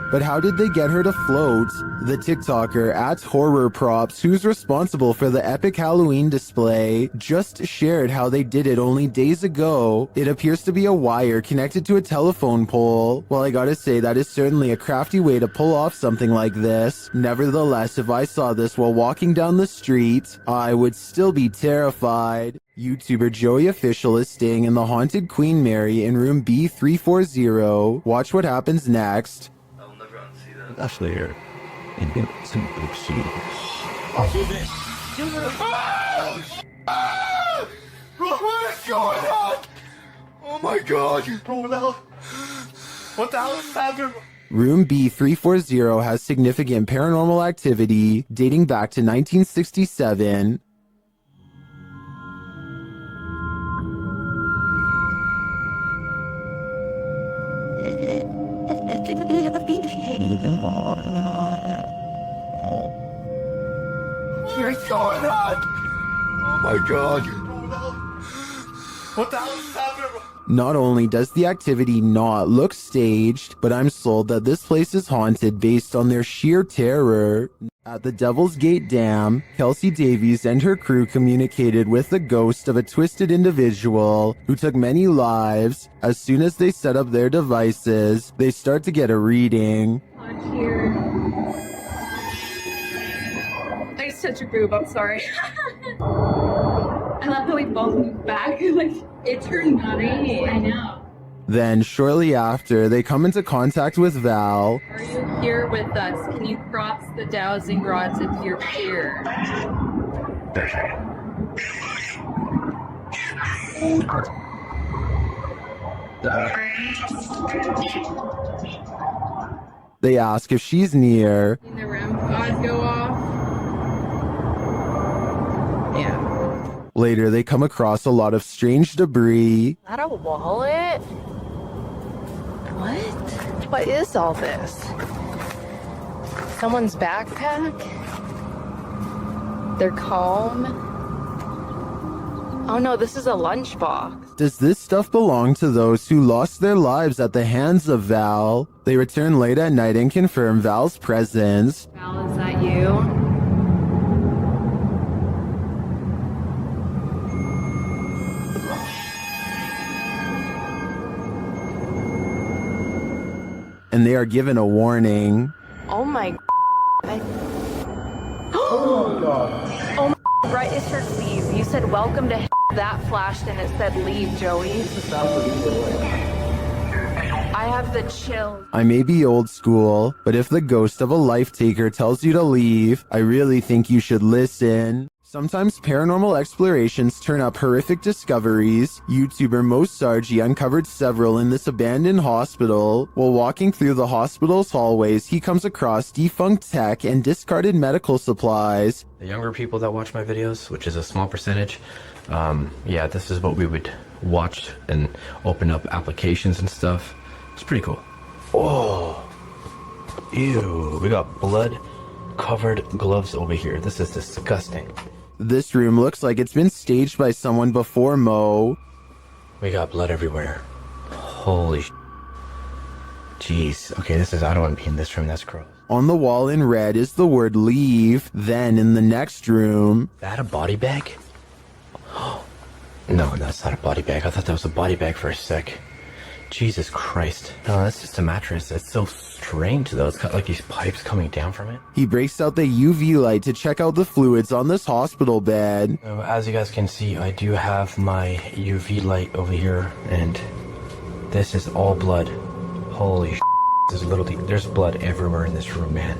But how did they get her to float? The TikToker @HorrorProps, who's responsible for the epic Halloween display, just shared how they did it only days ago. It appears to be a wire connected to a telephone pole. Well, I gotta say, that is certainly a crafty way to pull off something like this. Nevertheless, if I saw this while walking down the street, I would still be terrified. YouTuber Joey Official is staying in the haunted Queen Mary in room B340. Watch what happens next. Ashley here. And get some big shoes. What is going on? Oh my god, you pulled out. What the hell is happening? Room B340 has significant paranormal activity dating back to 1967. What's going on? Oh my god, you pulled out. What the hell is happening? Not only does the activity not look staged, but I'm sold that this place is haunted based on their sheer terror. At the Devil's Gate Dam, Kelsey Davies and her crew communicated with the ghost of a twisted individual who took many lives. As soon as they set up their devices, they start to get a reading. Nice touch your boob, I'm sorry. I love how we both moved back. Like, it turned green. I know. Then, shortly after, they come into contact with Val. Are you here with us? Can you cross the dowsing rods if you're here? They ask if she's near. In the REM pods go off. Yeah. Later, they come across a lot of strange debris. Is that a wallet? What? What is all this? Someone's backpack? Their comb? Oh no, this is a lunchbox. Does this stuff belong to those who lost their lives at the hands of Val? They return late at night and confirm Val's presence. Val, is that you? And they are given a warning. Oh my Oh my god. Oh my right, it said leave. You said welcome to that flashed and it said leave, Joey. I have the chills. I may be old school, but if the ghost of a life taker tells you to leave, I really think you should listen. Sometimes paranormal explorations turn up horrific discoveries. YouTuber Mosargi uncovered several in this abandoned hospital. While walking through the hospital's hallways, he comes across defunct tech and discarded medical supplies. The younger people that watch my videos, which is a small percentage, yeah, this is what we would watch and open up applications and stuff. It's pretty cool. Oh, ew, we got blood-covered gloves over here. This is disgusting. This room looks like it's been staged by someone before Mo. We got blood everywhere. Holy jeez. Okay, this is, I don't want to be in this room, that's gross. On the wall in red is the word leave. Then in the next room... Is that a body bag? No, that's not a body bag. I thought that was a body bag for a sec. Jesus Christ. No, that's just a mattress. It's so strange though. It's got like these pipes coming down from it. He breaks out the UV light to check out the fluids on this hospital bed. So as you guys can see, I do have my UV light over here, and this is all blood. Holy there's blood everywhere in this room, man.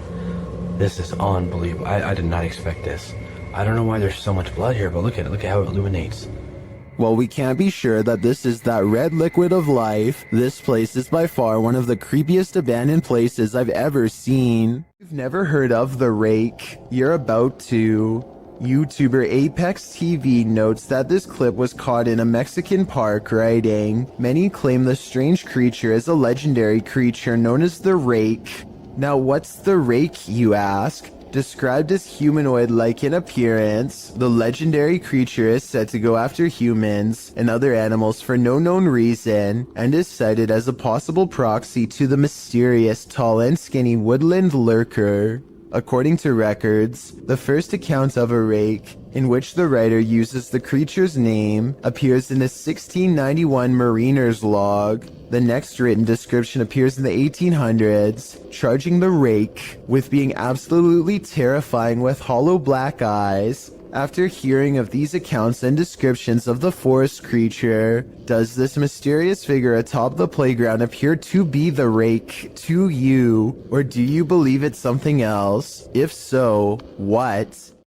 This is unbelievable. I did not expect this. I don't know why there's so much blood here, but look at it. Look at how it illuminates. While we can't be sure that this is that red liquid of life, this place is by far one of the creepiest abandoned places I've ever seen. You've never heard of The Rake? You're about to. YouTuber Apex TV notes that this clip was caught in a Mexican park, writing, "Many claim the strange creature is a legendary creature known as the Rake." Now what's the Rake, you ask? Described as humanoid-like in appearance, the legendary creature is said to go after humans and other animals for no known reason, and is cited as a possible proxy to the mysterious tall and skinny woodland lurker. According to records, the first account of a rake, in which the writer uses the creature's name, appears in a 1691 mariner's log. The next written description appears in the 1800s, charging the rake with being absolutely terrifying with hollow black eyes. After hearing of these accounts and descriptions of the forest creature, does this mysterious figure atop the playground appear to be the Rake to you, or do you believe it's something else? If so, what?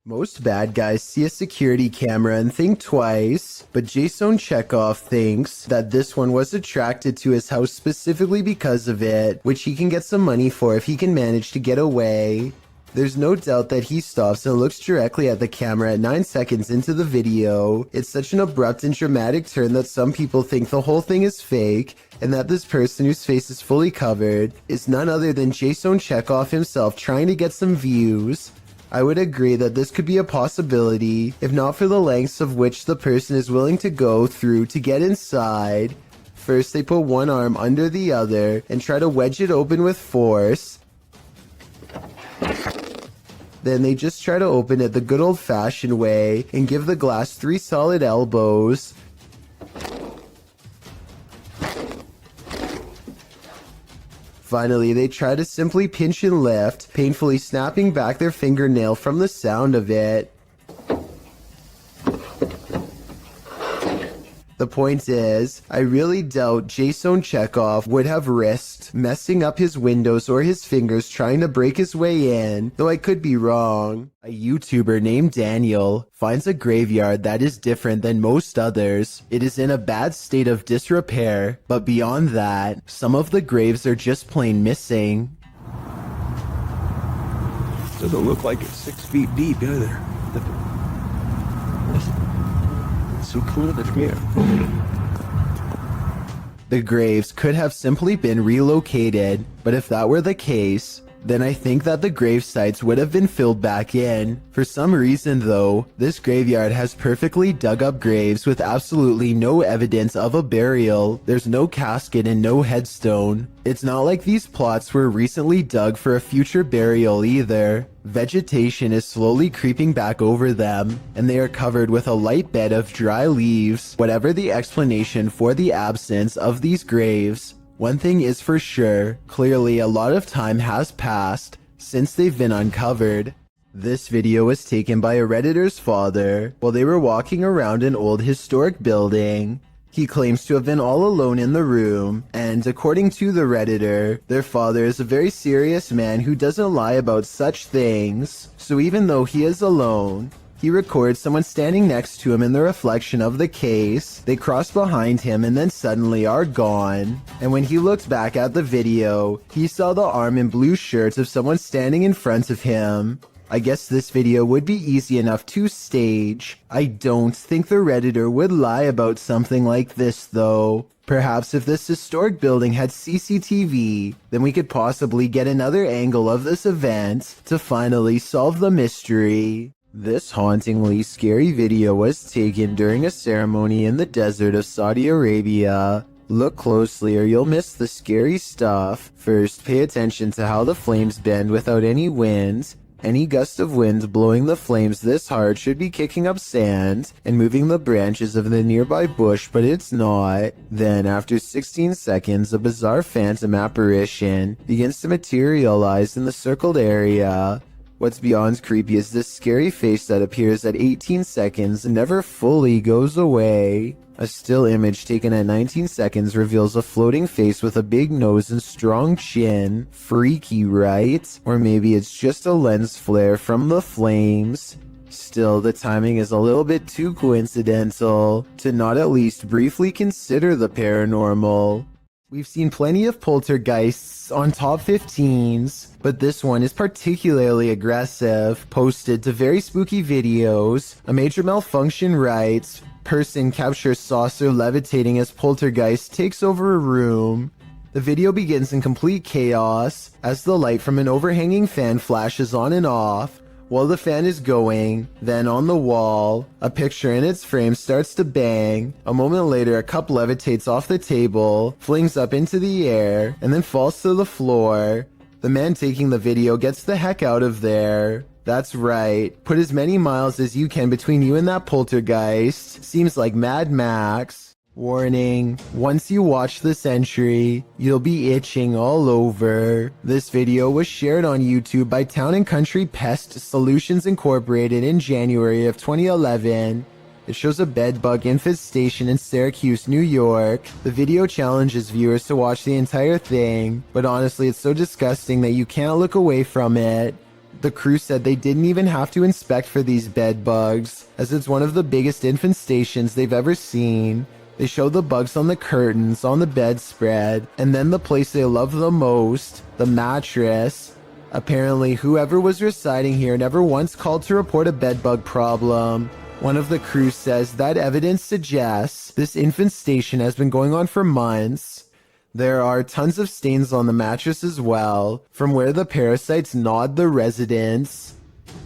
Most bad guys see a security camera and think twice, but Jason Chekhov thinks that this one was attracted to his house specifically because of it, which he can get some money for if he can manage to get away. There's no doubt that he stops and looks directly at the camera at 9 seconds into the video. It's such an abrupt and dramatic turn that some people think the whole thing is fake, and that this person whose face is fully covered is none other than Jason Chekhov himself trying to get some views. I would agree that this could be a possibility, if not for the lengths of which the person is willing to go through to get inside. First they put one arm under the other and try to wedge it open with force. Then they just try to open it the good old-fashioned way and give the glass 3 solid elbows. Finally, they try to simply pinch and lift, painfully snapping back their fingernail from the sound of it. The point is, I really doubt Jason Chekhov would have risked messing up his windows or his fingers trying to break his way in, though I could be wrong. A YouTuber named Daniel finds a graveyard that is different than most others. It is in a bad state of disrepair, but beyond that, some of the graves are just plain missing. Doesn't look like it's 6 feet deep either. So cool that here. The graves could have simply been relocated, but if that were the case, then I think that the grave sites would have been filled back in. For some reason though, this graveyard has perfectly dug up graves with absolutely no evidence of a burial. There's no casket and no headstone. It's not like these plots were recently dug for a future burial either. Vegetation is slowly creeping back over them, and they are covered with a light bed of dry leaves. Whatever the explanation for the absence of these graves, one thing is for sure, clearly a lot of time has passed since they've been uncovered. This video was taken by a Redditor's father while they were walking around an old historic building. He claims to have been all alone in the room, and according to the Redditor, their father is a very serious man who doesn't lie about such things. So even though he is alone, he records someone standing next to him in the reflection of the case. They cross behind him and then suddenly are gone. And when he looked back at the video, he saw the arm and blue shirt of someone standing in front of him. I guess this video would be easy enough to stage. I don't think the Redditor would lie about something like this though. Perhaps if this historic building had CCTV, then we could possibly get another angle of this event to finally solve the mystery. This hauntingly scary video was taken during a ceremony in the desert of Saudi Arabia. Look closely or you'll miss the scary stuff. First, pay attention to how the flames bend without any wind. Any gust of wind blowing the flames this hard should be kicking up sand and moving the branches of the nearby bush, but it's not. Then, after 16 seconds, a bizarre phantom apparition begins to materialize in the circled area. What's beyond creepy is this scary face that appears at 18 seconds and never fully goes away. A still image taken at 19 seconds reveals a floating face with a big nose and strong chin. Freaky, right? Or maybe it's just a lens flare from the flames. Still, the timing is a little bit too coincidental to not at least briefly consider the paranormal. We've seen plenty of poltergeists on top 15s, but this one is particularly aggressive. Posted to very spooky videos. A major malfunction writes, person captures saucer levitating as poltergeist takes over a room. The video begins in complete chaos as the light from an overhanging fan flashes on and off. While the fan is going, then on the wall, a picture in its frame starts to bang. A moment later, a cup levitates off the table, flings up into the air, and then falls to the floor. The man taking the video gets the heck out of there. That's right, put as many miles as you can between you and that poltergeist. Seems like Mad Max. Warning, once you watch this entry, you'll be itching all over. This video was shared on YouTube by Town and Country Pest Solutions Incorporated in January of 2011. It shows a bedbug infestation in Syracuse, New York. The video challenges viewers to watch the entire thing, but honestly it's so disgusting that you can't look away from it. The crew said they didn't even have to inspect for these bedbugs, as it's one of the biggest infestations they've ever seen. They show the bugs on the curtains, on the bedspread, and then the place they love the most, the mattress. Apparently, whoever was residing here never once called to report a bedbug problem. One of the crew says that evidence suggests this infestation has been going on for months. There are tons of stains on the mattress as well, from where the parasites gnawed the residents.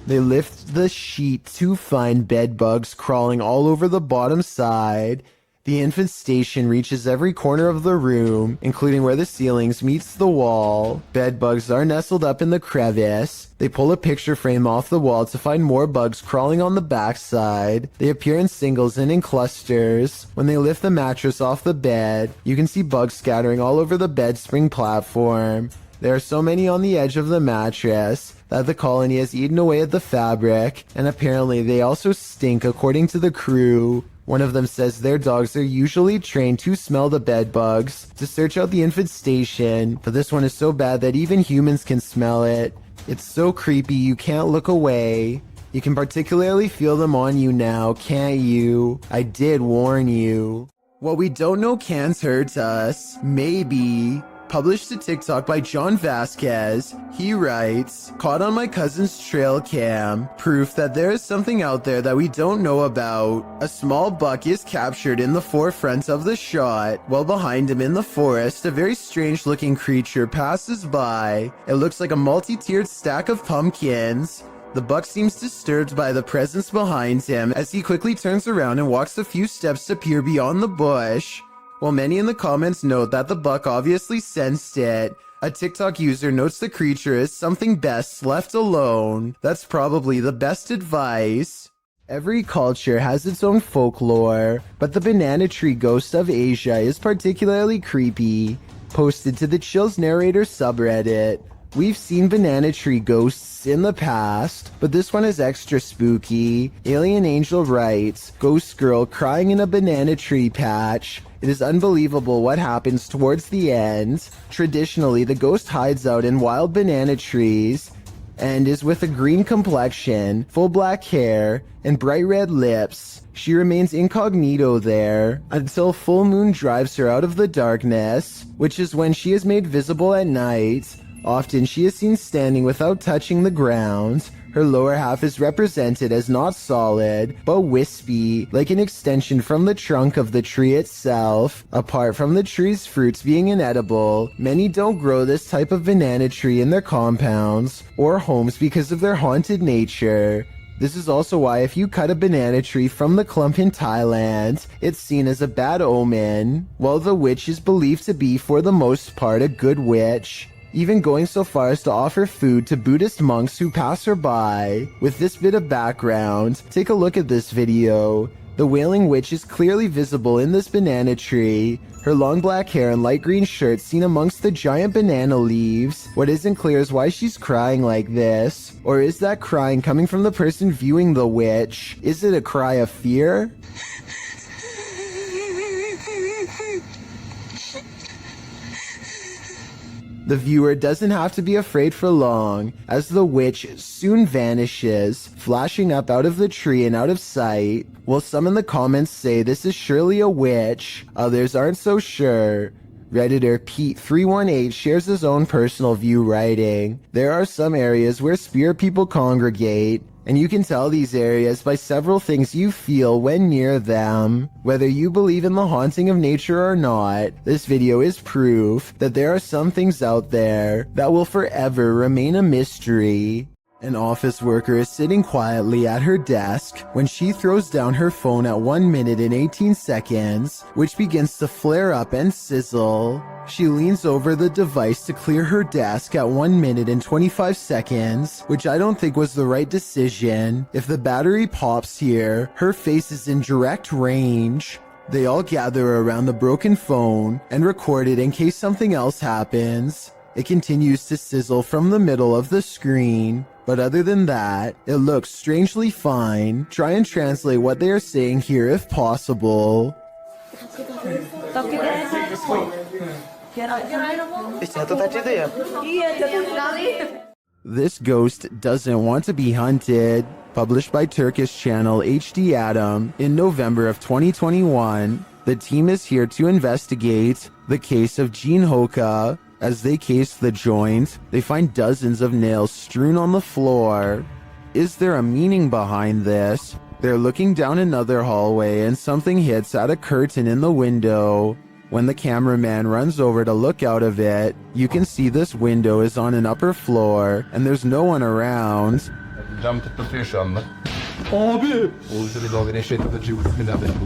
They lift the sheet to find bedbugs crawling all over the bottom side. The infestation reaches every corner of the room, including where the ceilings meets the wall. Bedbugs are nestled up in the crevice. They pull a picture frame off the wall to find more bugs crawling on the backside. They appear in singles and in clusters. When they lift the mattress off the bed, you can see bugs scattering all over the bed spring platform. There are so many on the edge of the mattress that the colony has eaten away at the fabric, and apparently they also stink according to the crew. One of them says their dogs are usually trained to smell the bed bugs, to search out the infestation, but this one is so bad that even humans can smell it. It's so creepy you can't look away. You can particularly feel them on you now, can't you? I did warn you. What we don't know can't hurt us. Maybe. Published to TikTok by John Vasquez, he writes, caught on my cousin's trail cam, proof that there is something out there that we don't know about. A small buck is captured in the forefront of the shot, while behind him in the forest, a very strange looking creature passes by. It looks like a multi-tiered stack of pumpkins. The buck seems disturbed by the presence behind him as he quickly turns around and walks a few steps to peer beyond the bush. While many in the comments note that the buck obviously sensed it, a TikTok user notes the creature is something best left alone. That's probably the best advice. Every culture has its own folklore, but the banana tree ghost of Asia is particularly creepy. Posted to the Chills Narrator subreddit. We've seen banana tree ghosts in the past, but this one is extra spooky. Alien Angel writes, ghost girl crying in a banana tree patch. It is unbelievable what happens towards the end. Traditionally, the ghost hides out in wild banana trees and is with a green complexion, full black hair, and bright red lips. She remains incognito there until full moon drives her out of the darkness, which is when she is made visible at night. Often she is seen standing without touching the ground. Her lower half is represented as not solid, but wispy, like an extension from the trunk of the tree itself. Apart from the tree's fruits being inedible, many don't grow this type of banana tree in their compounds or homes because of their haunted nature. This is also why if you cut a banana tree from the clump in Thailand, it's seen as a bad omen, while the witch is believed to be for the most part a good witch, even going so far as to offer food to Buddhist monks who pass her by. With this bit of background, take a look at this video. The Wailing Witch is clearly visible in this banana tree. Her long black hair and light green shirt seen amongst the giant banana leaves. What isn't clear is why she's crying like this. Or is that crying coming from the person viewing the witch? Is it a cry of fear? The viewer doesn't have to be afraid for long, as the witch soon vanishes, flashing up out of the tree and out of sight. While some in the comments say this is surely a witch, others aren't so sure. Redditor Pete318 shares his own personal view, writing, "There are some areas where spirit people congregate, and you can tell these areas by several things you feel when near them. Whether you believe in the haunting of nature or not, this video is proof that there are some things out there that will forever remain a mystery." An office worker is sitting quietly at her desk when she throws down her phone at 1 minute and 18 seconds, which begins to flare up and sizzle. She leans over the device to clear her desk at 1 minute and 25 seconds, which I don't think was the right decision. If the battery pops here, her face is in direct range. They all gather around the broken phone and record it in case something else happens. It continues to sizzle from the middle of the screen, but other than that, it looks strangely fine. Try and translate what they are saying here if possible. This ghost doesn't want to be hunted. Published by Turkish channel HD Adam in November of 2021, the team is here to investigate the case of Jean Hoka. As they case the joint, they find dozens of nails strewn on the floor. Is there a meaning behind this? They're looking down another hallway and something hits at a curtain in the window. When the cameraman runs over to look out of it, you can see this window is on an upper floor and there's no one around. Cam tıklatıyor şu anda. Abi! Bismillahirrahmanirrahim.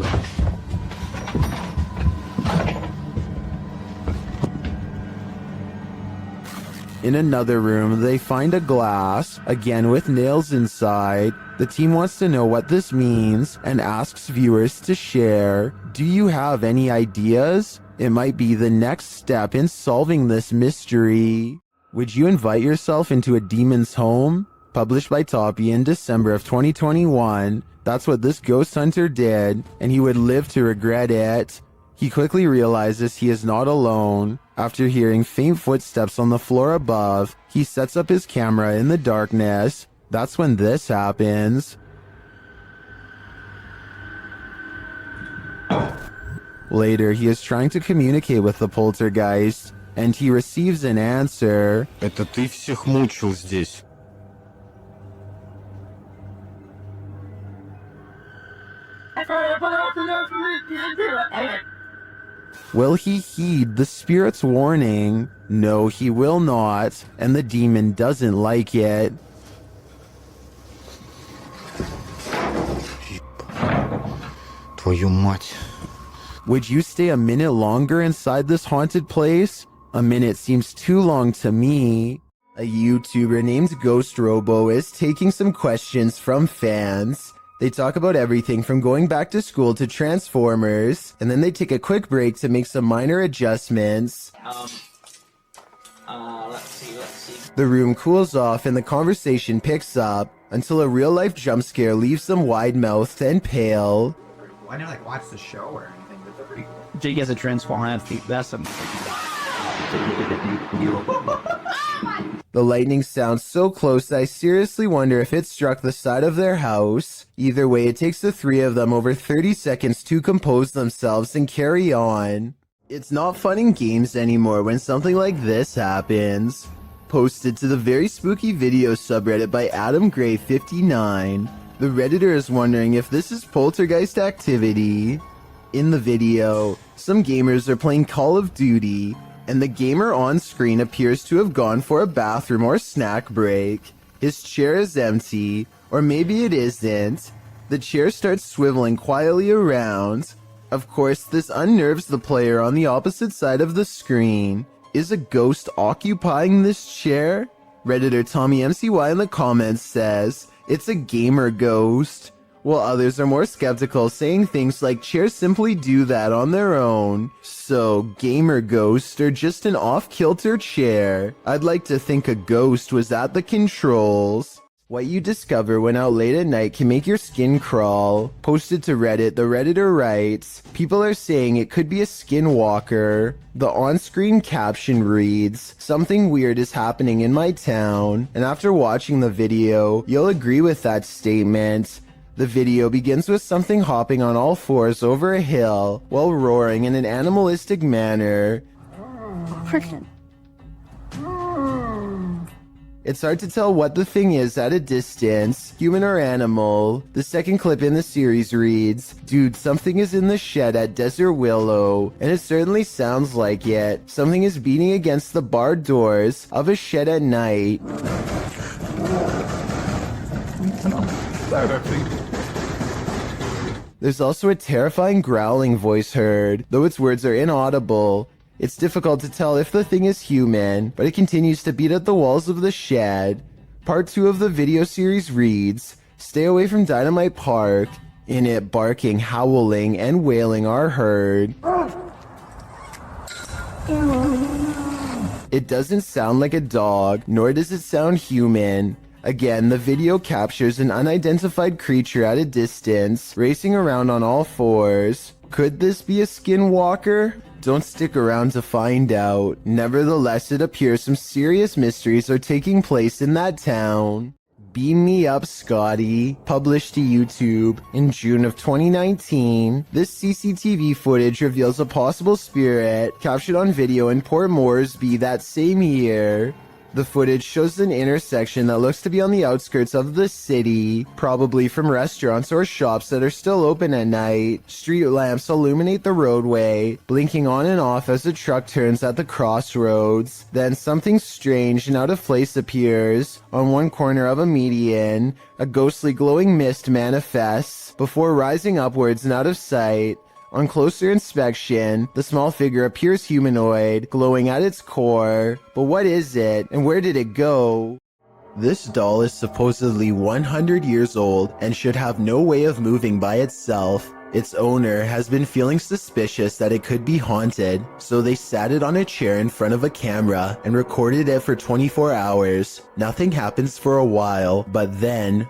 In another room, they find a glass, again with nails inside. The team wants to know what this means and asks viewers to share. Do you have any ideas? It might be the next step in solving this mystery. Would you invite yourself into a demon's home? Published by Toppy in December of 2021. That's what this ghost hunter did, and he would live to regret it. He quickly realizes he is not alone. After hearing faint footsteps on the floor above, he sets up his camera in the darkness. That's when this happens. Later, he is trying to communicate with the poltergeist, and he receives an answer. Это ты всех мучил здесь. Will he heed the spirit's warning? No, he will not, and the demon doesn't like it. Твою мать. Would you stay a minute longer inside this haunted place? A minute seems too long to me. A YouTuber named Ghost Robo is taking some questions from fans. They talk about everything from going back to school to Transformers, and then they take a quick break to make some minor adjustments. Let's see. The room cools off and the conversation picks up until a real-life jump scare leaves them wide-mouthed and pale. Why not like watch the show or anything? But they're pretty cool. Jake has a transformer. That's something. The lightning sounds so close that I seriously wonder if it struck the side of their house. Either way, it takes the three of them over 30 seconds to compose themselves and carry on. It's not fun in games anymore when something like this happens. Posted to the very spooky video subreddit by AdamGray59. The Redditor is wondering if this is poltergeist activity. In the video, some gamers are playing Call of Duty, and the gamer on screen appears to have gone for a bathroom or snack break. His chair is empty, or maybe it isn't. The chair starts swiveling quietly around. Of course, this unnerves the player on the opposite side of the screen. Is a ghost occupying this chair? Redditor TommyMCY in the comments says, it's a gamer ghost. While others are more skeptical, saying things like chairs simply do that on their own. So, gamer ghosts are just an off-kilter chair. I'd like to think a ghost was at the controls. What you discover when out late at night can make your skin crawl. Posted to Reddit, the Redditor writes, people are saying it could be a skinwalker. The on-screen caption reads, something weird is happening in my town. And after watching the video, you'll agree with that statement. The video begins with something hopping on all fours over a hill while roaring in an animalistic manner. Cricket. It's hard to tell what the thing is at a distance, human or animal. The second clip in the series reads, "Dude, something is in the shed at Desert Willow," and it certainly sounds like it. Something is beating against the barred doors of a shed at night. There's also a terrifying growling voice heard, though its words are inaudible. It's difficult to tell if the thing is human, but it continues to beat at the walls of the shed. Part 2 of the video series reads, "Stay away from Dynamite Park." In it, barking, howling, and wailing are heard. It doesn't sound like a dog, nor does it sound human. Again, the video captures an unidentified creature at a distance, racing around on all fours. Could this be a skinwalker? Don't stick around to find out. Nevertheless, it appears some serious mysteries are taking place in that town. Beam Me Up, Scotty, published to YouTube in June of 2019. This CCTV footage reveals a possible spirit captured on video in Port Moresby that same year. The footage shows an intersection that looks to be on the outskirts of the city, probably from restaurants or shops that are still open at night. Street lamps illuminate the roadway, blinking on and off as the truck turns at the crossroads. Then something strange and out of place appears. On one corner of a median, a ghostly glowing mist manifests before rising upwards and out of sight. On closer inspection, the small figure appears humanoid, glowing at its core. But what is it, and where did it go? This doll is supposedly 100 years old and should have no way of moving by itself. Its owner has been feeling suspicious that it could be haunted, so they sat it on a chair in front of a camera and recorded it for 24 hours. Nothing happens for a while, but then...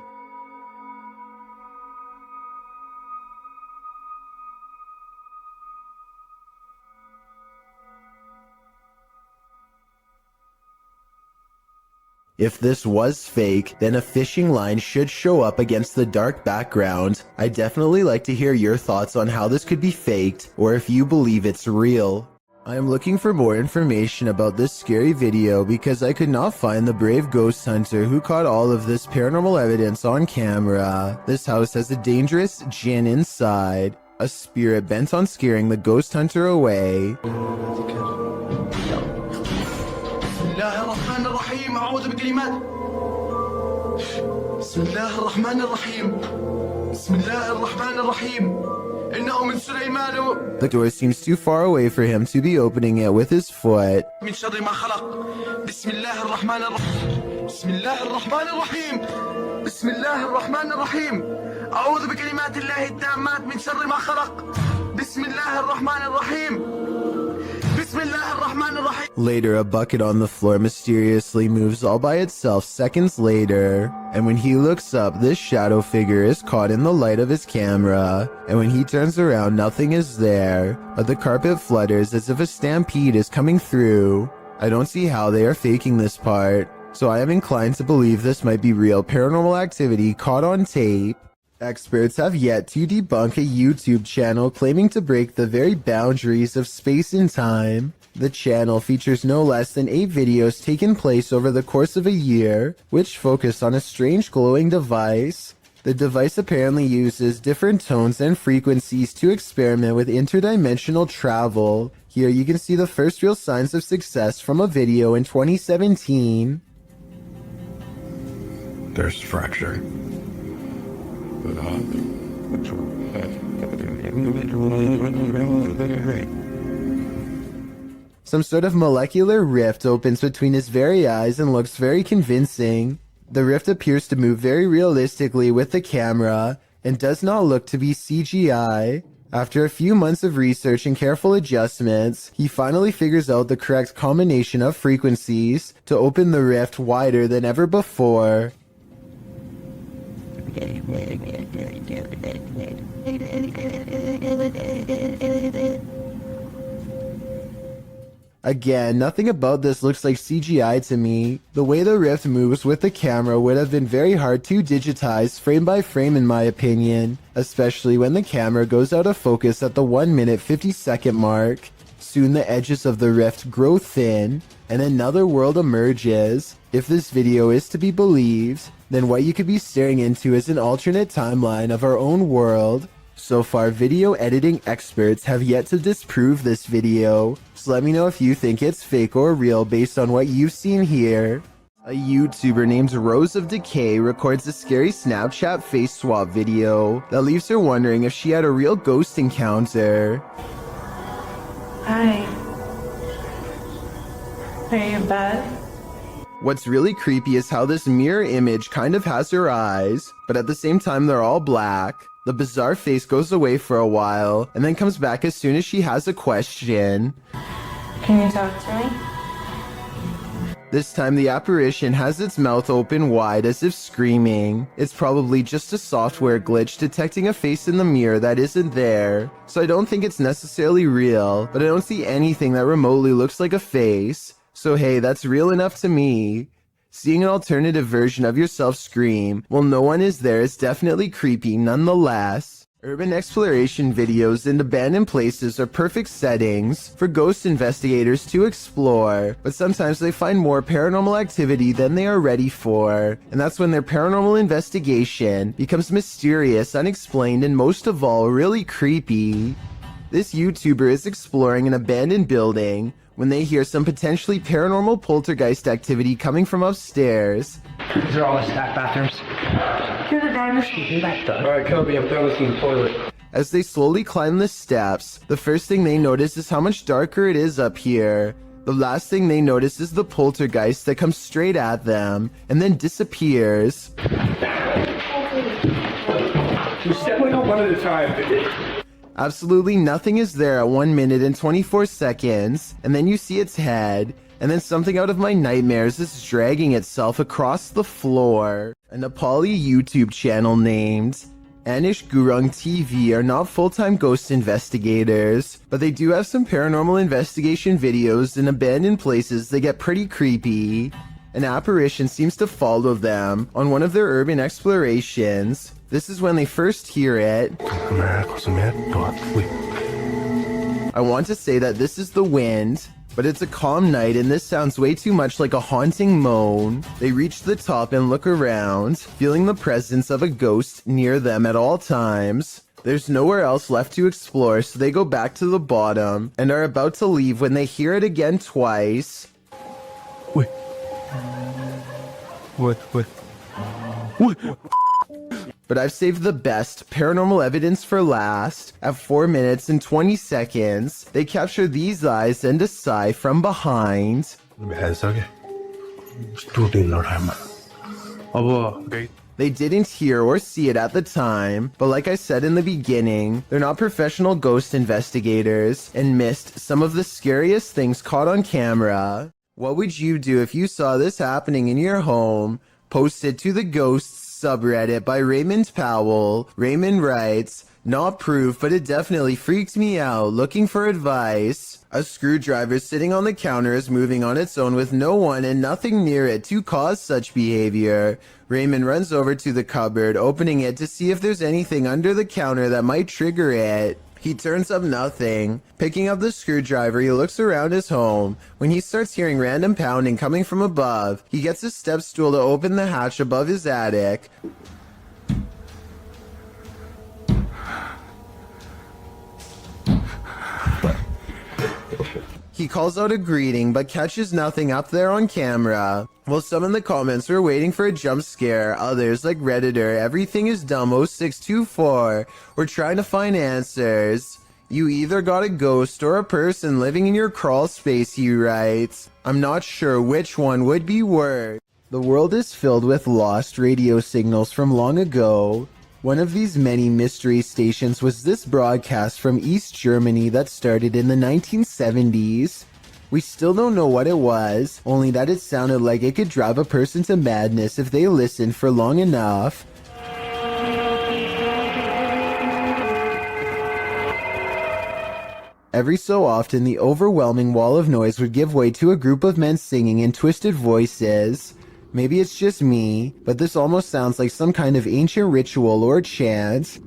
If this was fake, then a fishing line should show up against the dark background. I'd definitely like to hear your thoughts on how this could be faked, or if you believe it's real. I am looking for more information about this scary video because I could not find the brave ghost hunter who caught all of this paranormal evidence on camera. This house has a dangerous djinn inside, a spirit bent on scaring the ghost hunter away. الله الرحمن الرحيم أعوذ بكلمات بسم الله الرحمن الرحيم بسم الله الرحمن الرحيم إنه من سليمان. The door seems too far away for him to be opening it with his foot. من شر ما خلق بسم الله الرحمن الرحيم بسم الله الرحمن الرحيم بسم الله الرحمن الرحيم أعوذ بكلمات الله التامات من شر ما خلق بسم الله الرحمن الرحيم. Later, a bucket on the floor mysteriously moves all by itself seconds later, and when he looks up, this shadow figure is caught in the light of his camera, and when he turns around, nothing is there, but the carpet flutters as if a stampede is coming through. I don't see how they are faking this part, so I am inclined to believe this might be real paranormal activity caught on tape. Experts have yet to debunk a YouTube channel claiming to break the very boundaries of space and time. The channel features no less than 8 videos taken place over the course of a year, which focus on a strange glowing device. The device apparently uses different tones and frequencies to experiment with interdimensional travel. Here you can see the first real signs of success from a video in 2017. There's fracture. Some sort of molecular rift opens between his very eyes and looks very convincing. The rift appears to move very realistically with the camera and does not look to be CGI. After a few months of research and careful adjustments, he finally figures out the correct combination of frequencies to open the rift wider than ever before. Again, nothing about this looks like CGI to me. The way the rift moves with the camera would have been very hard to digitize frame by frame in my opinion, especially when the camera goes out of focus at the 1 minute 50 second mark. Soon the edges of the rift grow thin, and another world emerges. If this video is to be believed, then what you could be staring into is an alternate timeline of our own world. So far, video editing experts have yet to disprove this video, so let me know if you think it's fake or real based on what you've seen here. A YouTuber named Rose of Decay records a scary Snapchat face swap video that leaves her wondering if she had a real ghost encounter. Hi. Are you in bed? What's really creepy is how this mirror image kind of has her eyes, but at the same time they're all black. The bizarre face goes away for a while, and then comes back as soon as she has a question. Can you talk to me? This time the apparition has its mouth open wide as if screaming. It's probably just a software glitch detecting a face in the mirror that isn't there. So I don't think it's necessarily real, but I don't see anything that remotely looks like a face. So hey, that's real enough to me. Seeing an alternative version of yourself scream while no one is there is definitely creepy nonetheless. Urban exploration videos in abandoned places are perfect settings for ghost investigators to explore, but sometimes they find more paranormal activity than they are ready for, and that's when their paranormal investigation becomes mysterious, unexplained, and most of all, really creepy. This YouTuber is exploring an abandoned building when they hear some potentially paranormal poltergeist activity coming from upstairs. These are all the stacked bathrooms. Here's the dining room. Alright, Kobe, I'm done looking at the toilet. As they slowly climb the steps, the first thing they notice is how much darker it is up here. The last thing they notice is the poltergeist that comes straight at them and then disappears. Just definitely not one at a time. Absolutely nothing is there at 1 minute and 24 seconds, and then you see its head, and then something out of my nightmares is dragging itself across the floor. A Nepali YouTube channel named Anish Gurung TV are not full-time ghost investigators, but they do have some paranormal investigation videos in abandoned places that get pretty creepy. An apparition seems to follow them on one of their urban explorations. This is when they first hear it. I want to say that this is the wind, but it's a calm night and this sounds way too much like a haunting moan. They reach the top and look around, feeling the presence of a ghost near them at all times. There's nowhere else left to explore, so they go back to the bottom and are about to leave when they hear it again twice. Wait. What? But I've saved the best paranormal evidence for last. At 4 minutes and 20 seconds, they capture these eyes and a sigh from behind. They didn't hear or see it at the time, but like I said in the beginning, they're not professional ghost investigators and missed some of the scariest things caught on camera. What would you do if you saw this happening in your home? Posted to the Ghosts subreddit by Raymond Powell. Raymond writes, "Not proof, but it definitely freaked me out. Looking for advice. A screwdriver sitting on the counter is moving on its own with no one and nothing near it to cause such behavior. Raymond runs over to the cupboard, opening it to see if there's anything under the counter that might trigger it. He turns up nothing. Picking up the screwdriver, he looks around his home. When he starts hearing random pounding coming from above, he gets a step stool to open the hatch above his attic. He calls out a greeting, but catches nothing up there on camera. While some in the comments were waiting for a jump scare, others, like Redditor, Everything is Dumb 0624, were trying to find answers. You either got a ghost or a person living in your crawl space, he writes. I'm not sure which one would be worse. The world is filled with lost radio signals from long ago. One of these many mystery stations was this broadcast from East Germany that started in the 1970s. We still don't know what it was, only that it sounded like it could drive a person to madness if they listened for long enough. Every so often, the overwhelming wall of noise would give way to a group of men singing in twisted voices. Maybe it's just me, but this almost sounds like some kind of ancient ritual or chant.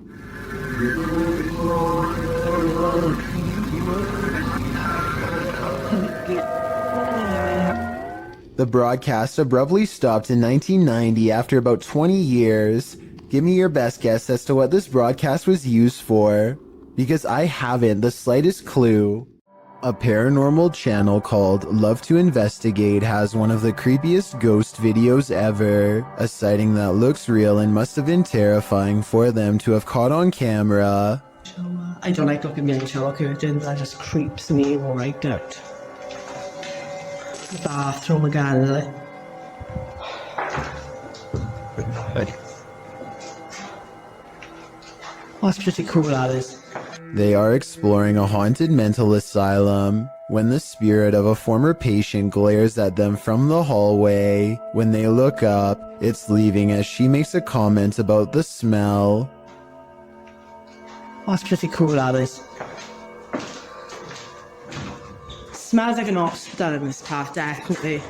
The broadcast abruptly stopped in 1990 after about 20 years. Give me your best guess as to what this broadcast was used for, because I haven't the slightest clue. A paranormal channel called Love to Investigate has one of the creepiest ghost videos ever, a sighting that looks real and must have been terrifying for them to have caught on camera. I don't like looking behind shower curtains, that just creeps me right out. The bathroom again. That's pretty cool, that is. They are exploring a haunted mental asylum when the spirit of a former patient glares at them from the hallway. When they look up, it's leaving as she makes a comment about the smell. That's pretty cool, that is. Smells like an hospital in this path, definitely.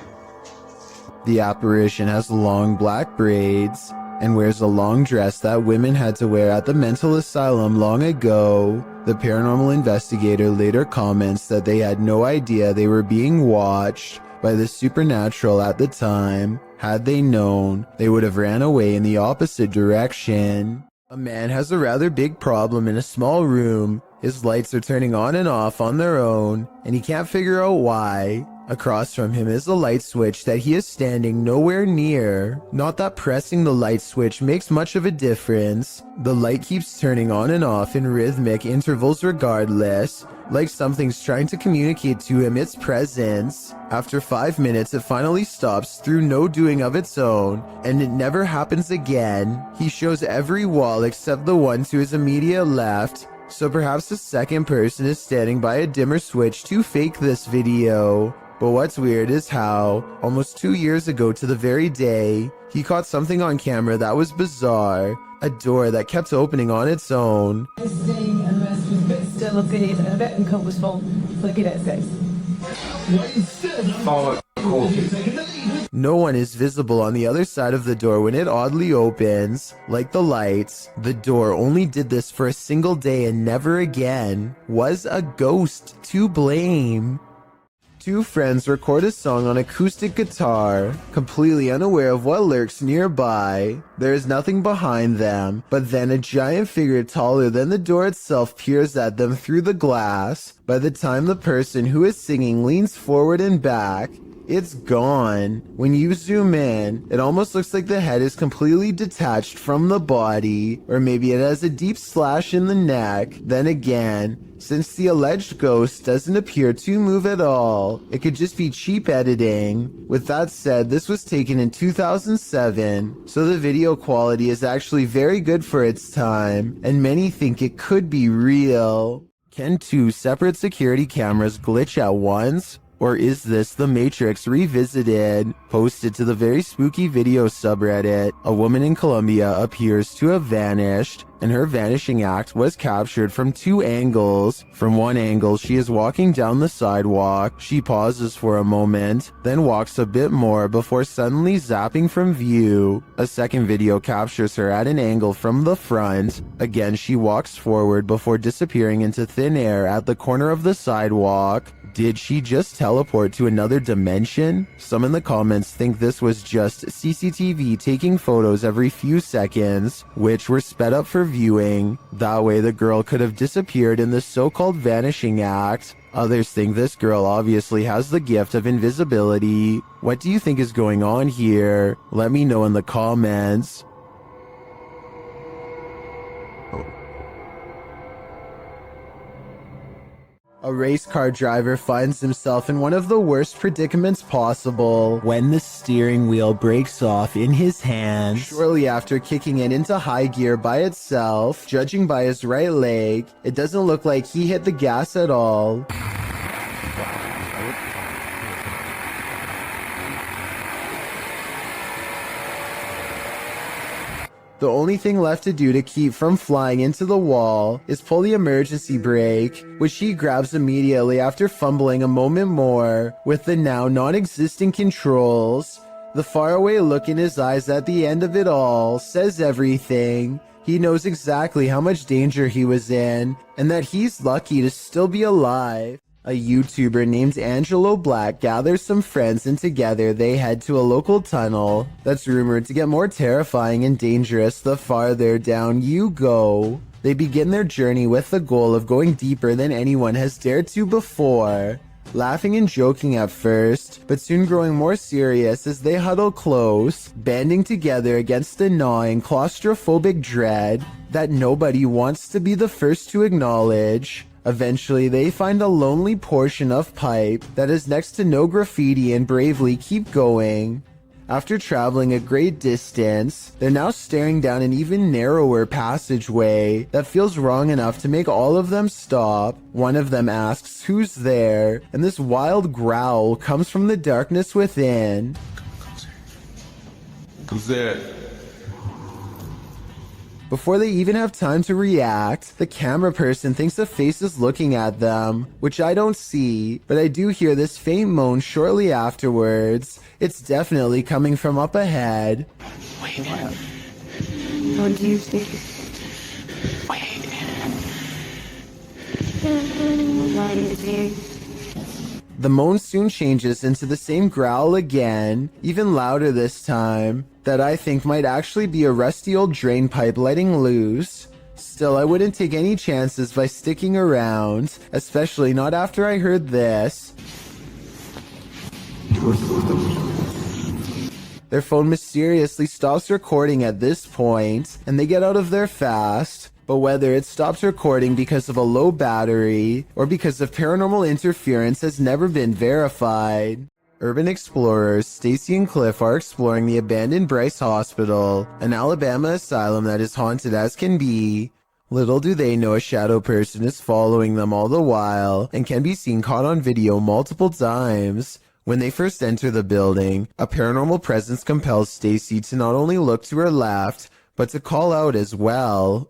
The apparition has long black braids and wears a long dress that women had to wear at the mental asylum long ago. The paranormal investigator later comments that they had no idea they were being watched by the supernatural at the time. Had they known, they would have ran away in the opposite direction. A man has a rather big problem in a small room. His lights are turning on and off on their own, and he can't figure out why. Across from him is a light switch that he is standing nowhere near. Not that pressing the light switch makes much of a difference. The light keeps turning on and off in rhythmic intervals regardless, like something's trying to communicate to him its presence. After 5 minutes, it finally stops through no doing of its own, and it never happens again. He shows every wall except the one to his immediate left, so perhaps the second person is standing by a dimmer switch to fake this video. But what's weird is how, almost 2 years ago to the very day, he caught something on camera that was bizarre. A door that kept opening on its own. Still looking a bit uncomfortable. Look at it, guys. No one is visible on the other side of the door when it oddly opens. Like the lights, the door only did this for a single day and never again. Was a ghost to blame? Two friends record a song on acoustic guitar, completely unaware of what lurks nearby. There is nothing behind them, but then a giant figure taller than the door itself peers at them through the glass. By the time the person who is singing leans forward and back, it's gone. When you zoom in, it almost looks like the head is completely detached from the body, or maybe it has a deep slash in the neck. Then again, since the alleged ghost doesn't appear to move at all, it could just be cheap editing. With that said, this was taken in 2007, so the video quality is actually very good for its time, and many think it could be real. Can two separate security cameras glitch at once? Or is this The Matrix Revisited? Posted to the very spooky video subreddit, a woman in Colombia appears to have vanished, and her vanishing act was captured from two angles. From one angle, she is walking down the sidewalk. She pauses for a moment, then walks a bit more before suddenly zapping from view. A second video captures her at an angle from the front. Again, she walks forward before disappearing into thin air at the corner of the sidewalk. Did she just teleport to another dimension? Some in the comments think this was just CCTV taking photos every few seconds, which were sped up for viewing. That way the girl could have disappeared in the so-called vanishing act. Others think this girl obviously has the gift of invisibility. What do you think is going on here? Let me know in the comments. A race car driver finds himself in one of the worst predicaments possible when the steering wheel breaks off in his hands. Shortly after kicking it into high gear by itself, judging by his right leg, it doesn't look like he hit the gas at all. The only thing left to do to keep from flying into the wall is pull the emergency brake, which he grabs immediately after fumbling a moment more with the now non-existent controls. The faraway look in his eyes at the end of it all says everything. He knows exactly how much danger he was in, and that he's lucky to still be alive. A YouTuber named Angelo Black gathers some friends and together they head to a local tunnel that's rumored to get more terrifying and dangerous the farther down you go. They begin their journey with the goal of going deeper than anyone has dared to before. Laughing and joking at first, but soon growing more serious as they huddle close, banding together against the gnawing claustrophobic dread that nobody wants to be the first to acknowledge. Eventually, they find a lonely portion of pipe that is next to no graffiti and bravely keep going. After traveling a great distance, they're now staring down an even narrower passageway that feels wrong enough to make all of them stop. One of them asks who's there, and this wild growl comes from the darkness within. Who's there? Before they even have time to react, the camera person thinks a face is looking at them, which I don't see, but I do hear this faint moan shortly afterwards. It's definitely coming from up ahead. Wait. What do you think? Wait. What is it? The moan soon changes into the same growl again, even louder this time, that I think might actually be a rusty old drain pipe letting loose. Still, I wouldn't take any chances by sticking around, especially not after I heard this. Their phone mysteriously stops recording at this point, and they get out of there fast. But whether it stops recording because of a low battery or because of paranormal interference has never been verified. Urban explorers Stacy and Cliff are exploring the abandoned Bryce Hospital, an Alabama asylum that is haunted as can be. Little do they know a shadow person is following them all the while and can be seen caught on video multiple times. When they first enter the building, a paranormal presence compels Stacy to not only look to her left, but to call out as well.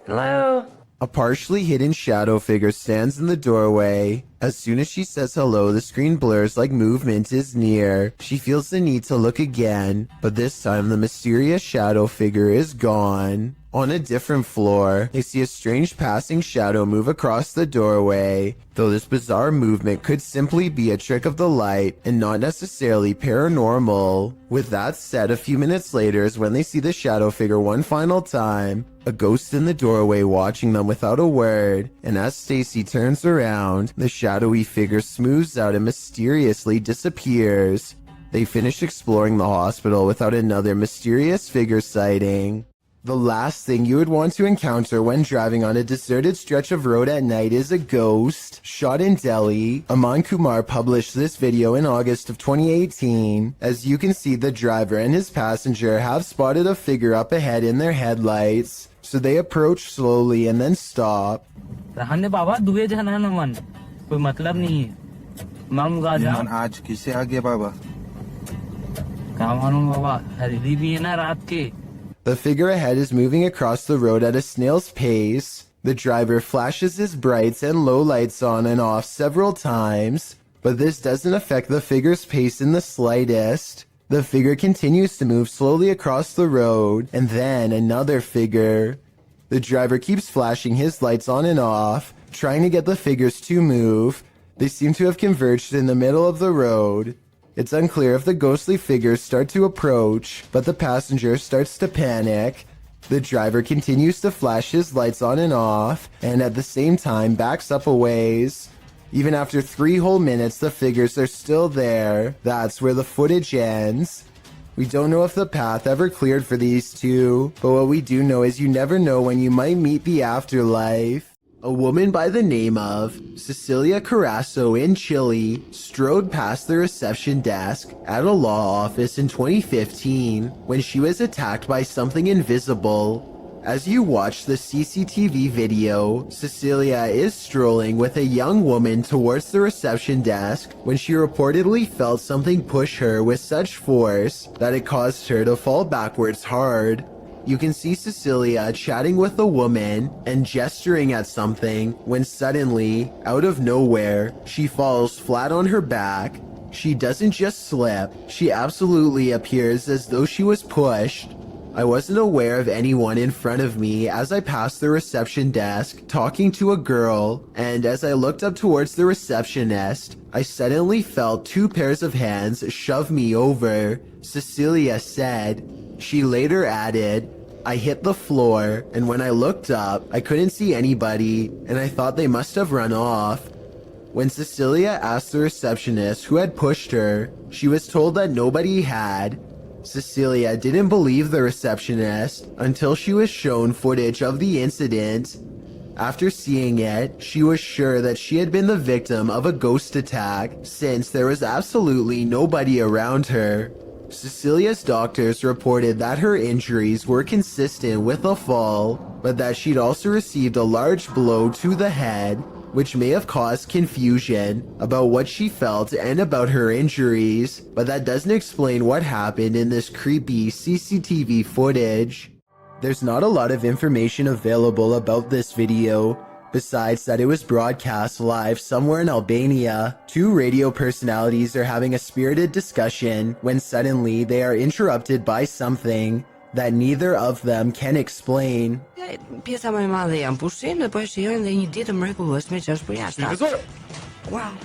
Hello? A partially hidden shadow figure stands in the doorway. As soon as she says hello, the screen blurs like movement is near. She feels the need to look again, but this time the mysterious shadow figure is gone. On a different floor, they see a strange passing shadow move across the doorway, though this bizarre movement could simply be a trick of the light and not necessarily paranormal. With that said, a few minutes later is when they see the shadow figure one final time, a ghost in the doorway watching them without a word, and as Stacy turns around, the shadowy figure smooths out and mysteriously disappears. They finish exploring the hospital without another mysterious figure sighting. The last thing you would want to encounter when driving on a deserted stretch of road at night is a ghost. Shot in Delhi, Aman Kumar published this video in August of 2018. As you can see, the driver and his passenger have spotted a figure up ahead in their headlights, so they approach slowly and then stop. आज किसे आगे बाबा The figure ahead is moving across the road at a snail's pace. The driver flashes his brights and low lights on and off several times, but this doesn't affect the figure's pace in the slightest. The figure continues to move slowly across the road, and then another figure. The driver keeps flashing his lights on and off, trying to get the figures to move. They seem to have converged in the middle of the road. It's unclear if the ghostly figures start to approach, but the passenger starts to panic. The driver continues to flash his lights on and off, and at the same time backs up a ways. Even after 3 whole minutes, the figures are still there. That's where the footage ends. We don't know if the path ever cleared for these two, but what we do know is you never know when you might meet the afterlife. A woman by the name of Cecilia Carasso in Chile strode past the reception desk at a law office in 2015 when she was attacked by something invisible. As you watch the CCTV video, Cecilia is strolling with a young woman towards the reception desk when she reportedly felt something push her with such force that it caused her to fall backwards hard. You can see Cecilia chatting with a woman and gesturing at something when suddenly, out of nowhere, she falls flat on her back. She doesn't just slip, she absolutely appears as though she was pushed. I wasn't aware of anyone in front of me as I passed the reception desk talking to a girl, and as I looked up towards the receptionist, I suddenly felt 2 pairs of hands shove me over, Cecilia said. She later added, I hit the floor, and when I looked up, I couldn't see anybody, and I thought they must have run off. When Cecilia asked the receptionist who had pushed her, she was told that nobody had. Cecilia didn't believe the receptionist until she was shown footage of the incident. After seeing it, she was sure that she had been the victim of a ghost attack since there was absolutely nobody around her. Cecilia's doctors reported that her injuries were consistent with a fall, but that she'd also received a large blow to the head, which may have caused confusion about what she felt and about her injuries, but that doesn't explain what happened in this creepy CCTV footage. There's not a lot of information available about this video, besides that it was broadcast live somewhere in Albania. 2 radio personalities are having a spirited discussion when suddenly they are interrupted by something that neither of them can explain. Pjesa më e madhe janë pushim dhe po e shijojnë dhe një ditë mrekullueshme që është për jashtë. Wow.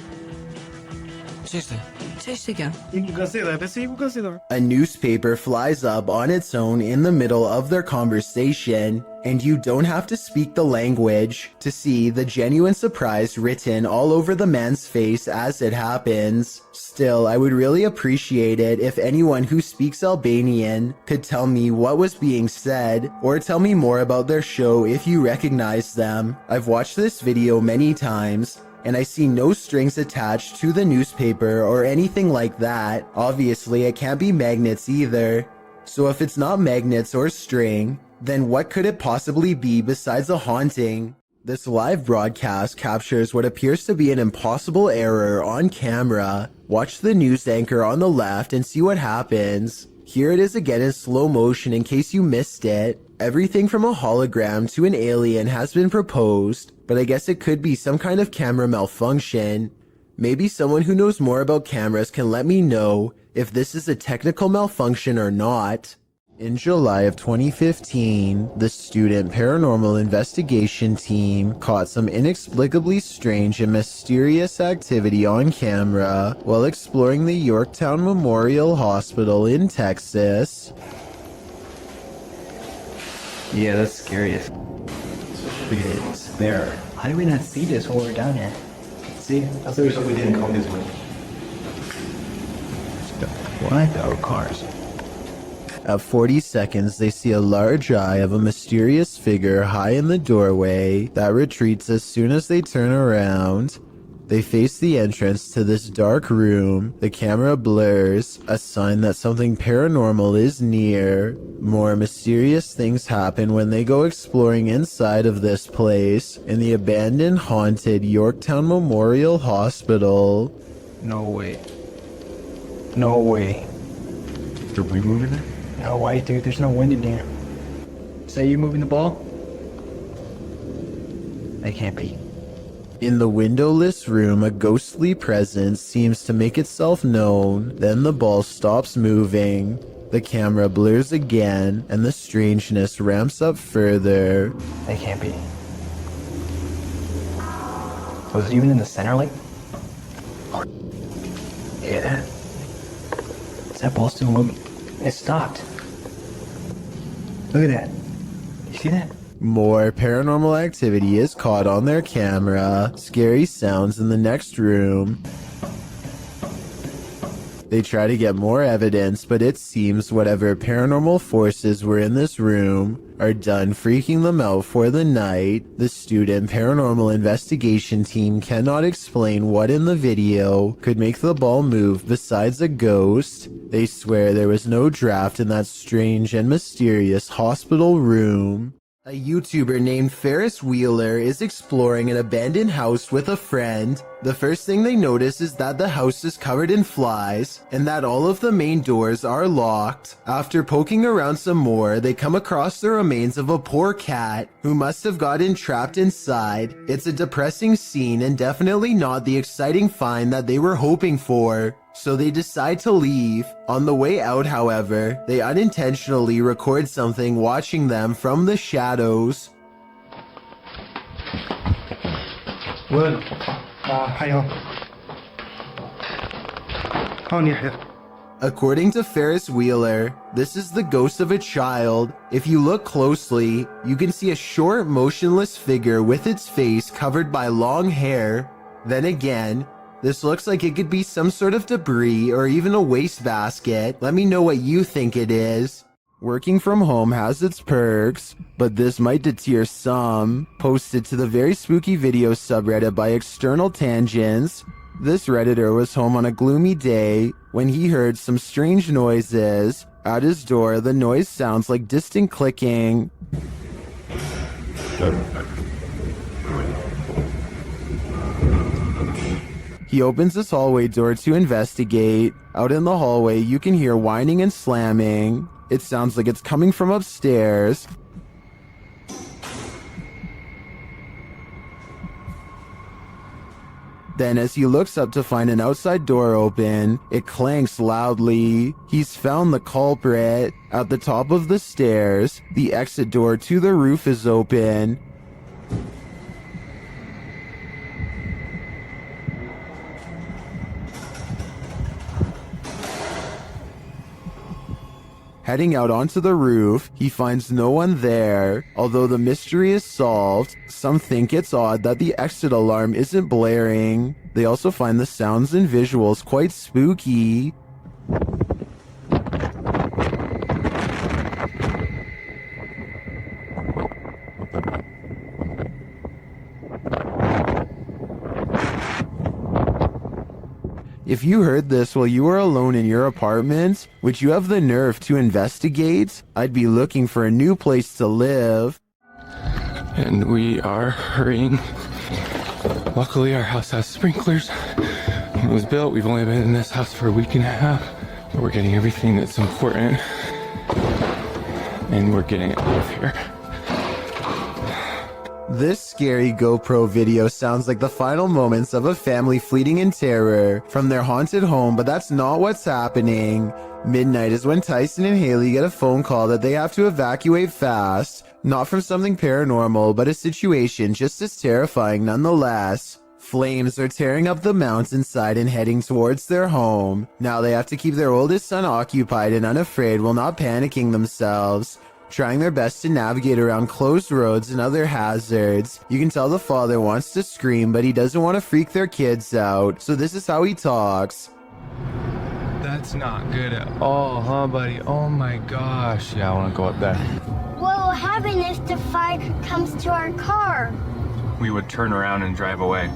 A newspaper flies up on its own in the middle of their conversation, and you don't have to speak the language to see the genuine surprise written all over the man's face as it happens. Still, I would really appreciate it if anyone who speaks Albanian could tell me what was being said, or tell me more about their show if you recognize them. I've watched this video many times, and I see no strings attached to the newspaper or anything like that. Obviously, it can't be magnets either. So if it's not magnets or string, then what could it possibly be besides a haunting? This live broadcast captures what appears to be an impossible error on camera. Watch the news anchor on the left and see what happens. Here it is again in slow motion in case you missed it. Everything from a hologram to an alien has been proposed, but I guess it could be some kind of camera malfunction. Maybe someone who knows more about cameras can let me know if this is a technical malfunction or not. In July of 2015, the student paranormal investigation team caught some inexplicably strange and mysterious activity on camera while exploring the Yorktown Memorial Hospital in Texas. Yeah, that's scary. It's there. How did we not see this while we're down here? See? That's the reason we didn't come this way. What? Our cars. At 40 seconds, they see a large eye of a mysterious figure high in the doorway that retreats as soon as they turn around. They face the entrance to this dark room. The camera blurs, a sign that something paranormal is near. More mysterious things happen when they go exploring inside of this place, in the abandoned, haunted Yorktown Memorial Hospital. No way. No way. Did we move in there? No way, dude. There's no wind in here. Say you moving the ball? They can't be. In the windowless room, a ghostly presence seems to make itself known. Then the ball stops moving. The camera blurs again, and the strangeness ramps up further. They can't be. Was it even in the center, like? Hear that? Is that ball still moving? It stopped. Look at that. You see that? More paranormal activity is caught on their camera. Scary sounds in the next room. They try to get more evidence, but it seems whatever paranormal forces were in this room are done freaking them out for the night. The student paranormal investigation team cannot explain what in the video could make the ball move besides a ghost. They swear there was no draft in that strange and mysterious hospital room. A YouTuber named Ferris Wheeler is exploring an abandoned house with a friend. The first thing they notice is that the house is covered in flies and that all of the main doors are locked. After poking around some more, they come across the remains of a poor cat who must have gotten trapped inside. It's a depressing scene and definitely not the exciting find that they were hoping for. So they decide to leave. On the way out, however, they unintentionally record something watching them from the shadows. وين؟ حي هون. هون يحيى. According to Ferris Wheeler, this is the ghost of a child. If you look closely, you can see a short, motionless figure with its face covered by long hair. Then again, this looks like it could be some sort of debris or even a wastebasket. Let me know what you think it is. Working from home has its perks, but this might deter some. Posted to the very spooky video subreddit by External Tangents. This Redditor was home on a gloomy day when he heard some strange noises. At his door, the noise sounds like distant clicking. He opens his hallway door to investigate. Out in the hallway, you can hear whining and slamming. It sounds like it's coming from upstairs. Then as he looks up to find an outside door open, it clanks loudly. He's found the culprit. At the top of the stairs, the exit door to the roof is open. Heading out onto the roof, he finds no one there. Although the mystery is solved, some think it's odd that the exit alarm isn't blaring. They also find the sounds and visuals quite spooky. If you heard this while you were alone in your apartment, would you have the nerve to investigate? I'd be looking for a new place to live. And we are hurrying. Luckily, our house has sprinklers. When it was built, we've only been in this house for a week and a half, but we're getting everything that's important, and we're getting it out of here. This scary GoPro video sounds like the final moments of a family fleeing in terror from their haunted home, but that's not what's happening. Midnight is when Tyson and Haley get a phone call that they have to evacuate fast. Not from something paranormal, but a situation just as terrifying nonetheless. Flames are tearing up the mountainside and heading towards their home. Now they have to keep their oldest son occupied and unafraid while not panicking themselves. Trying their best to navigate around closed roads and other hazards. You can tell the father wants to scream, but he doesn't want to freak their kids out, so this is how he talks. That's not good at all, huh, buddy? Oh my gosh. Yeah, I want to go up there. What will happen if the fire comes to our car? We would turn around and drive away.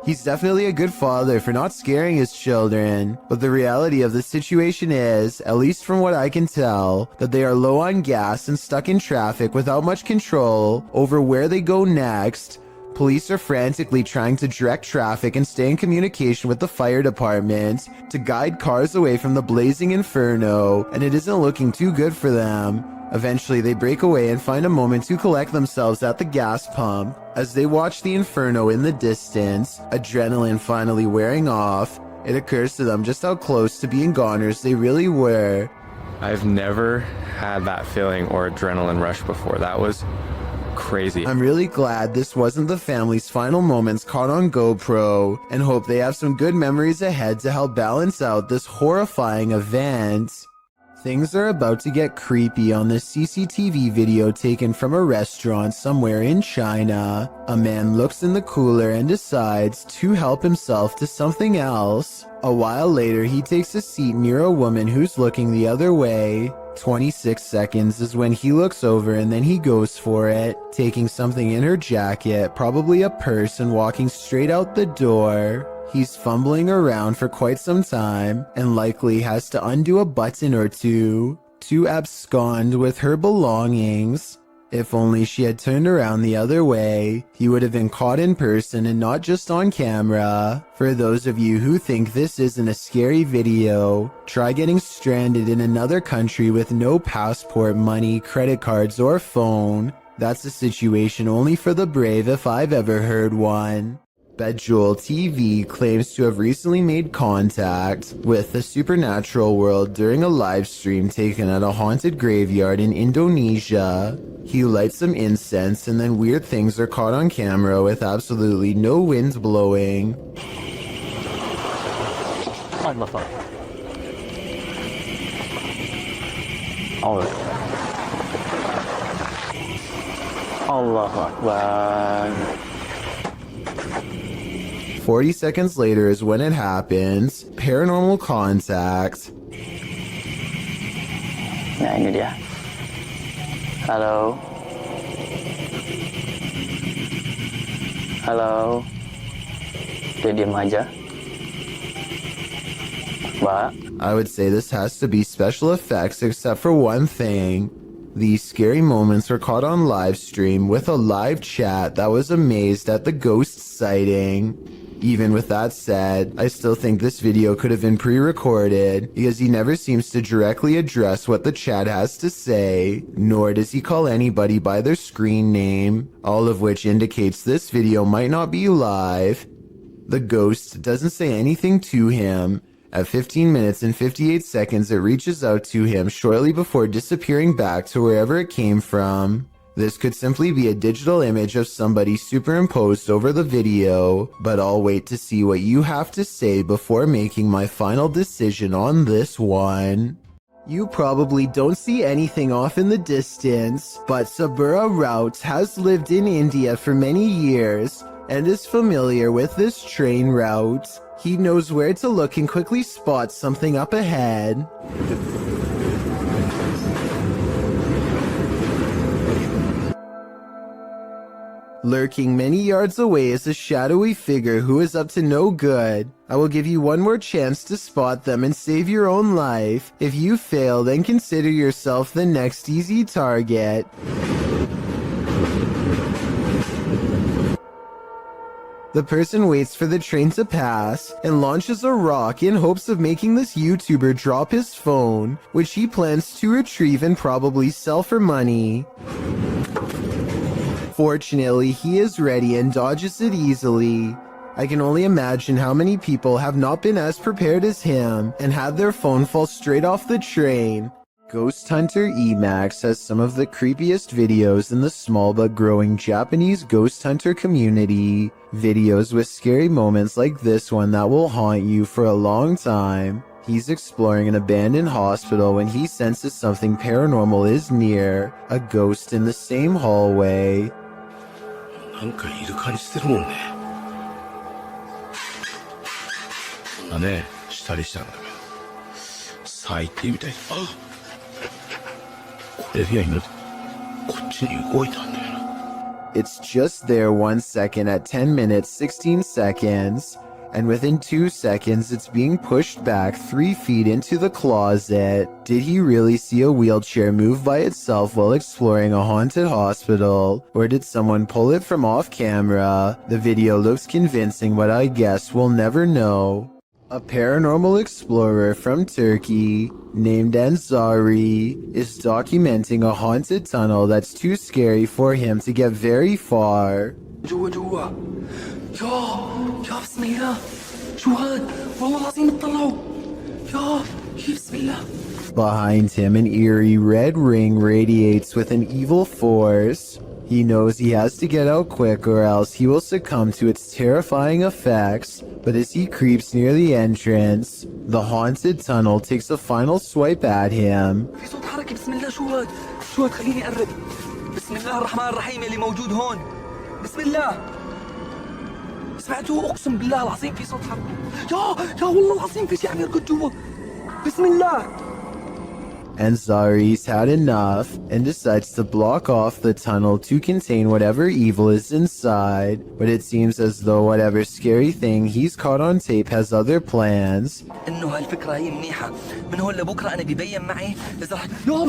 He's definitely a good father for not scaring his children, but the reality of the situation is, at least from what I can tell, that they are low on gas and stuck in traffic without much control over where they go next. Police are frantically trying to direct traffic and stay in communication with the fire department to guide cars away from the blazing inferno, and it isn't looking too good for them. Eventually, they break away and find a moment to collect themselves at the gas pump. As they watch the inferno in the distance, adrenaline finally wearing off, it occurs to them just how close to being goners they really were. I've never had that feeling or adrenaline rush before. That was crazy. I'm really glad this wasn't the family's final moments caught on GoPro, and hope they have some good memories ahead to help balance out this horrifying event. Things are about to get creepy on this CCTV video taken from a restaurant somewhere in China. A man looks in the cooler and decides to help himself to something else. A while later, he takes a seat near a woman who's looking the other way. 26 seconds is when he looks over and then he goes for it, taking something in her jacket, probably a purse, and walking straight out the door. He's fumbling around for quite some time and likely has to undo a button or two to abscond with her belongings. If only she had turned around the other way, he would have been caught in person and not just on camera. For those of you who think this isn't a scary video, try getting stranded in another country with no passport, money, credit cards, or phone. That's a situation only for the brave if I've ever heard one. Bejewel TV claims to have recently made contact with the supernatural world during a live stream taken at a haunted graveyard in Indonesia. He lights some incense and then weird things are caught on camera with absolutely no wind blowing. Allah. Allahu Akbar. 40 seconds later is when it happens. Paranormal contact. Nah, ini dia. Halo. Halo. Dia diam aja. Mbak. I would say this has to be special effects except for one thing. These scary moments were caught on live stream with a live chat that was amazed at the ghost sighting. Even with that said, I still think this video could have been pre-recorded because he never seems to directly address what the chat has to say, nor does he call anybody by their screen name, all of which indicates this video might not be live. The ghost doesn't say anything to him. At 15 minutes and 58 seconds, it reaches out to him shortly before disappearing back to wherever it came from. This could simply be a digital image of somebody superimposed over the video, but I'll wait to see what you have to say before making my final decision on this one. You probably don't see anything off in the distance, but Sabura Rout has lived in India for many years and is familiar with this train route. He knows where to look and quickly spots something up ahead. Lurking many yards away is a shadowy figure who is up to no good. I will give you one more chance to spot them and save your own life. If you fail, then consider yourself the next easy target. The person waits for the train to pass and launches a rock in hopes of making this YouTuber drop his phone, which he plans to retrieve and probably sell for money. Fortunately, he is ready and dodges it easily. I can only imagine how many people have not been as prepared as him and had their phone fall straight off the train. Ghost Hunter Emax has some of the creepiest videos in the small but growing Japanese ghost hunter community. Videos with scary moments like this one that will haunt you for a long time. He's exploring an abandoned hospital when he senses something paranormal is near, a ghost in the same hallway. なんかいる感じしてるもんね。こんなね、したりしたんだけど。最低みたい。あ、これで今、こっちに動いたんだよな。 It's just there 1 second at 10 minutes 16 seconds, and within 2 seconds it's being pushed back 3 feet into the closet. Did he really see a wheelchair move by itself while exploring a haunted hospital, or did someone pull it from off camera? The video looks convincing, but I guess we'll never know. A paranormal explorer from Turkey named Ansari is documenting a haunted tunnel that's too scary for him to get very far. جوا جوا يا بسم الله شو هاد والله العظيم اطلعوا يا بسم الله. Behind him, an eerie red ring radiates with an evil force. He knows he has to get out quick or else he will succumb to its terrifying effects, but as he creeps near the entrance, the haunted tunnel takes a final swipe at him. في صوت حركة بسم الله شو هاد خليني أقرب. بسم الله الرحمن الرحيم اللي موجود هون. بسم الله. سمعتوا أقسم بالله العظيم في صوت حركة. يا والله العظيم في شيء عم يركض جوا. بسم الله. Ansari's had enough and decides to block off the tunnel to contain whatever evil is inside, but it seems as though whatever scary thing he's caught on tape has other plans. إنه هالفكرة هي منيحة. من هون لبكرة أنا بيبين معي إذا رح يا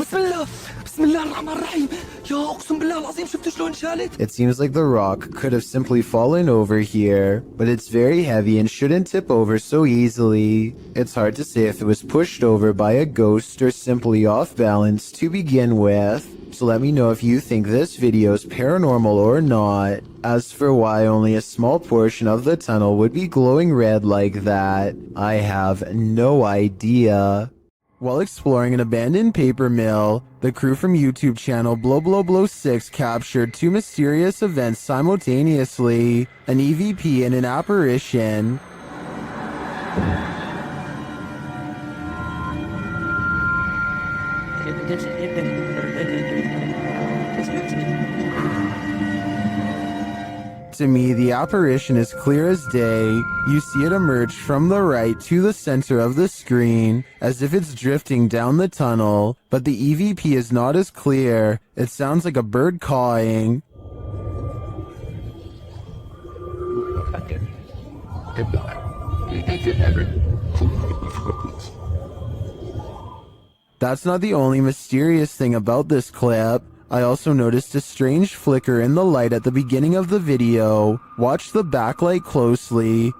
بسم الله الرحمن الرحيم. يا أقسم بالله العظيم شفت شلون شالت. It seems like the rock could have simply fallen over here, but it's very heavy and shouldn't tip over so easily. It's hard to say if it was pushed over by a ghost or simply pretty off balance to begin with. So let me know if you think this video is paranormal or not. As for why only a small portion of the tunnel would be glowing red like that, I have no idea. While exploring an abandoned paper mill, the crew from YouTube channel Blow6 captured two mysterious events simultaneously, an EVP and an apparition. To me, the apparition is clear as day. You see it emerge from the right to the center of the screen, as if it's drifting down the tunnel, but the EVP is not as clear. It sounds like a bird cawing. That's not the only mysterious thing about this clip. I also noticed a strange flicker in the light at the beginning of the video. Watch the backlight closely.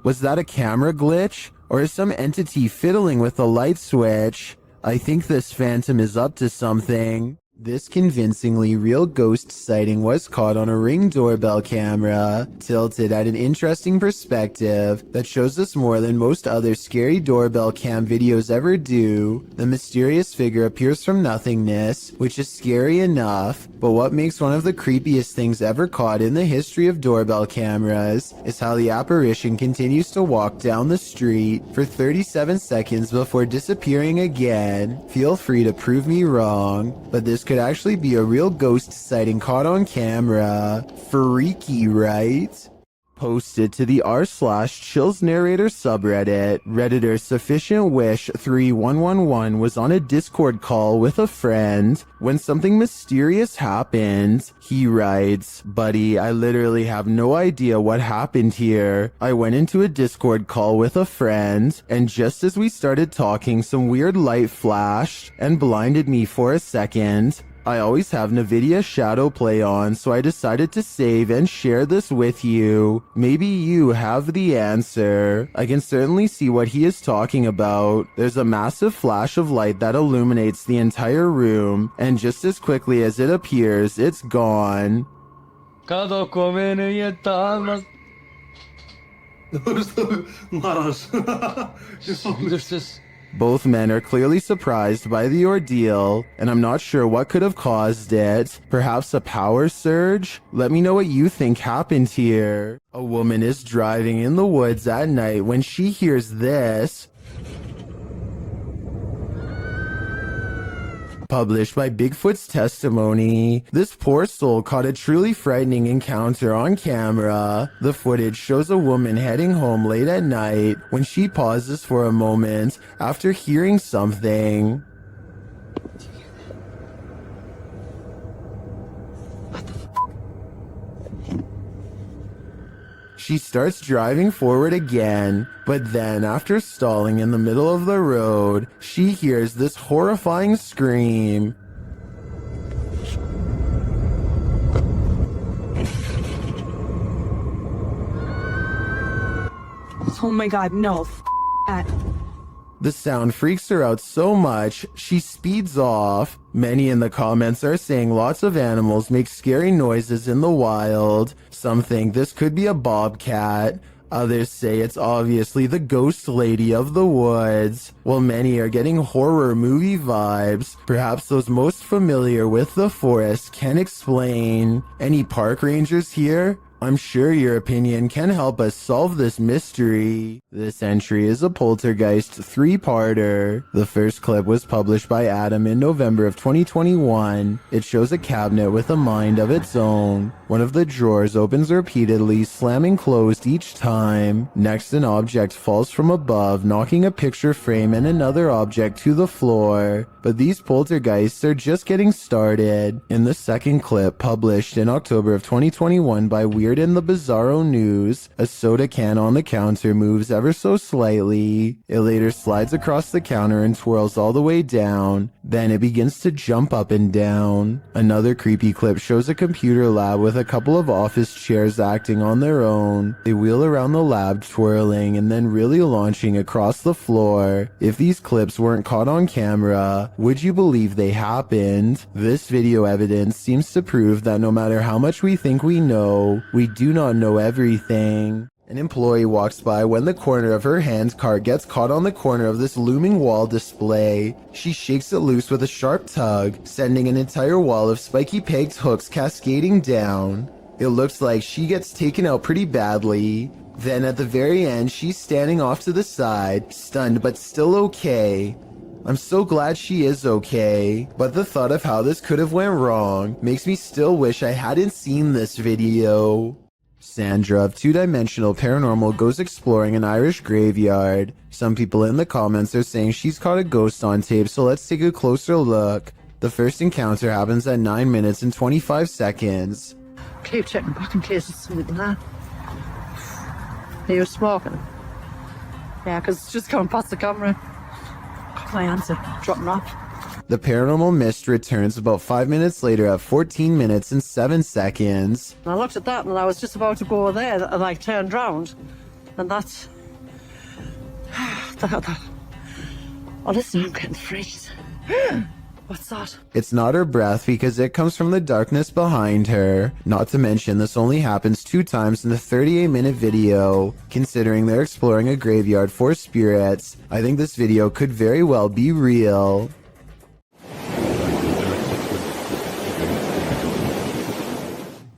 Was that a camera glitch? Or is some entity fiddling with the light switch? I think this phantom is up to something. This convincingly real ghost sighting was caught on a Ring doorbell camera, tilted at an interesting perspective that shows us more than most other scary doorbell cam videos ever do. The mysterious figure appears from nothingness, which is scary enough, but what makes one of the creepiest things ever caught in the history of doorbell cameras is how the apparition continues to walk down the street for 37 seconds before disappearing again. Feel free to prove me wrong, but this could actually be a real ghost sighting caught on camera. Freaky, right? Posted to the r/Chills Narrator subreddit, Redditor Sufficient Wish 3111 was on a Discord call with a friend when something mysterious happened. He writes, "Buddy, I literally have no idea what happened here. I went into a Discord call with a friend, and just as we started talking, some weird light flashed and blinded me for a second. I always have NVIDIA Shadow Play on, so I decided to save and share this with you. Maybe you have the answer." I can certainly see what he is talking about. There's a massive flash of light that illuminates the entire room, and just as quickly as it appears, it's gone. Both men are clearly surprised by the ordeal, and I'm not sure what could have caused it. Perhaps a power surge? Let me know what you think happened here. A woman is driving in the woods at night when she hears this. Published by Bigfoot's Testimony. This poor soul caught a truly frightening encounter on camera. The footage shows a woman heading home late at night when she pauses for a moment after hearing something. She starts driving forward again, but then after stalling in the middle of the road, she hears this horrifying scream. Oh my god, no. That. The sound freaks her out so much, she speeds off. Many in the comments are saying lots of animals make scary noises in the wild. Some think this could be a bobcat. Others say it's obviously the ghost lady of the woods. While many are getting horror movie vibes, perhaps those most familiar with the forest can explain. Any park rangers here? I'm sure your opinion can help us solve this mystery. This entry is a poltergeist 3-parter. The first clip was published by Adam in November of 2021. It shows a cabinet with a mind of its own. One of the drawers opens repeatedly, slamming closed each time. Next, an object falls from above, knocking a picture frame and another object to the floor. But these poltergeists are just getting started. In the second clip, published in October of 2021 by Weird weird in the Bizarro news. A soda can on the counter moves ever so slightly. It later slides across the counter and twirls all the way down. Then it begins to jump up and down. Another creepy clip shows a computer lab with a couple of office chairs acting on their own. They wheel around the lab twirling and then really launching across the floor. If these clips weren't caught on camera, would you believe they happened? This video evidence seems to prove that no matter how much we think we know, we do not know everything. An employee walks by when the corner of her hand cart gets caught on the corner of this looming wall display. She shakes it loose with a sharp tug, sending an entire wall of spiky pegged hooks cascading down. It looks like she gets taken out pretty badly. Then at the very end, she's standing off to the side, stunned but still okay. I'm so glad she is okay, but the thought of how this could have went wrong makes me still wish I hadn't seen this video. Sandra of Two Dimensional Paranormal goes exploring an Irish graveyard. Some people in the comments are saying she's caught a ghost on tape, so let's take a closer look. The first encounter happens at 9 minutes and 25 seconds. Keep checking back in case it's something there. Are you smoking? Yeah, because it's just coming past the camera. My hands are dropping off. The paranormal mist returns about 5 minutes later at 14 minutes and 7 seconds. And I looked at that and I was just about to go there and I turned round. And that's... Oh, listen, I'm getting freezed. What's that? It's not her breath because it comes from the darkness behind her. Not to mention this only happens 2 times in the 38-minute video. Considering they're exploring a graveyard for spirits, I think this video could very well be real.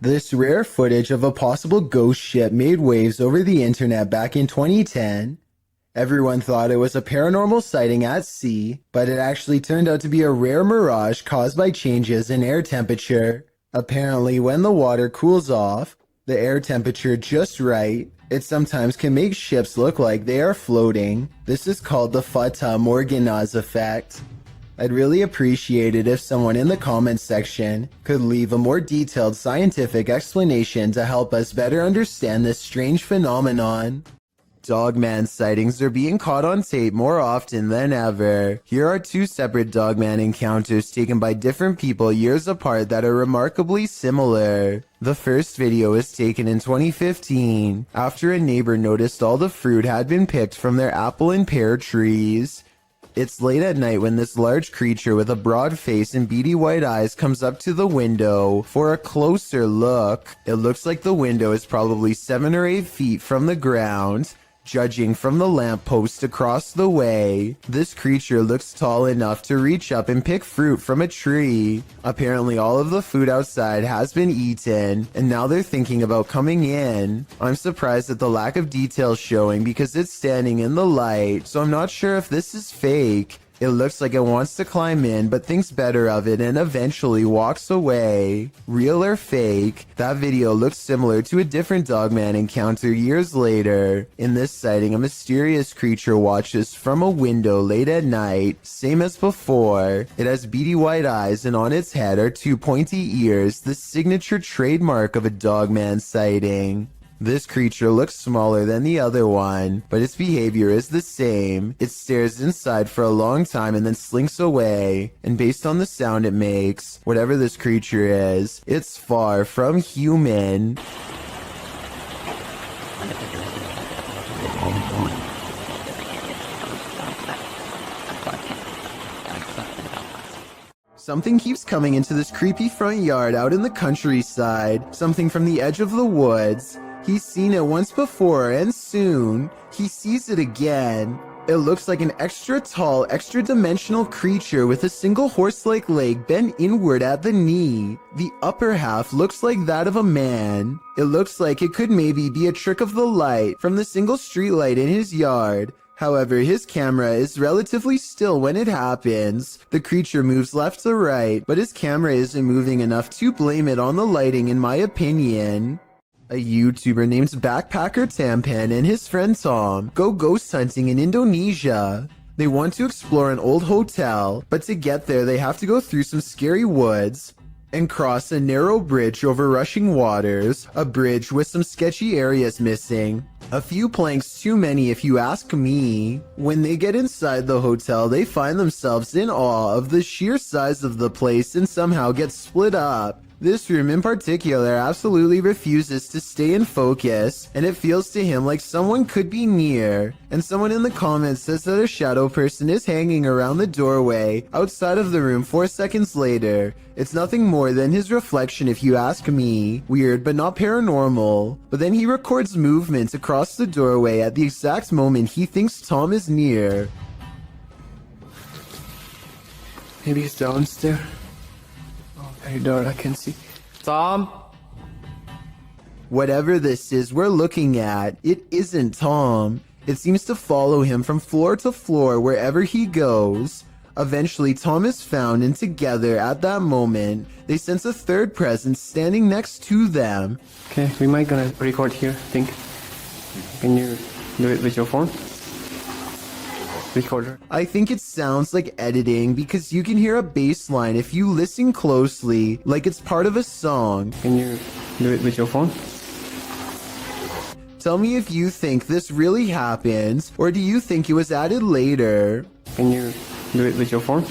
This rare footage of a possible ghost ship made waves over the internet back in 2010. Everyone thought it was a paranormal sighting at sea, but it actually turned out to be a rare mirage caused by changes in air temperature. Apparently, when the water cools off, the air temperature just right, it sometimes can make ships look like they are floating. This is called the Fata Morgana's effect. I'd really appreciate it if someone in the comments section could leave a more detailed scientific explanation to help us better understand this strange phenomenon. Dogman sightings are being caught on tape more often than ever. Here are 2 separate Dogman encounters taken by different people years apart that are remarkably similar. The first video was taken in 2015, after a neighbor noticed all the fruit had been picked from their apple and pear trees. It's late at night when this large creature with a broad face and beady white eyes comes up to the window for a closer look. It looks like the window is probably 7 or 8 feet from the ground. Judging from the lamppost across the way, this creature looks tall enough to reach up and pick fruit from a tree. Apparently all of the food outside has been eaten, and now they're thinking about coming in. I'm surprised at the lack of detail showing because it's standing in the light, so I'm not sure if this is fake. It looks like it wants to climb in, but thinks better of it and eventually walks away. Real or fake, that video looks similar to a different Dogman encounter years later. In this sighting, a mysterious creature watches from a window late at night, same as before. It has beady white eyes and on its head are 2 pointy ears, the signature trademark of a Dogman sighting. This creature looks smaller than the other one, but its behavior is the same. It stares inside for a long time and then slinks away, and based on the sound it makes, whatever this creature is, it's far from human. Something keeps coming into this creepy front yard out in the countryside, something from the edge of the woods. He's seen it once before, and soon, he sees it again. It looks like an extra tall, extra dimensional creature with a single horse-like leg bent inward at the knee. The upper half looks like that of a man. It looks like it could maybe be a trick of the light from the single streetlight in his yard. However, his camera is relatively still when it happens. The creature moves left to right, but his camera isn't moving enough to blame it on the lighting in my opinion. A YouTuber named Backpacker Tampan and his friend Tom go ghost hunting in Indonesia. They want to explore an old hotel, but to get there they have to go through some scary woods. and cross a narrow bridge over rushing waters, a bridge with some sketchy areas missing. A few planks too many if you ask me. When they get inside the hotel, they find themselves in awe of the sheer size of the place and somehow get split up. This room in particular absolutely refuses to stay in focus, and it feels to him like someone could be near. And someone in the comments says that a shadow person is hanging around the doorway outside of the room 4 seconds later. It's nothing more than his reflection if you ask me. Weird, but not paranormal. But then he records movement across the doorway at the exact moment he thinks Tom is near. Maybe he's downstairs. Oh, very dark, I can see. Tom? Whatever this is we're looking at, it isn't Tom. It seems to follow him from floor to floor wherever he goes. Eventually, Tom is found, and together at that moment, they sense a third presence standing next to them. Okay, we might gonna record here, I think. Can you do it with your phone? Recorder. I think it sounds like editing because you can hear a bass line if you listen closely, like it's part of a song. Can you do it with your phone? Tell me if you think this really happens, or do you think it was added later? Can you do it with your phone?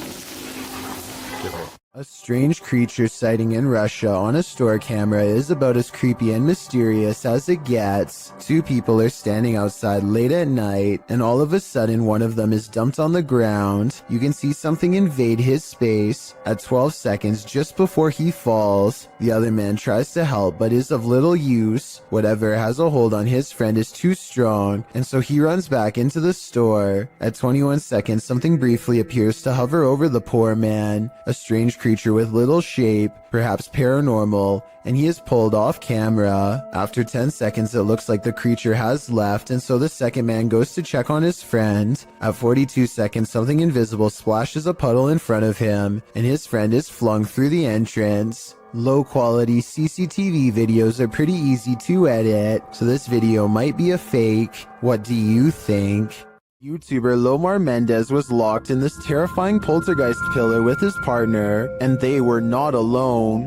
A strange creature sighting in Russia on a store camera is about as creepy and mysterious as it gets. Two people are standing outside late at night, and all of a sudden one of them is dumped on the ground. You can see something invade his space. At 12 seconds, just before he falls, the other man tries to help but is of little use. Whatever has a hold on his friend is too strong, and so he runs back into the store. At 21 seconds, something briefly appears to hover over the poor man. A strange creature with little shape, perhaps paranormal, and he is pulled off camera. After 10 seconds, it looks like the creature has left, and so the second man goes to check on his friend. At 42 seconds, something invisible splashes a puddle in front of him, and his friend is flung through the entrance. Low quality CCTV videos are pretty easy to edit, so this video might be a fake. What do you think? YouTuber Lomar Mendez was locked in this terrifying poltergeist pillar with his partner, and they were not alone.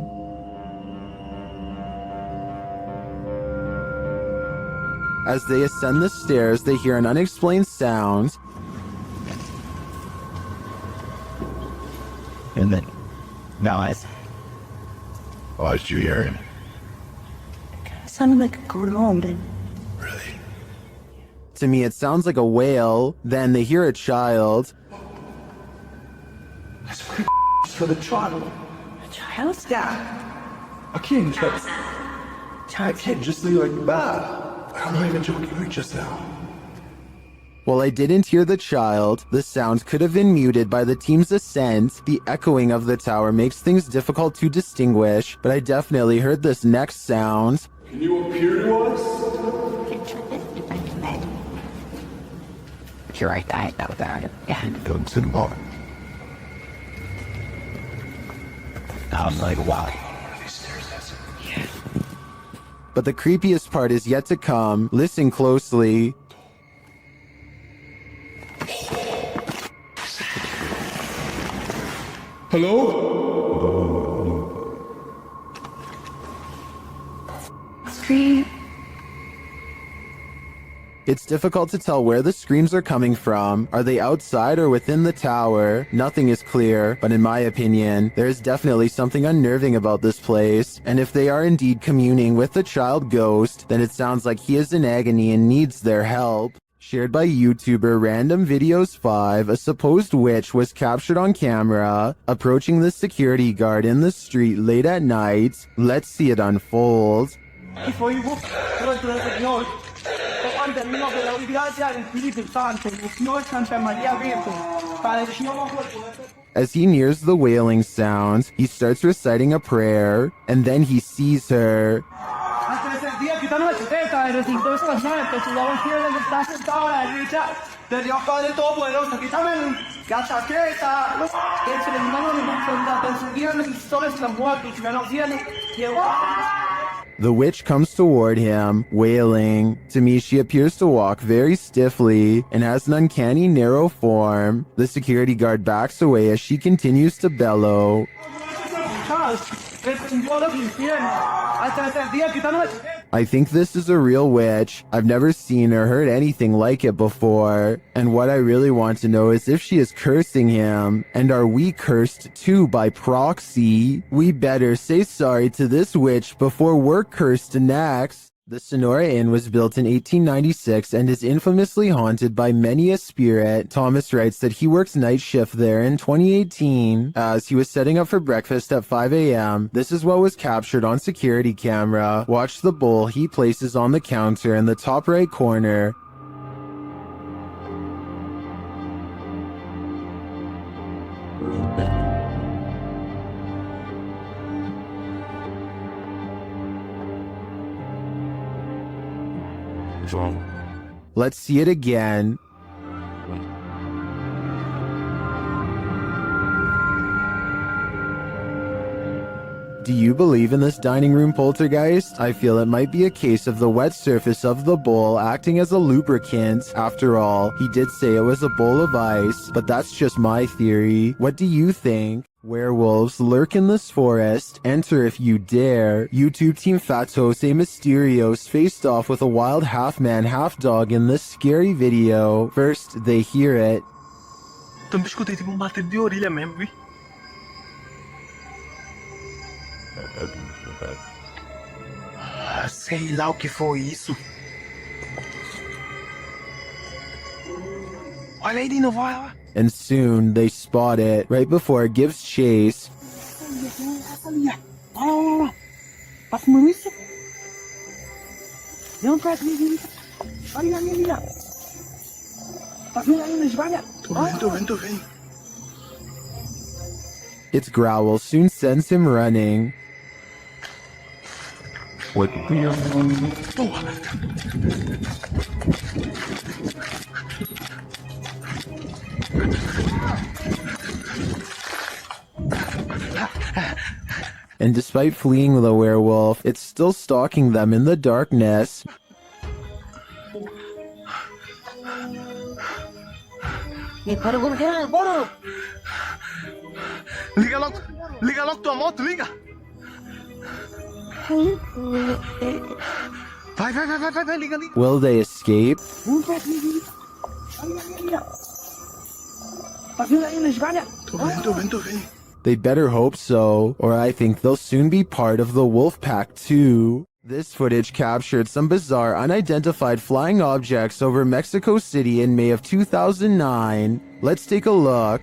As they ascend the stairs, they hear an unexplained sound. And then, now I see. Oh, did you hear him? It sounded like a groan. To me, it sounds like a wail. Then they hear a child. That's for the child. A child? Yeah. I can't just leave like that. I'm not even joking right just now. While I didn't hear the child, the sound could have been muted by the team's ascent. The echoing of the tower makes things difficult to distinguish, but I definitely heard this next sound. Can you appear to us? You're right, I know that. Yeah. Don't sit on. I'm like, wow. But the creepiest part is yet to come. Listen closely. Hello? Scream. It's difficult to tell where the screams are coming from. Are they outside or within the tower? Nothing is clear, but in my opinion, there is definitely something unnerving about this place. And if they are indeed communing with the child ghost, then it sounds like he is in agony and needs their help. Shared by YouTuber Random Videos 5, a supposed witch was captured on camera approaching the security guard in the street late at night. Let's see it unfold. As he nears the wailing sounds, he starts reciting a prayer, and then he sees her. The witch comes toward him, wailing. To me, she appears to walk very stiffly and has an uncanny narrow form. The security guard backs away as she continues to bellow. I think this is a real witch. I've never seen or heard anything like it before. And what I really want to know is if she is cursing him. And are we cursed too by proxy? We better say sorry to this witch before we're cursed next. The Sonora Inn was built in 1896 and is infamously haunted by many a spirit. Thomas writes that he worked night shift there in 2018 as he was setting up for breakfast at 5 a.m. This is what was captured on security camera. Watch the bowl he places on the counter in the top right corner. Let's see it again. Do you believe in this dining room poltergeist? I feel it might be a case of the wet surface of the bowl acting as a lubricant. After all, he did say it was a bowl of ice, but that's just my theory. What do you think? Werewolves lurk in this forest. Enter if you dare. YouTube team Fatos A Mysterios faced off with a wild half-man, half-dog in this scary video. First, they hear it. Sei lá o que foi isso. Olha aí de novo, olha lá. And soon they spot it right before it gives chase. Its growl soon sends him running. And despite fleeing the werewolf, it's still stalking them in the darkness. Liga logo tua moto, liga! Vai, liga. Will they escape? Tô vendo. They better hope so, or I think they'll soon be part of the wolf pack too. This footage captured some bizarre unidentified flying objects over Mexico City in May of 2009. Let's take a look.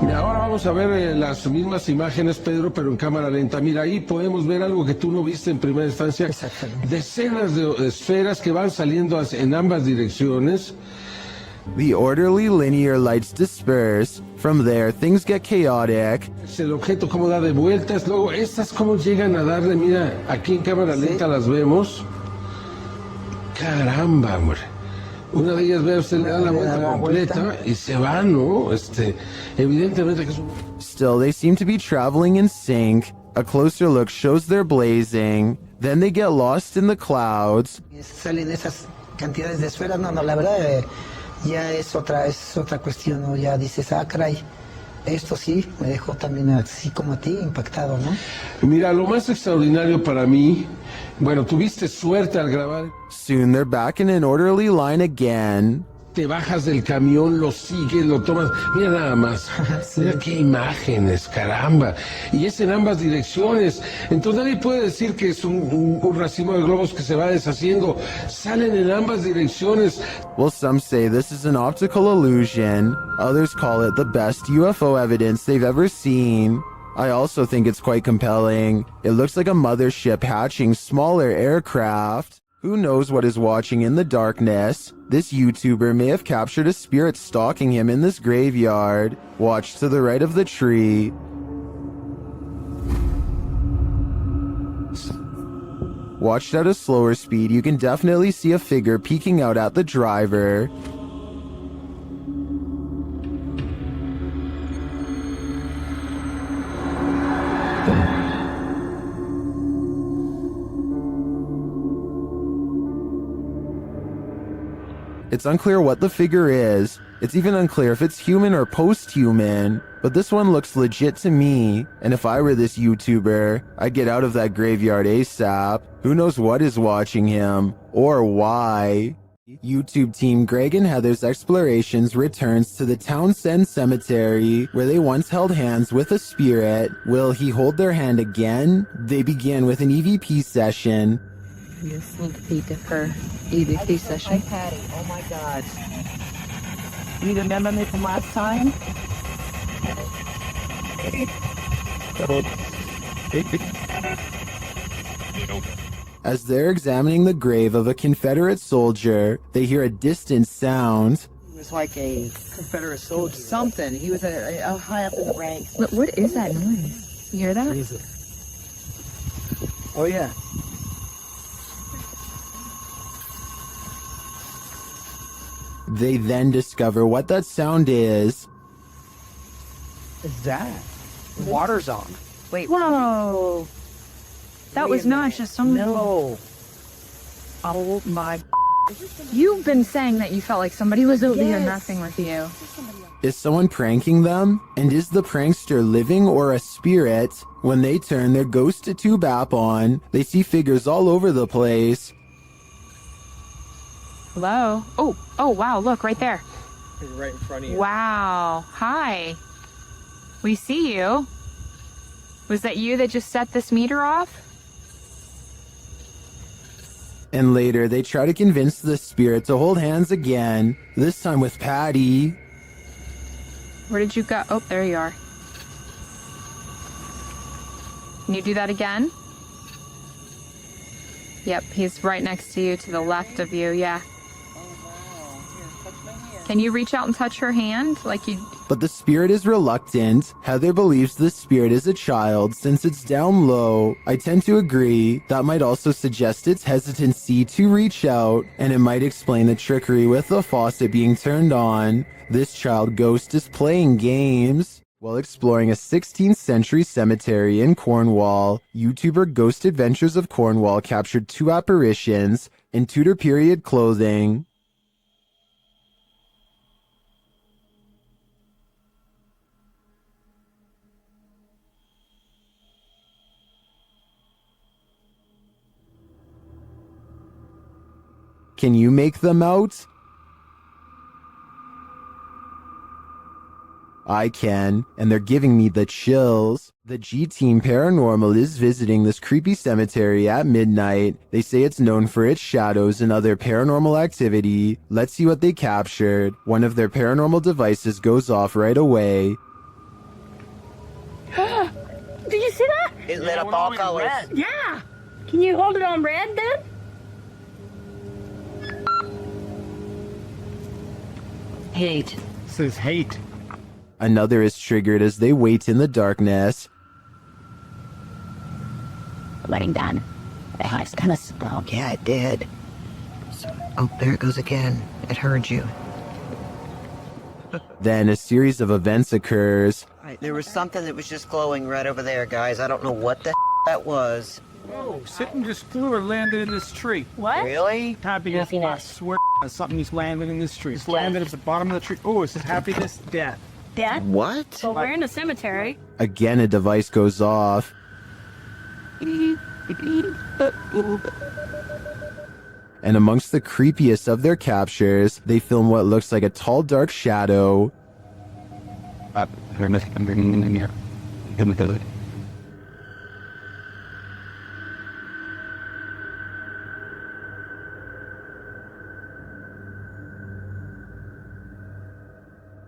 Mira, ahora vamos a ver las mismas imágenes, Pedro, pero en cámara lenta. Mira, ahí podemos ver algo que tú no viste en primera instancia. Decenas de esferas que van saliendo en ambas direcciones. The orderly linear lights disperse. From there, things get chaotic. El objeto cómo da de vueltas. Luego, estas cómo llegan a darle. Mira, aquí en cámara lenta las vemos. Caramba, hombre. Una de ellas, ve usted, le da la vuelta completa y se va, ¿no? Evidentemente que es un... Still, they seem to be traveling in sync. A closer look shows they're blazing. Then they get lost in the clouds. Salen esas cantidades de esferas. No, la verdad, ya es otra cuestión, ¿no? Ya dices, caray. Esto sí me dejó también así como a ti impactado, ¿no? Mira, lo más extraordinario para mí, bueno, tuviste suerte al grabar. Soon they're back in an orderly line again. Te bajas del camión, lo sigues, lo tomas. Mira nada más. Mira qué imágenes, caramba. Y es en ambas direcciones. Entonces nadie puede decir que es un racimo de globos que se va deshaciendo. Salen en ambas direcciones. Well, some say this is an optical illusion. Others call it the best UFO evidence they've ever seen. I also think it's quite compelling. It looks like a mothership hatching smaller aircraft. Who knows what is watching in the darkness? This YouTuber may have captured a spirit stalking him in this graveyard. Watch to the right of the tree. Watched at a slower speed, you can definitely see a figure peeking out at the driver. It's unclear what the figure is. It's even unclear if it's human or post-human, but this one looks legit to me, and if I were this YouTuber, I'd get out of that graveyard ASAP. Who knows what is watching him, or why? YouTube team Greg and Heather's Explorations returns to the Townsend Cemetery, where they once held hands with a spirit. Will he hold their hand again? They began with an EVP session. Your sneak peek of her EVP session. Hi, Patty. Oh my God. You remember me from last time? As they're examining the grave of a Confederate soldier, they hear a distant sound. He was like a Confederate soldier. Something. He was a high up in the ranks. What is that noise? You hear that? Jesus. Oh, yeah. They then discover what that sound is. Is that? The water's on. Wait. Whoa! That was not just some. No. Oh my. You've been saying that you felt like somebody was over here messing with you. Is someone pranking them? And is the prankster living or a spirit? When they turn their ghost tube app on, they see figures all over the place. Hello? Oh, wow, look, right there. Right in front of you. Wow. Hi. We see you. Was that you that just set this meter off? And later, they try to convince the spirit to hold hands again, this time with Patty. Where did you go? Oh, there you are. Can you do that again? Yep, he's right next to you, to the left of you, yeah. Can you reach out and touch her hand like you... But the spirit is reluctant. Heather believes the spirit is a child since it's down low. I tend to agree. That might also suggest its hesitancy to reach out, and it might explain the trickery with the faucet being turned on. This child ghost is playing games. While exploring a 16th century cemetery in Cornwall, YouTuber Ghost Adventures of Cornwall captured 2 apparitions in Tudor period clothing. Can you make them out? I can, and they're giving me the chills. The G-Team Paranormal is visiting this creepy cemetery at midnight. They say it's known for its shadows and other paranormal activity. Let's see what they captured. One of their paranormal devices goes off right away. Did you see that? It lit up all colors. Yeah. Can you hold it on red then? Hate. Says hate. Another is triggered as they wait in the darkness. Letting down. The house kind of spoke. Yeah, it did. Oh, there it goes again. It heard you. Then a series of events occurs. There was something that was just glowing right over there, guys. I don't know what the that was. Whoa, something just flew or landed in this tree. What? Really? Happiness, I swear something's landed in this tree. It's landed at the bottom of the tree. Oh, it says happiness, death. Dad? What? Well, we're in a cemetery. Again, a device goes off. And amongst the creepiest of their captures, they film what looks like a tall, dark shadow.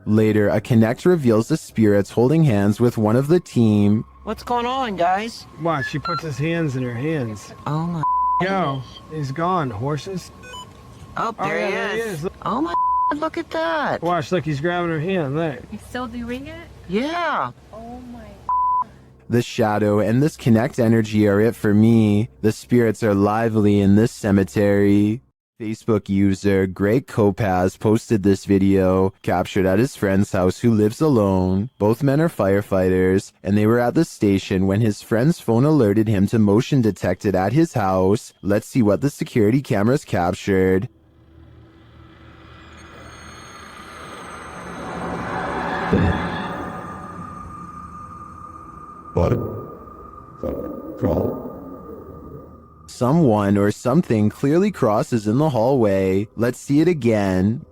Later, a Connect reveals the spirits holding hands with one of the team. What's going on, guys? Watch, she puts his hands in her hands. Oh my. Yo, he's gone. Horses. Oh, there he is. Oh my. Look at that. Watch, look, he's grabbing her hand. There. You still doing it? Yeah. Oh my. The shadow and this Connect energy are it for me. The spirits are lively in this cemetery. Facebook user Greg Kopaz posted this video, captured at his friend's house who lives alone. Both men are firefighters, and they were at the station when his friend's phone alerted him to motion detected at his house. Let's see what the security cameras captured. Someone or something clearly crosses in the hallway. Let's see it again.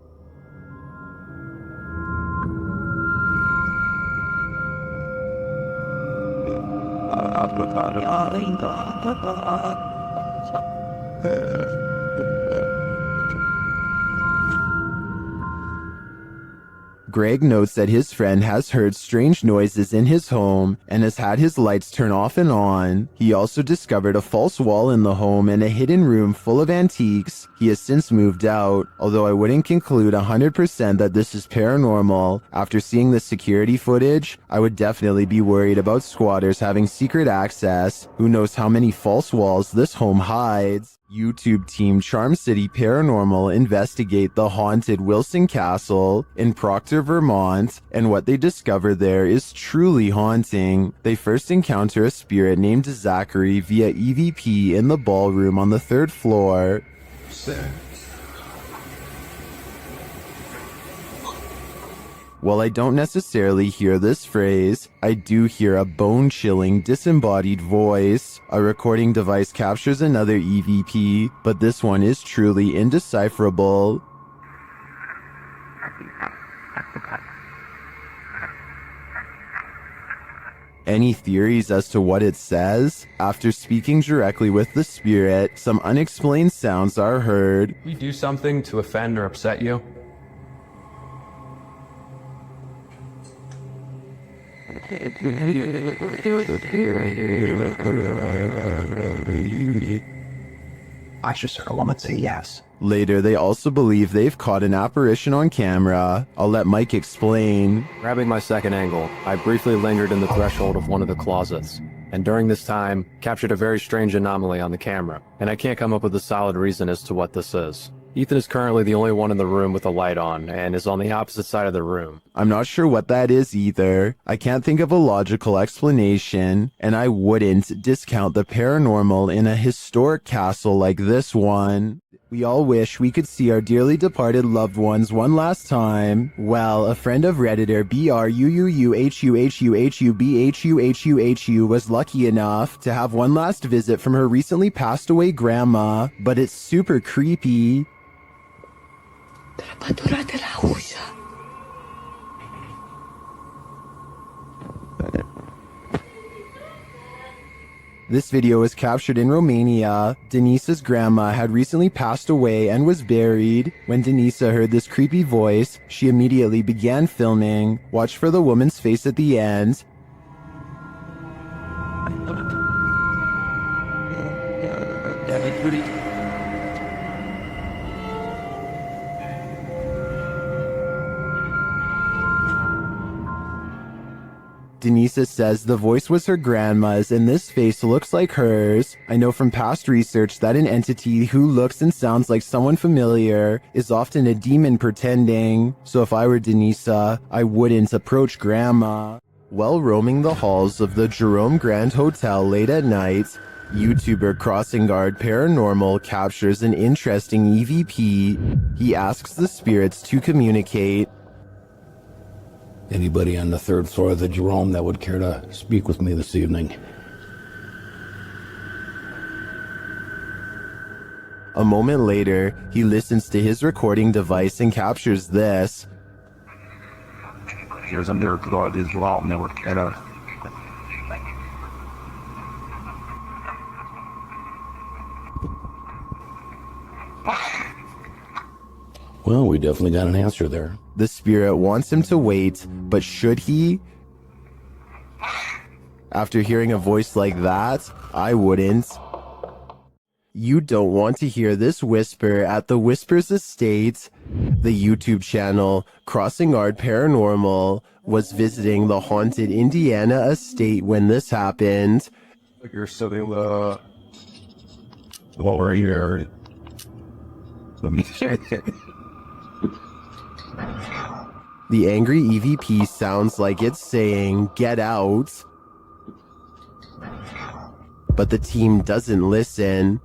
Greg notes that his friend has heard strange noises in his home and has had his lights turn off and on. He also discovered a false wall in the home and a hidden room full of antiques. He has since moved out, although I wouldn't conclude 100% that this is paranormal. After seeing the security footage, I would definitely be worried about squatters having secret access. Who knows how many false walls this home hides? YouTube team Charm City Paranormal investigate the haunted Wilson Castle in Proctor, Vermont, and what they discover there is truly haunting. They first encounter a spirit named Zachary via EVP in the ballroom on the 3rd floor. While I don't necessarily hear this phrase, I do hear a bone-chilling, disembodied voice. A recording device captures another EVP, but this one is truly indecipherable. Any theories as to what it says? After speaking directly with the spirit, some unexplained sounds are heard. We do something to offend or upset you? I just heard a woman say yes. Later, they also believe they've caught an apparition on camera. I'll let Mike explain. Grabbing my second angle, I briefly lingered in the threshold of one of the closets, and during this time, captured a very strange anomaly on the camera, and I can't come up with a solid reason as to what this is. Ethan is currently the only one in the room with a light on, and is on the opposite side of the room. I'm not sure what that is either. I can't think of a logical explanation, and I wouldn't discount the paranormal in a historic castle like this one. We all wish we could see our dearly departed loved ones one last time. Well, a friend of Redditor BRUUUHUHUHUBHUHUHU was lucky enough to have one last visit from her recently passed away grandma, but it's super creepy. This video was captured in Romania. Denise's grandma had recently passed away and was buried. When Denisa heard this creepy voice, she immediately began filming. Watch for the woman's face at the end. Denisa says the voice was her grandma's and this face looks like hers. I know from past research that an entity who looks and sounds like someone familiar is often a demon pretending. So if I were Denisa, I wouldn't approach grandma. While roaming the halls of the Jerome Grand Hotel late at night, YouTuber Crossing Guard Paranormal captures an interesting EVP. He asks the spirits to communicate. Anybody on the 3rd floor of the Jerome that would care to speak with me this evening? A moment later, he listens to his recording device and captures this. Here's a miracle as well, network. Well, we definitely got an answer there. The spirit wants him to wait, but should he? After hearing a voice like that, I wouldn't. You don't want to hear this whisper at the Whispers Estate. The YouTube channel Crossing Guard Paranormal was visiting the haunted Indiana estate when this happened. You're sitting the lower here. Let me The angry EVP sounds like it's saying, "Get out." But the team doesn't listen.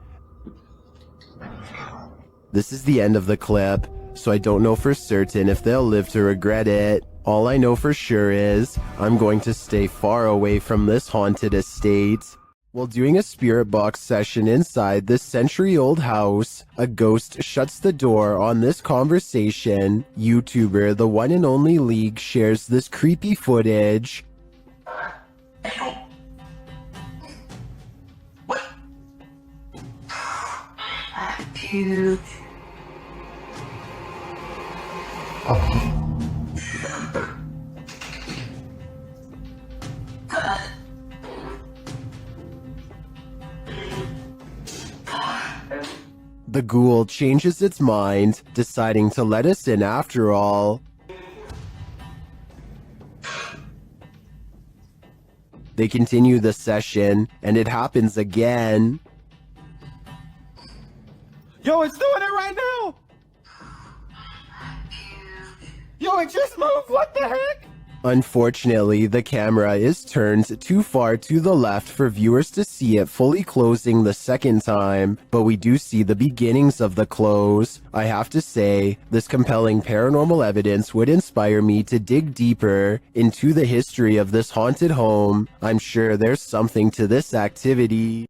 This is the end of the clip, so I don't know for certain if they'll live to regret it. All I know for sure is I'm going to stay far away from this haunted estate. While doing a spirit box session inside this century-old house, a ghost shuts the door on this conversation. YouTuber The One and Only League shares this creepy footage. Dude. The ghoul changes its mind, deciding to let us in after all. They continue the session, and it happens again. Yo, it's doing it right now! Yo, it just moved! What the heck? Unfortunately, the camera is turned too far to the left for viewers to see it fully closing the second time, but we do see the beginnings of the close. I have to say, this compelling paranormal evidence would inspire me to dig deeper into the history of this haunted home. I'm sure there's something to this activity.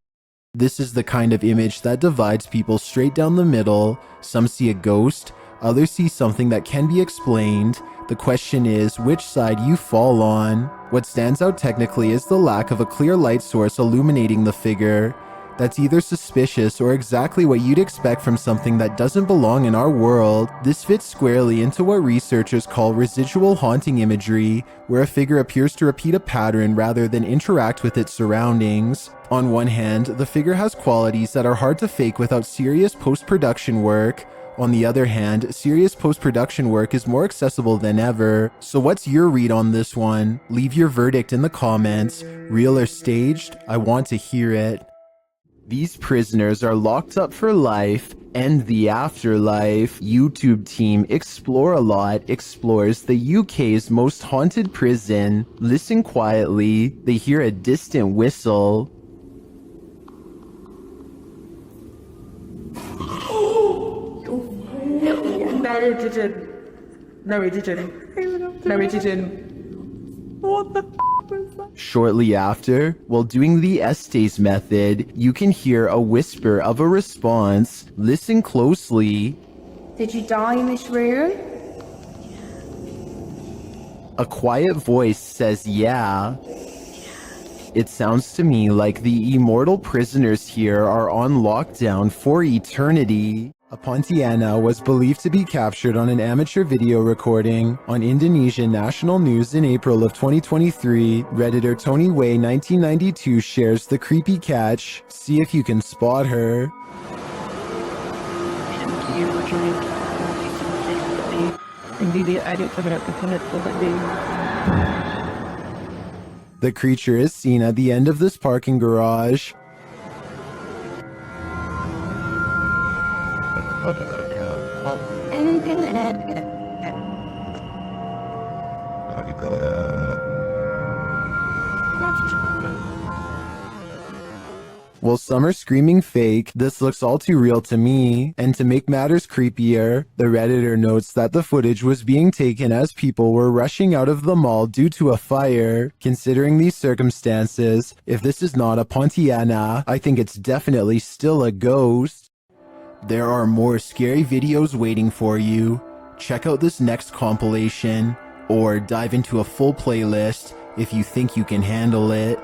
This is the kind of image that divides people straight down the middle. Some see a ghost, others see something that can be explained. The question is which side you fall on. What stands out technically is the lack of a clear light source illuminating the figure. That's either suspicious or exactly what you'd expect from something that doesn't belong in our world. This fits squarely into what researchers call residual haunting imagery, where a figure appears to repeat a pattern rather than interact with its surroundings. On one hand, the figure has qualities that are hard to fake without serious post-production work. On the other hand, serious post-production work is more accessible than ever. So what's your read on this one? Leave your verdict in the comments. Real or staged? I want to hear it. These prisoners are locked up for life and the afterlife. YouTube team Explore a Lot explores the UK's most haunted prison. Listen quietly. They hear a distant whistle. No, he didn't. No, he didn't. No, he didn't. What the f was that? Shortly after, while doing the Estes method, you can hear a whisper of a response. Listen closely. Did you die in this room? A quiet voice says yeah. It sounds to me like the immortal prisoners here are on lockdown for eternity. A Pontiana was believed to be captured on an amateur video recording on Indonesian national news in April of 2023. Redditor Tony Way 1992 shares the creepy catch. See if you can spot her. The creature is seen at the end of this parking garage. While some are screaming fake, this looks all too real to me. And to make matters creepier, the Redditor notes that the footage was being taken as people were rushing out of the mall due to a fire. Considering these circumstances, if this is not a Pontiana, I think it's definitely still a ghost. There are more scary videos waiting for you. Check out this next compilation, or dive into a full playlist if you think you can handle it.